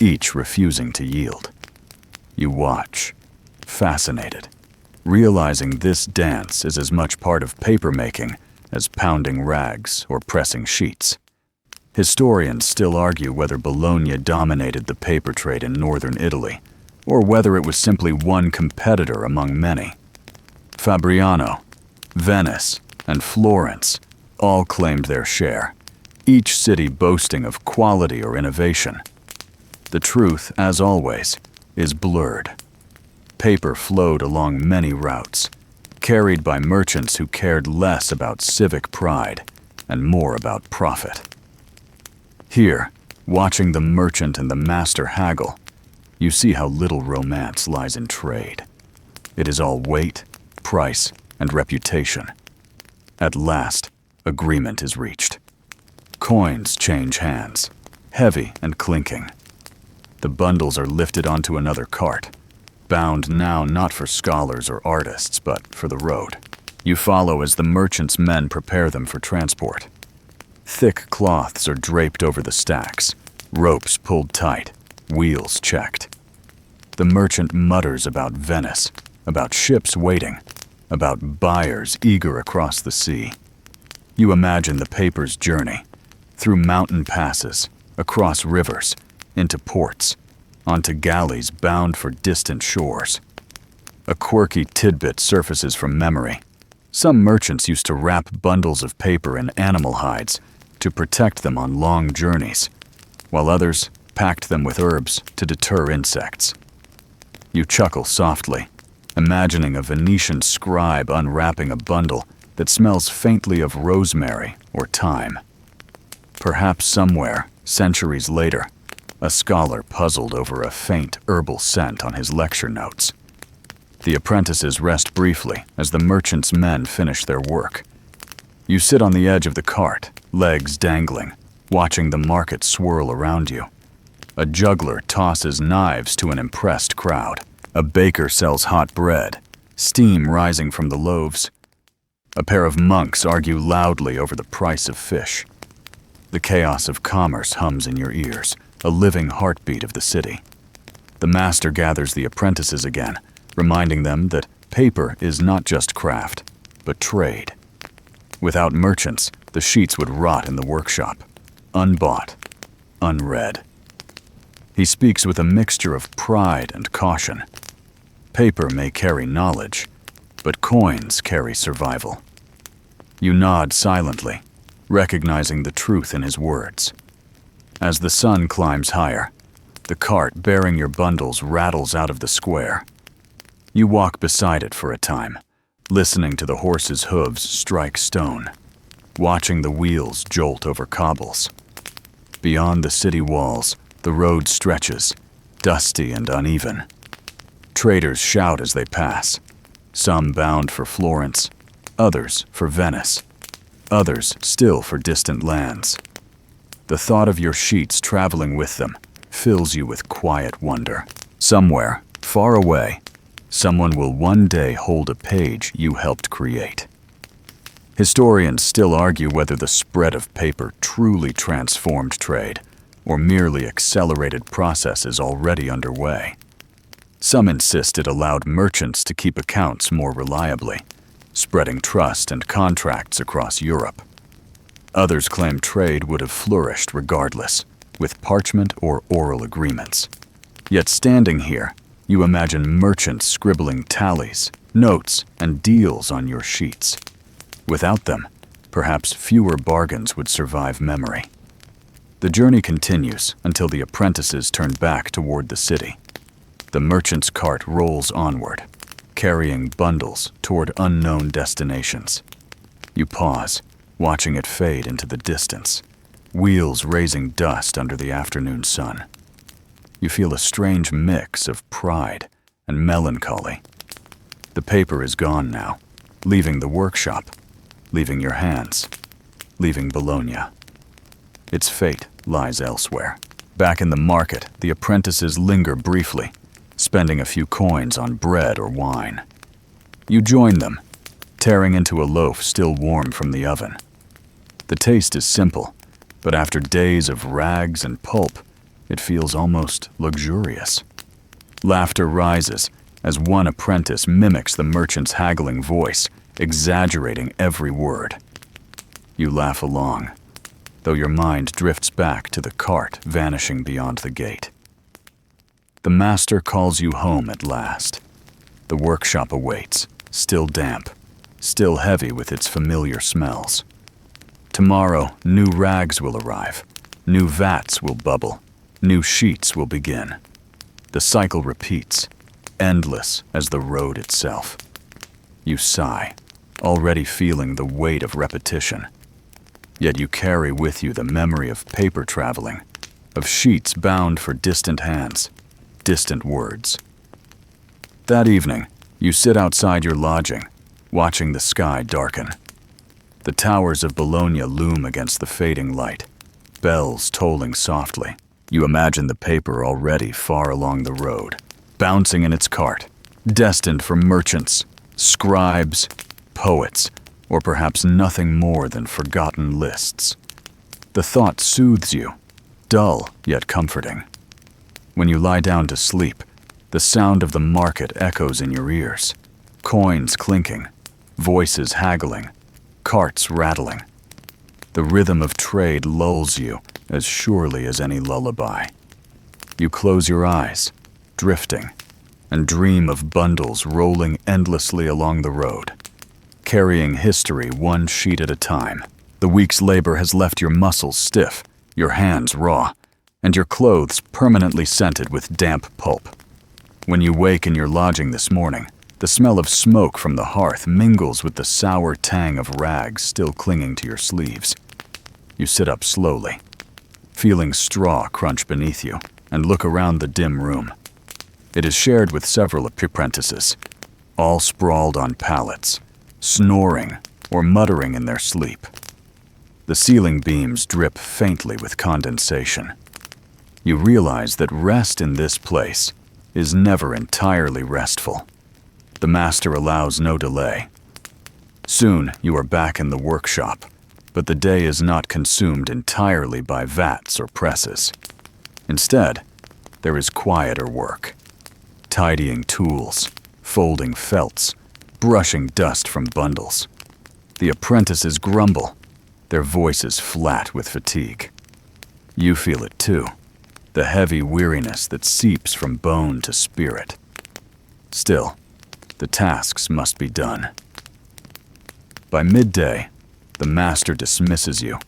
each refusing to yield. You watch, fascinated, realizing this dance is as much part of papermaking as pounding rags or pressing sheets. Historians still argue whether Bologna dominated the paper trade in northern Italy, or whether it was simply one competitor among many. Fabriano, Venice, and Florence all claimed their share, each city boasting of quality or innovation. The truth, as always, is blurred. Paper flowed along many routes, carried by merchants who cared less about civic pride and more about profit. Here, watching the merchant and the master haggle, you see how little romance lies in trade. It is all weight, price, and reputation. At last, agreement is reached. Coins change hands, heavy and clinking. The bundles are lifted onto another cart, bound now not for scholars or artists, but for the road. You follow as the merchant's men prepare them for transport. Thick cloths are draped over the stacks, ropes pulled tight, wheels checked. The merchant mutters about Venice, about ships waiting, about buyers eager across the sea. You imagine the paper's journey, through mountain passes, across rivers, into ports, onto galleys bound for distant shores. A quirky tidbit surfaces from memory. Some merchants used to wrap bundles of paper in animal hides to protect them on long journeys, while others packed them with herbs to deter insects. You chuckle softly, imagining a Venetian scribe unwrapping a bundle that smells faintly of rosemary or thyme. Perhaps somewhere, centuries later, a scholar puzzled over a faint herbal scent on his lecture notes. The apprentices rest briefly as the merchant's men finish their work. You sit on the edge of the cart, legs dangling, watching the market swirl around you. A juggler tosses knives to an impressed crowd. A baker sells hot bread, steam rising from the loaves. A pair of monks argue loudly over the price of fish. The chaos of commerce hums in your ears, a living heartbeat of the city. The master gathers the apprentices again, reminding them that paper is not just craft, but trade. Without merchants, the sheets would rot in the workshop, unbought, unread. He speaks with a mixture of pride and caution. Paper may carry knowledge, but coins carry survival. You nod silently, recognizing the truth in his words. As the sun climbs higher, the cart bearing your bundles rattles out of the square. You walk beside it for a time, listening to the horse's hooves strike stone, watching the wheels jolt over cobbles. Beyond the city walls, the road stretches, dusty and uneven. Traders shout as they pass, some bound for Florence, others for Venice, others still for distant lands. The thought of your sheets traveling with them fills you with quiet wonder. Somewhere, far away, someone will one day hold a page you helped create. Historians still argue whether the spread of paper truly transformed trade or merely accelerated processes already underway. Some insist it allowed merchants to keep accounts more reliably, spreading trust and contracts across Europe. Others claim trade would have flourished regardless, with parchment or oral agreements. Yet standing here, you imagine merchants scribbling tallies, notes, and deals on your sheets. Without them, perhaps fewer bargains would survive memory. The journey continues until the apprentices turn back toward the city. The merchant's cart rolls onward, carrying bundles toward unknown destinations. You pause, watching it fade into the distance, wheels raising dust under the afternoon sun. You feel a strange mix of pride and melancholy. The paper is gone now, leaving the workshop, leaving your hands, leaving Bologna. Its fate lies elsewhere. Back in the market, the apprentices linger briefly, spending a few coins on bread or wine. You join them, tearing into a loaf still warm from the oven. The taste is simple, but after days of rags and pulp, it feels almost luxurious. Laughter rises as one apprentice mimics the merchant's haggling voice, exaggerating every word. You laugh along, though your mind drifts back to the cart vanishing beyond the gate. The master calls you home at last. The workshop awaits, still damp, still heavy with its familiar smells. Tomorrow, new rags will arrive, new vats will bubble, new sheets will begin. The cycle repeats, endless as the road itself. You sigh, already feeling the weight of repetition. Yet you carry with you the memory of paper traveling, of sheets bound for distant hands, distant words. That evening, you sit outside your lodging, watching the sky darken. The towers of Bologna loom against the fading light, bells tolling softly. You imagine the paper already far along the road, bouncing in its cart, destined for merchants, scribes, poets, or perhaps nothing more than forgotten lists. The thought soothes you, dull yet comforting. When you lie down to sleep, the sound of the market echoes in your ears, coins clinking, voices haggling, carts rattling. The rhythm of trade lulls you as surely as any lullaby. You close your eyes, drifting, and dream of bundles rolling endlessly along the road, carrying history one sheet at a time. The week's labor has left your muscles stiff, your hands raw, and your clothes permanently scented with damp pulp. When you wake in your lodging this morning, the smell of smoke from the hearth mingles with the sour tang of rags still clinging to your sleeves. You sit up slowly, feeling straw crunch beneath you, and look around the dim room. It is shared with several apprentices, all sprawled on pallets, snoring or muttering in their sleep. The ceiling beams drip faintly with condensation. You realize that rest in this place is never entirely restful. The master allows no delay. Soon you are back in the workshop, but the day is not consumed entirely by vats or presses. Instead, there is quieter work. Tidying tools, folding felts, brushing dust from bundles. The apprentices grumble, their voices flat with fatigue. You feel it too, the heavy weariness that seeps from bone to spirit. Still, the tasks must be done. By midday, the master dismisses you,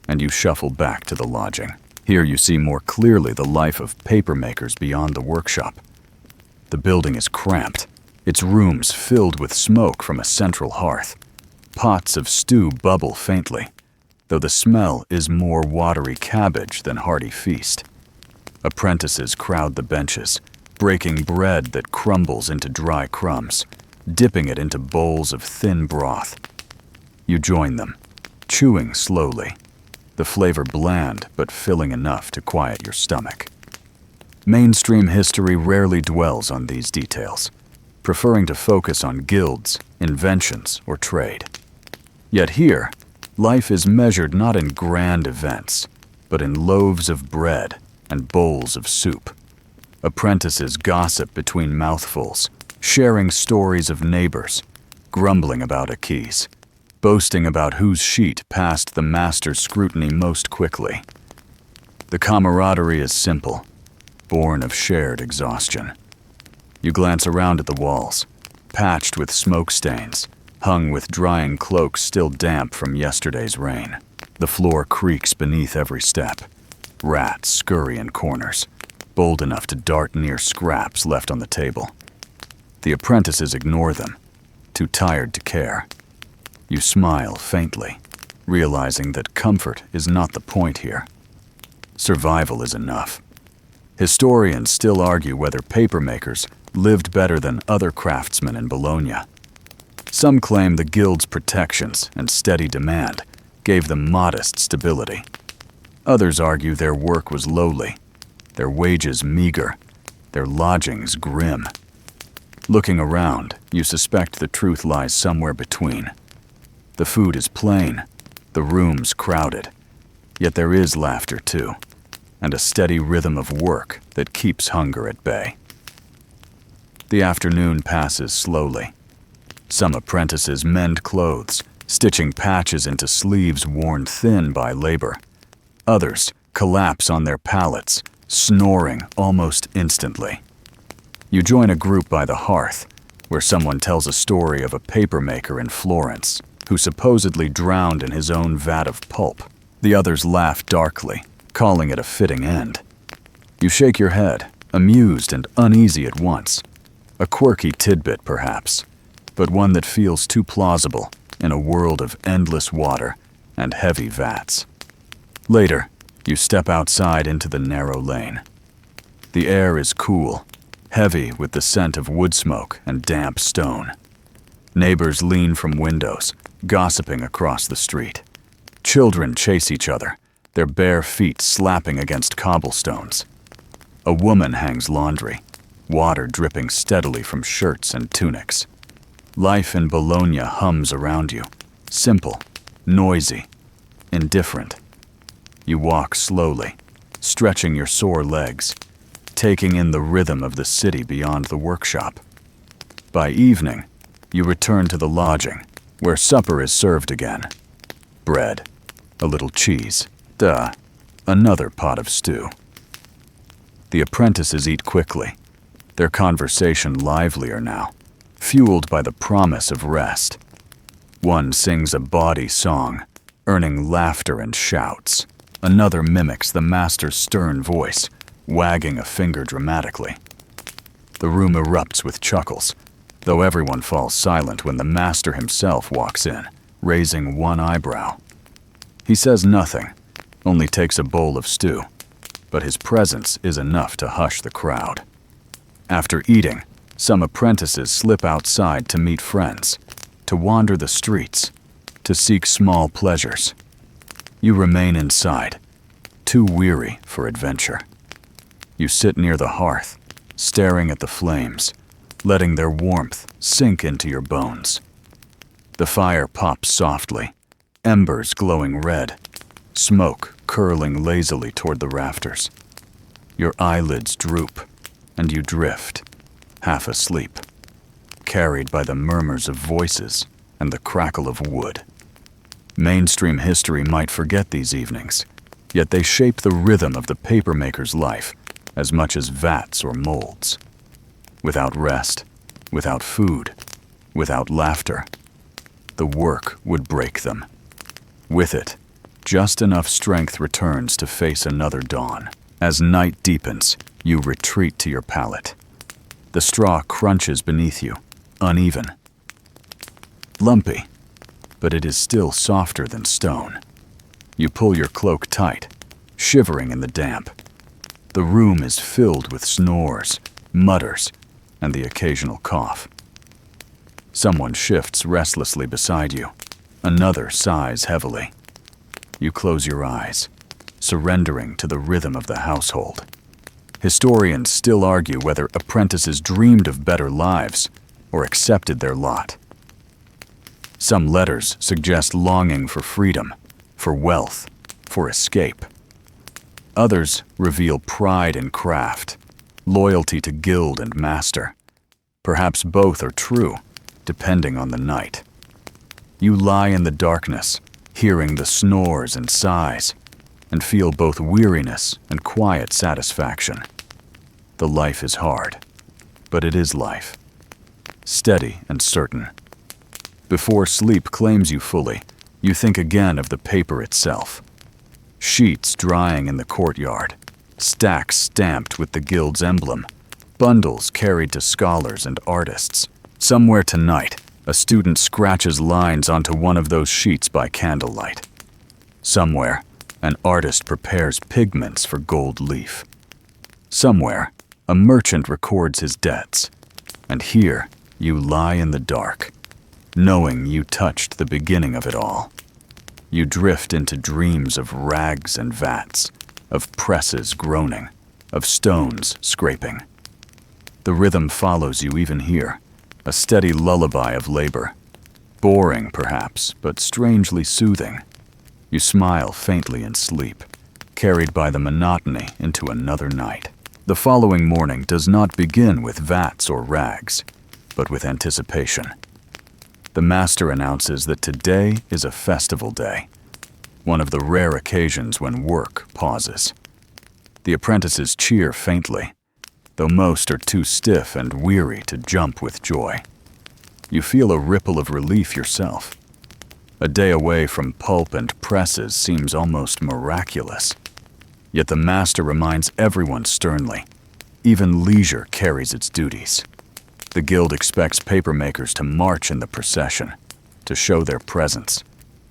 and you shuffle back to the lodging. Here you see more clearly the life of papermakers beyond the workshop. The building is cramped, its rooms filled with smoke from a central hearth. Pots of stew bubble faintly, though the smell is more watery cabbage than hearty feast. Apprentices crowd the benches, breaking bread that crumbles into dry crumbs, dipping it into bowls of thin broth. You join them, chewing slowly, the flavor bland but filling enough to quiet your stomach. Mainstream history rarely dwells on these details, preferring to focus on guilds, inventions, or trade. Yet here, life is measured not in grand events, but in loaves of bread and bowls of soup. Apprentices gossip between mouthfuls, sharing stories of neighbors, grumbling about a keys, boasting about whose sheet passed the master's scrutiny most quickly. The camaraderie is simple, born of shared exhaustion. You glance around at the walls, patched with smoke stains, hung with drying cloaks still damp from yesterday's rain. The floor creaks beneath every step. Rats scurry in corners, bold enough to dart near scraps left on the table. The apprentices ignore them, too tired to care. You smile faintly, realizing that comfort is not the point here. Survival is enough. Historians still argue whether papermakers lived better than other craftsmen in Bologna. Some claim the guild's protections and steady demand gave them modest stability. Others argue their work was lowly, their wages meager, their lodgings grim. Looking around, you suspect the truth lies somewhere between. The food is plain, the rooms crowded, yet there is laughter too, and a steady rhythm of work that keeps hunger at bay. The afternoon passes slowly. Some apprentices mend clothes, stitching patches into sleeves worn thin by labor. Others collapse on their pallets, snoring almost instantly. You join a group by the hearth, where someone tells a story of a papermaker in Florence who supposedly drowned in his own vat of pulp. The others laugh darkly, calling it a fitting end. You shake your head, amused and uneasy at once. A quirky tidbit, perhaps, but one that feels too plausible in a world of endless water and heavy vats. Later, you step outside into the narrow lane. The air is cool, heavy with the scent of wood smoke and damp stone. Neighbors lean from windows, gossiping across the street. Children chase each other, their bare feet slapping against cobblestones. A woman hangs laundry, water dripping steadily from shirts and tunics. Life in Bologna hums around you, simple, noisy, indifferent. You walk slowly, stretching your sore legs, taking in the rhythm of the city beyond the workshop. By evening, you return to the lodging, where supper is served again. Bread, a little cheese, another pot of stew. The apprentices eat quickly, their conversation livelier now, fueled by the promise of rest. One sings a bawdy song, earning laughter and shouts. Another mimics the master's stern voice, wagging a finger dramatically. The room erupts with chuckles, though everyone falls silent when the master himself walks in, raising one eyebrow. He says nothing, only takes a bowl of stew, but his presence is enough to hush the crowd. After eating, some apprentices slip outside to meet friends, to wander the streets, to seek small pleasures. You remain inside, too weary for adventure. You sit near the hearth, staring at the flames, letting their warmth sink into your bones. The fire pops softly, embers glowing red, smoke curling lazily toward the rafters. Your eyelids droop, and you drift, half asleep, carried by the murmurs of voices and the crackle of wood. Mainstream history might forget these evenings, yet they shape the rhythm of the papermaker's life as much as vats or molds. Without rest, without food, without laughter, the work would break them. With it, just enough strength returns to face another dawn. As night deepens, you retreat to your pallet. The straw crunches beneath you, uneven, lumpy, but it is still softer than stone. You pull your cloak tight, shivering in the damp. The room is filled with snores, mutters, and the occasional cough. Someone shifts restlessly beside you. Another sighs heavily. You close your eyes, surrendering to the rhythm of the household. Historians still argue whether apprentices dreamed of better lives or accepted their lot. Some letters suggest longing for freedom, for wealth, for escape. Others reveal pride in craft, loyalty to guild and master. Perhaps both are true, depending on the night. You lie in the darkness, hearing the snores and sighs, and feel both weariness and quiet satisfaction. The life is hard, but it is life. Steady and certain. Before sleep claims you fully, you think again of the paper itself. Sheets drying in the courtyard, stacks stamped with the guild's emblem, bundles carried to scholars and artists. Somewhere tonight, a student scratches lines onto one of those sheets by candlelight. Somewhere, an artist prepares pigments for gold leaf. Somewhere, a merchant records his debts. And here, you lie in the dark, knowing you touched the beginning of it all. You drift into dreams of rags and vats, of presses groaning, of stones scraping. The rhythm follows you even here, a steady lullaby of labor. Boring, perhaps, but strangely soothing. You smile faintly in sleep, carried by the monotony into another night. The following morning does not begin with vats or rags, but with anticipation. The master announces that today is a festival day, one of the rare occasions when work pauses. The apprentices cheer faintly, though most are too stiff and weary to jump with joy. You feel a ripple of relief yourself. A day away from pulp and presses seems almost miraculous. Yet the master reminds everyone sternly, even leisure carries its duties. The guild expects papermakers to march in the procession, to show their presence,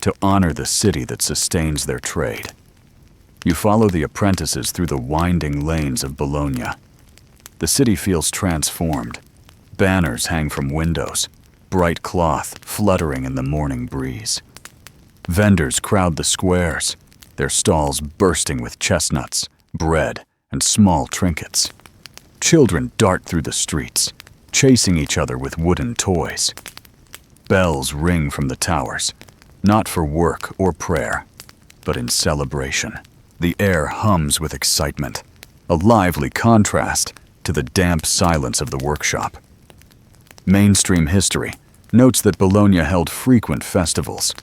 to honor the city that sustains their trade. You follow the apprentices through the winding lanes of Bologna. The city feels transformed. Banners hang from windows, bright cloth fluttering in the morning breeze. Vendors crowd the squares, their stalls bursting with chestnuts, bread, and small trinkets. Children dart through the streets, chasing each other with wooden toys. Bells ring from the towers, not for work or prayer, but in celebration. The air hums with excitement, a lively contrast to the damp silence of the workshop. Mainstream history notes that Bologna held frequent festivals,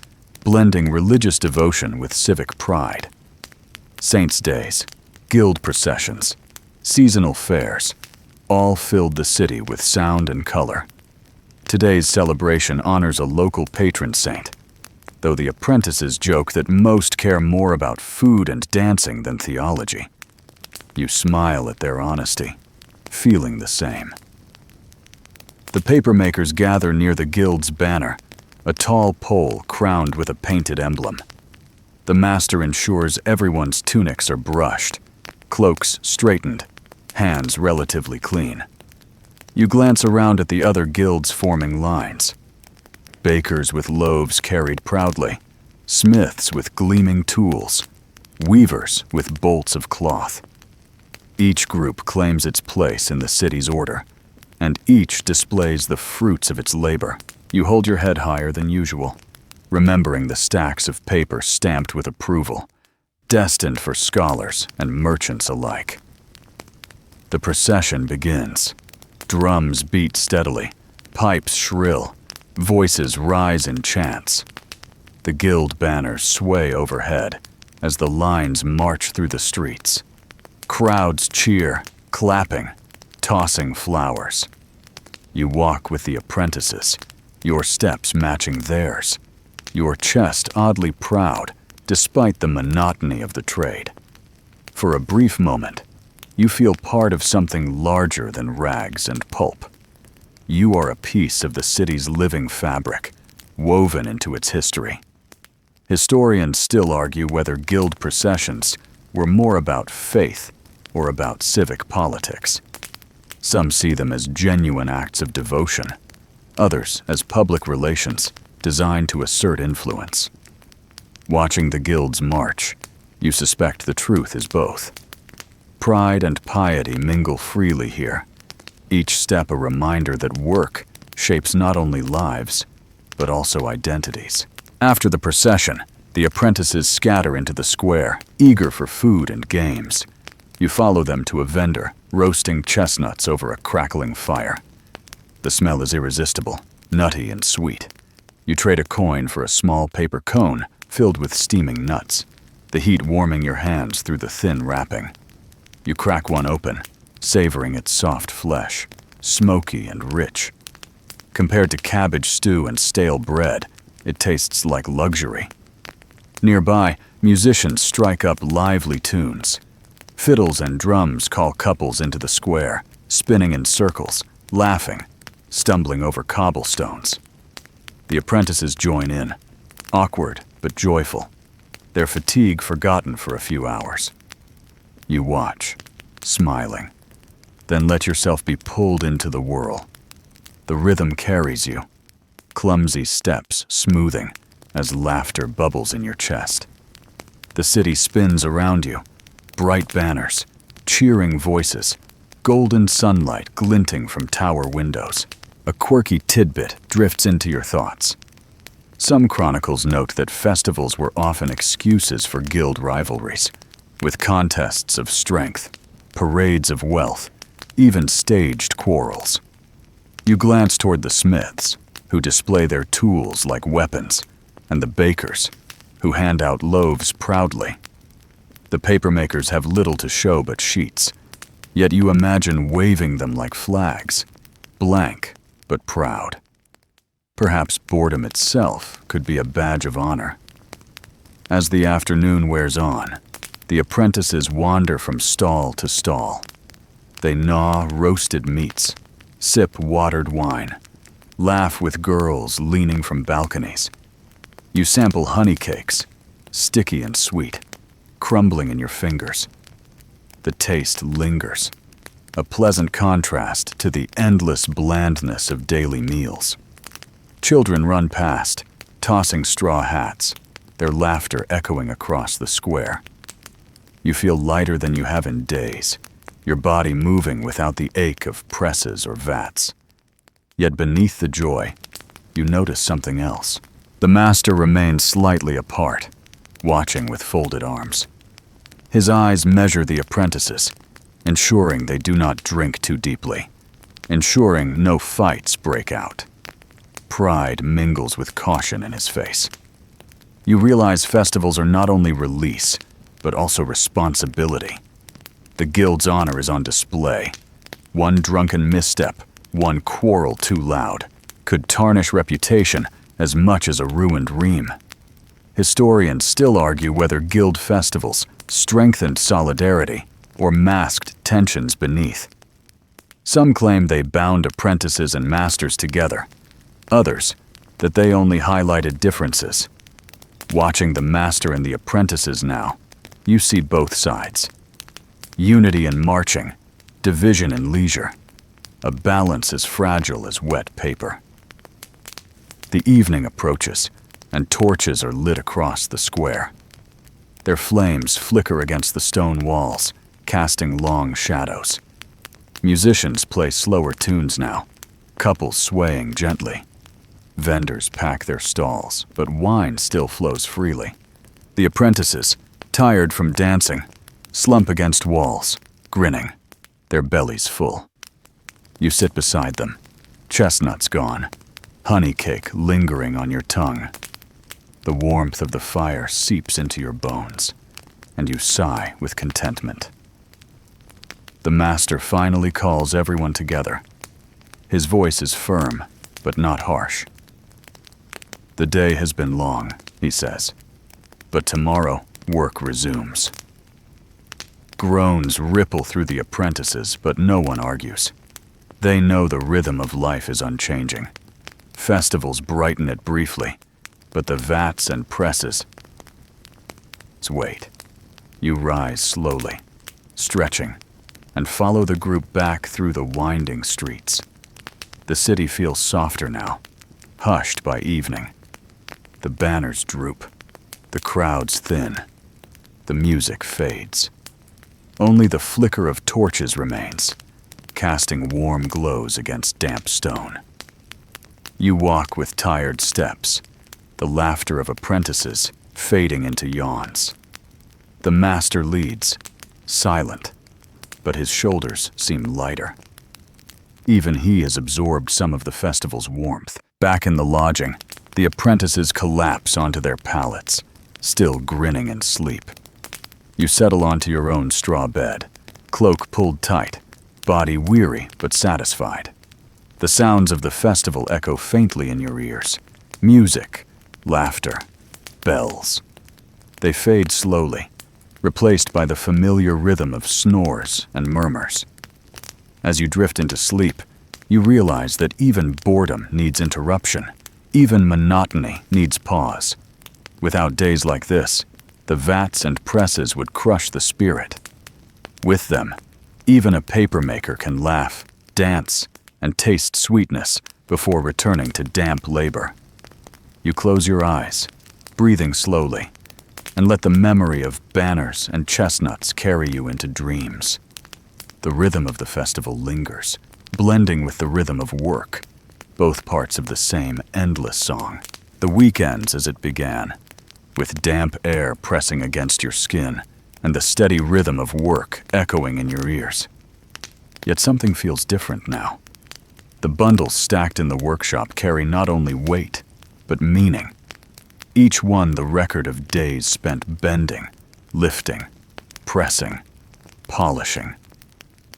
blending religious devotion with civic pride. Saints' days, guild processions, seasonal fairs, all filled the city with sound and color. Today's celebration honors a local patron saint, though the apprentices joke that most care more about food and dancing than theology. You smile at their honesty, feeling the same. The papermakers gather near the guild's banner, a tall pole crowned with a painted emblem. The master ensures everyone's tunics are brushed, cloaks straightened, hands relatively clean. You glance around at the other guilds forming lines. Bakers with loaves carried proudly, smiths with gleaming tools, weavers with bolts of cloth. Each group claims its place in the city's order, and each displays the fruits of its labor. You hold your head higher than usual, remembering the stacks of paper stamped with approval, destined for scholars and merchants alike. The procession begins. Drums beat steadily, pipes shrill, voices rise in chants. The guild banners sway overhead as the lines march through the streets. Crowds cheer, clapping, tossing flowers. You walk with the apprentices, your steps matching theirs, your chest oddly proud despite the monotony of the trade. For a brief moment, you feel part of something larger than rags and pulp. You are a piece of the city's living fabric, woven into its history. Historians still argue whether guild processions were more about faith or about civic politics. Some see them as genuine acts of devotion, others as public relations designed to assert influence. Watching the guilds march, you suspect the truth is both. Pride and piety mingle freely here, each step a reminder that work shapes not only lives, but also identities. After the procession, the apprentices scatter into the square, eager for food and games. You follow them to a vendor, roasting chestnuts over a crackling fire. The smell is irresistible, nutty and sweet. You trade a coin for a small paper cone filled with steaming nuts, the heat warming your hands through the thin wrapping. You crack one open, savoring its soft flesh, smoky and rich. Compared to cabbage stew and stale bread, it tastes like luxury. Nearby, musicians strike up lively tunes. Fiddles and drums call couples into the square, spinning in circles, laughing, stumbling over cobblestones. The apprentices join in, awkward but joyful, their fatigue forgotten for a few hours. You watch, smiling, then let yourself be pulled into the whirl. The rhythm carries you, clumsy steps smoothing as laughter bubbles in your chest. The city spins around you, bright banners, cheering voices, golden sunlight glinting from tower windows. A quirky tidbit drifts into your thoughts. Some chronicles note that festivals were often excuses for guild rivalries, with contests of strength, parades of wealth, even staged quarrels. You glance toward the smiths, who display their tools like weapons, and the bakers, who hand out loaves proudly. The papermakers have little to show but sheets, yet you imagine waving them like flags, blank but proud. Perhaps boredom itself could be a badge of honor. As the afternoon wears on, the apprentices wander from stall to stall. They gnaw roasted meats, sip watered wine, laugh with girls leaning from balconies. You sample honey cakes, sticky and sweet, crumbling in your fingers. The taste lingers, a pleasant contrast to the endless blandness of daily meals. Children run past, tossing straw hats, their laughter echoing across the square. You feel lighter than you have in days, your body moving without the ache of presses or vats. Yet beneath the joy, you notice something else. The master remains slightly apart, watching with folded arms. His eyes measure the apprentices, ensuring they do not drink too deeply, ensuring no fights break out. Pride mingles with caution in his face. You realize festivals are not only release, but also responsibility. The guild's honor is on display. One drunken misstep, one quarrel too loud, could tarnish reputation as much as a ruined ream. Historians still argue whether guild festivals strengthened solidarity or masked tensions beneath. Some claim they bound apprentices and masters together. Others, that they only highlighted differences. Watching the master and the apprentices now, you see both sides. Unity in marching, division in leisure. A balance as fragile as wet paper. The evening approaches, and torches are lit across the square. Their flames flicker against the stone walls, casting long shadows. Musicians play slower tunes now, couples swaying gently. Vendors pack their stalls, but wine still flows freely. The apprentices, tired from dancing, slump against walls, grinning, their bellies full. You sit beside them, chestnuts gone, honey cake lingering on your tongue. The warmth of the fire seeps into your bones, and you sigh with contentment. The master finally calls everyone together. His voice is firm, but not harsh. The day has been long, he says, but tomorrow work resumes. Groans ripple through the apprentices, but no one argues. They know the rhythm of life is unchanging. Festivals brighten it briefly, but the vats and presses. Wait. You rise slowly, stretching, and follow the group back through the winding streets. The city feels softer now, hushed by evening. The banners droop, the crowds thin, the music fades. Only the flicker of torches remains, casting warm glows against damp stone. You walk with tired steps, the laughter of apprentices fading into yawns. The master leads, silent, but his shoulders seem lighter. Even he has absorbed some of the festival's warmth. Back in the lodging, the apprentices collapse onto their pallets, still grinning in sleep. You settle onto your own straw bed, cloak pulled tight, body weary but satisfied. The sounds of the festival echo faintly in your ears. Music, laughter, bells. They fade slowly, replaced by the familiar rhythm of snores and murmurs. As you drift into sleep, you realize that even boredom needs interruption. Even monotony needs pause. Without days like this, the vats and presses would crush the spirit. With them, even a papermaker can laugh, dance, and taste sweetness before returning to damp labor. You close your eyes, breathing slowly, and let the memory of banners and chestnuts carry you into dreams. The rhythm of the festival lingers, blending with the rhythm of work, both parts of the same endless song. The week ends as it began, with damp air pressing against your skin and the steady rhythm of work echoing in your ears. Yet something feels different now. The bundles stacked in the workshop carry not only weight, but meaning. Each one the record of days spent bending, lifting, pressing, polishing.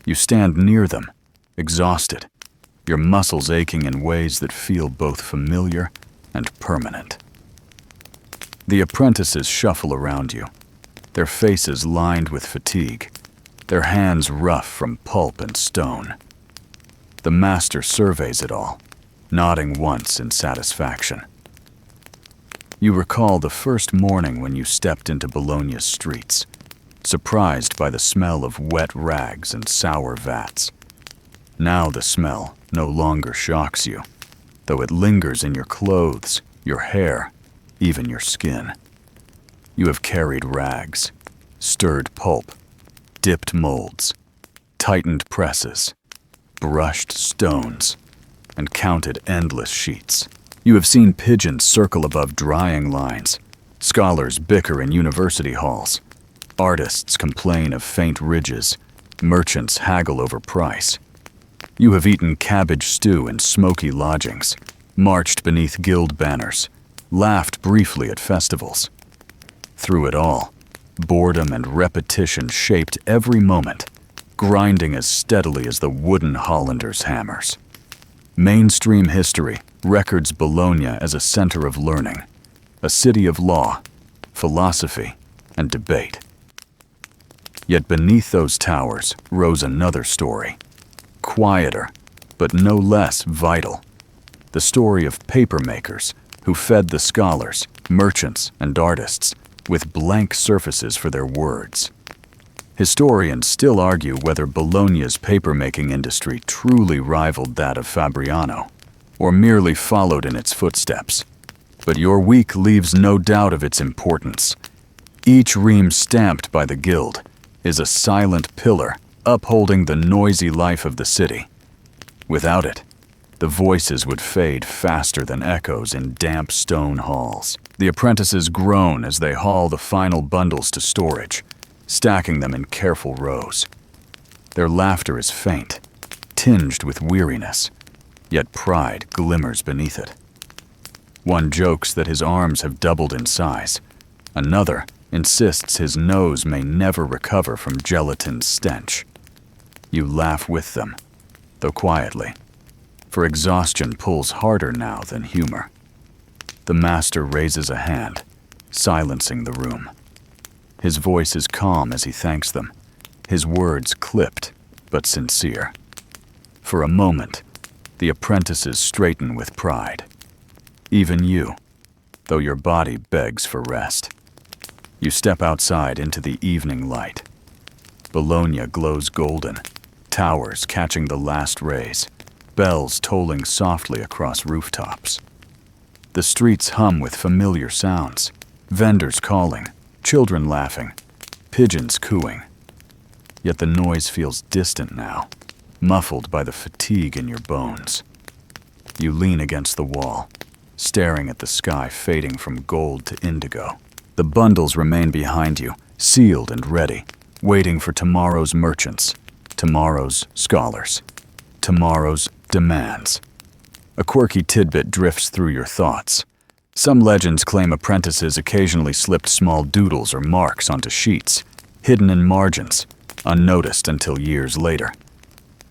You stand near them, exhausted, your muscles aching in ways that feel both familiar and permanent. The apprentices shuffle around you, their faces lined with fatigue, their hands rough from pulp and stone. The master surveys it all, nodding once in satisfaction. You recall the first morning when you stepped into Bologna's streets, surprised by the smell of wet rags and sour vats. Now the smell no longer shocks you, though it lingers in your clothes, your hair, even your skin. You have carried rags, stirred pulp, dipped molds, tightened presses, brushed stones, and counted endless sheets. You have seen pigeons circle above drying lines, scholars bicker in university halls, artists complain of faint ridges, merchants haggle over price. You have eaten cabbage stew in smoky lodgings, marched beneath guild banners, laughed briefly at festivals. Through it all, boredom and repetition shaped every moment, grinding as steadily as the wooden Hollander's hammers. Mainstream history records Bologna as a center of learning, a city of law, philosophy, and debate. Yet beneath those towers rose another story, quieter, but no less vital. The story of papermakers who fed the scholars, merchants, and artists with blank surfaces for their words. Historians still argue whether Bologna's papermaking industry truly rivaled that of Fabriano, or merely followed in its footsteps. But your week leaves no doubt of its importance. Each ream stamped by the guild is a silent pillar upholding the noisy life of the city. Without it, the voices would fade faster than echoes in damp stone halls. The apprentices groan as they haul the final bundles to storage, stacking them in careful rows. Their laughter is faint, tinged with weariness, yet pride glimmers beneath it. One jokes that his arms have doubled in size. Another insists his nose may never recover from gelatin's stench. You laugh with them, though quietly, for exhaustion pulls harder now than humor. The master raises a hand, silencing the room. His voice is calm as he thanks them, his words clipped but sincere. For a moment, the apprentices straighten with pride. Even you, though your body begs for rest. You step outside into the evening light. Bologna glows golden, towers catching the last rays, bells tolling softly across rooftops. The streets hum with familiar sounds, vendors calling, children laughing, pigeons cooing. Yet the noise feels distant now, muffled by the fatigue in your bones. You lean against the wall, staring at the sky fading from gold to indigo. The bundles remain behind you, sealed and ready, waiting for tomorrow's merchants, tomorrow's scholars, tomorrow's demands. A quirky tidbit drifts through your thoughts. Some legends claim apprentices occasionally slipped small doodles or marks onto sheets, hidden in margins, unnoticed until years later.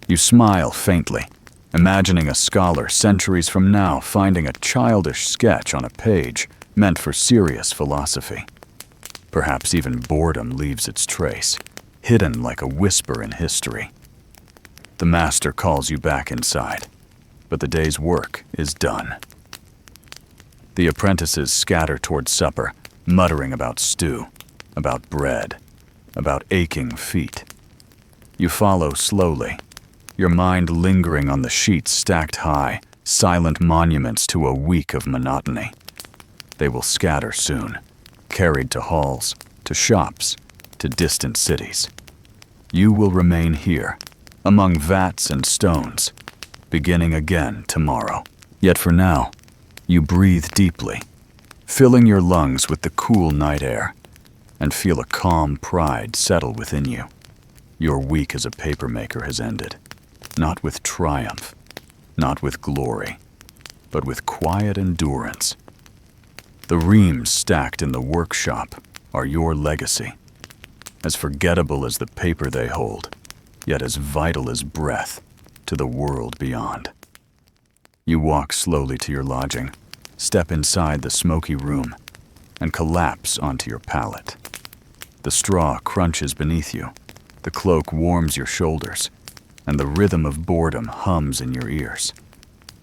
You smile faintly, imagining a scholar centuries from now finding a childish sketch on a page meant for serious philosophy. Perhaps even boredom leaves its trace, hidden like a whisper in history. The master calls you back inside, but the day's work is done. The apprentices scatter toward supper, muttering about stew, about bread, about aching feet. You follow slowly, your mind lingering on the sheets stacked high, silent monuments to a week of monotony. They will scatter soon, carried to halls, to shops, to distant cities. You will remain here, among vats and stones, beginning again tomorrow. Yet for now, you breathe deeply, filling your lungs with the cool night air, and feel a calm pride settle within you. Your week as a papermaker has ended, not with triumph, not with glory, but with quiet endurance. The reams stacked in the workshop are your legacy, as forgettable as the paper they hold, yet as vital as breath to the world beyond. You walk slowly to your lodging, step inside the smoky room, and collapse onto your pallet. The straw crunches beneath you, the cloak warms your shoulders, and the rhythm of boredom hums in your ears.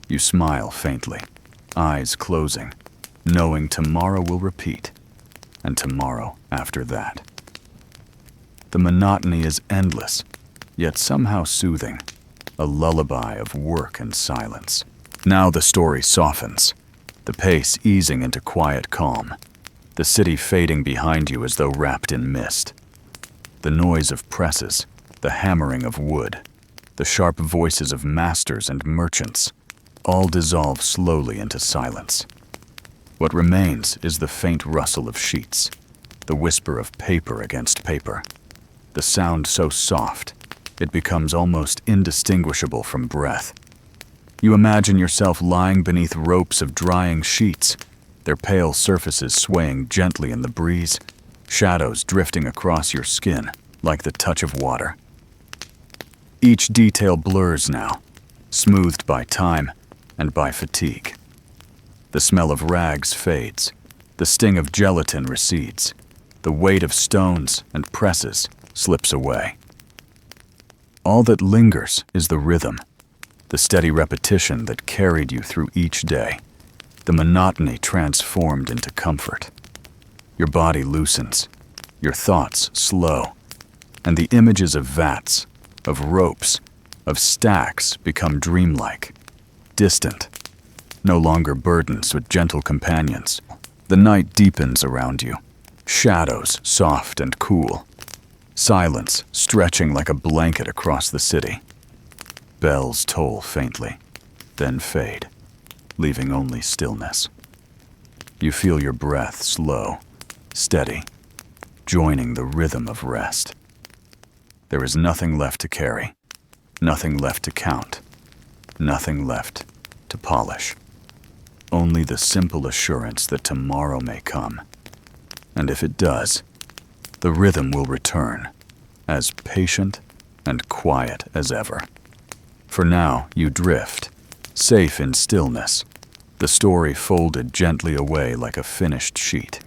You smile faintly, eyes closing, knowing tomorrow will repeat, and tomorrow after that. The monotony is endless, yet somehow soothing, a lullaby of work and silence. Now the story softens, the pace easing into quiet calm, the city fading behind you as though wrapped in mist. The noise of presses, the hammering of wood, the sharp voices of masters and merchants, all dissolve slowly into silence. What remains is the faint rustle of sheets, the whisper of paper against paper, the sound so soft it becomes almost indistinguishable from breath. You imagine yourself lying beneath ropes of drying sheets, their pale surfaces swaying gently in the breeze, shadows drifting across your skin like the touch of water. Each detail blurs now, smoothed by time and by fatigue. The smell of rags fades, the sting of gelatin recedes, the weight of stones and presses slips away. All that lingers is the rhythm, the steady repetition that carried you through each day, the monotony transformed into comfort. Your body loosens, your thoughts slow, and the images of vats, of ropes, of stacks become dreamlike, distant, no longer burdens but gentle companions. The night deepens around you, shadows soft and cool, silence stretching like a blanket across the city. Bells toll faintly, then fade, leaving only stillness. You feel your breath slow, steady, joining the rhythm of rest. There is nothing left to carry, nothing left to count, nothing left to polish. Only the simple assurance that tomorrow may come. And if it does, the rhythm will return, as patient and quiet as ever. For now, you drift, safe in stillness, the story folded gently away like a finished sheet.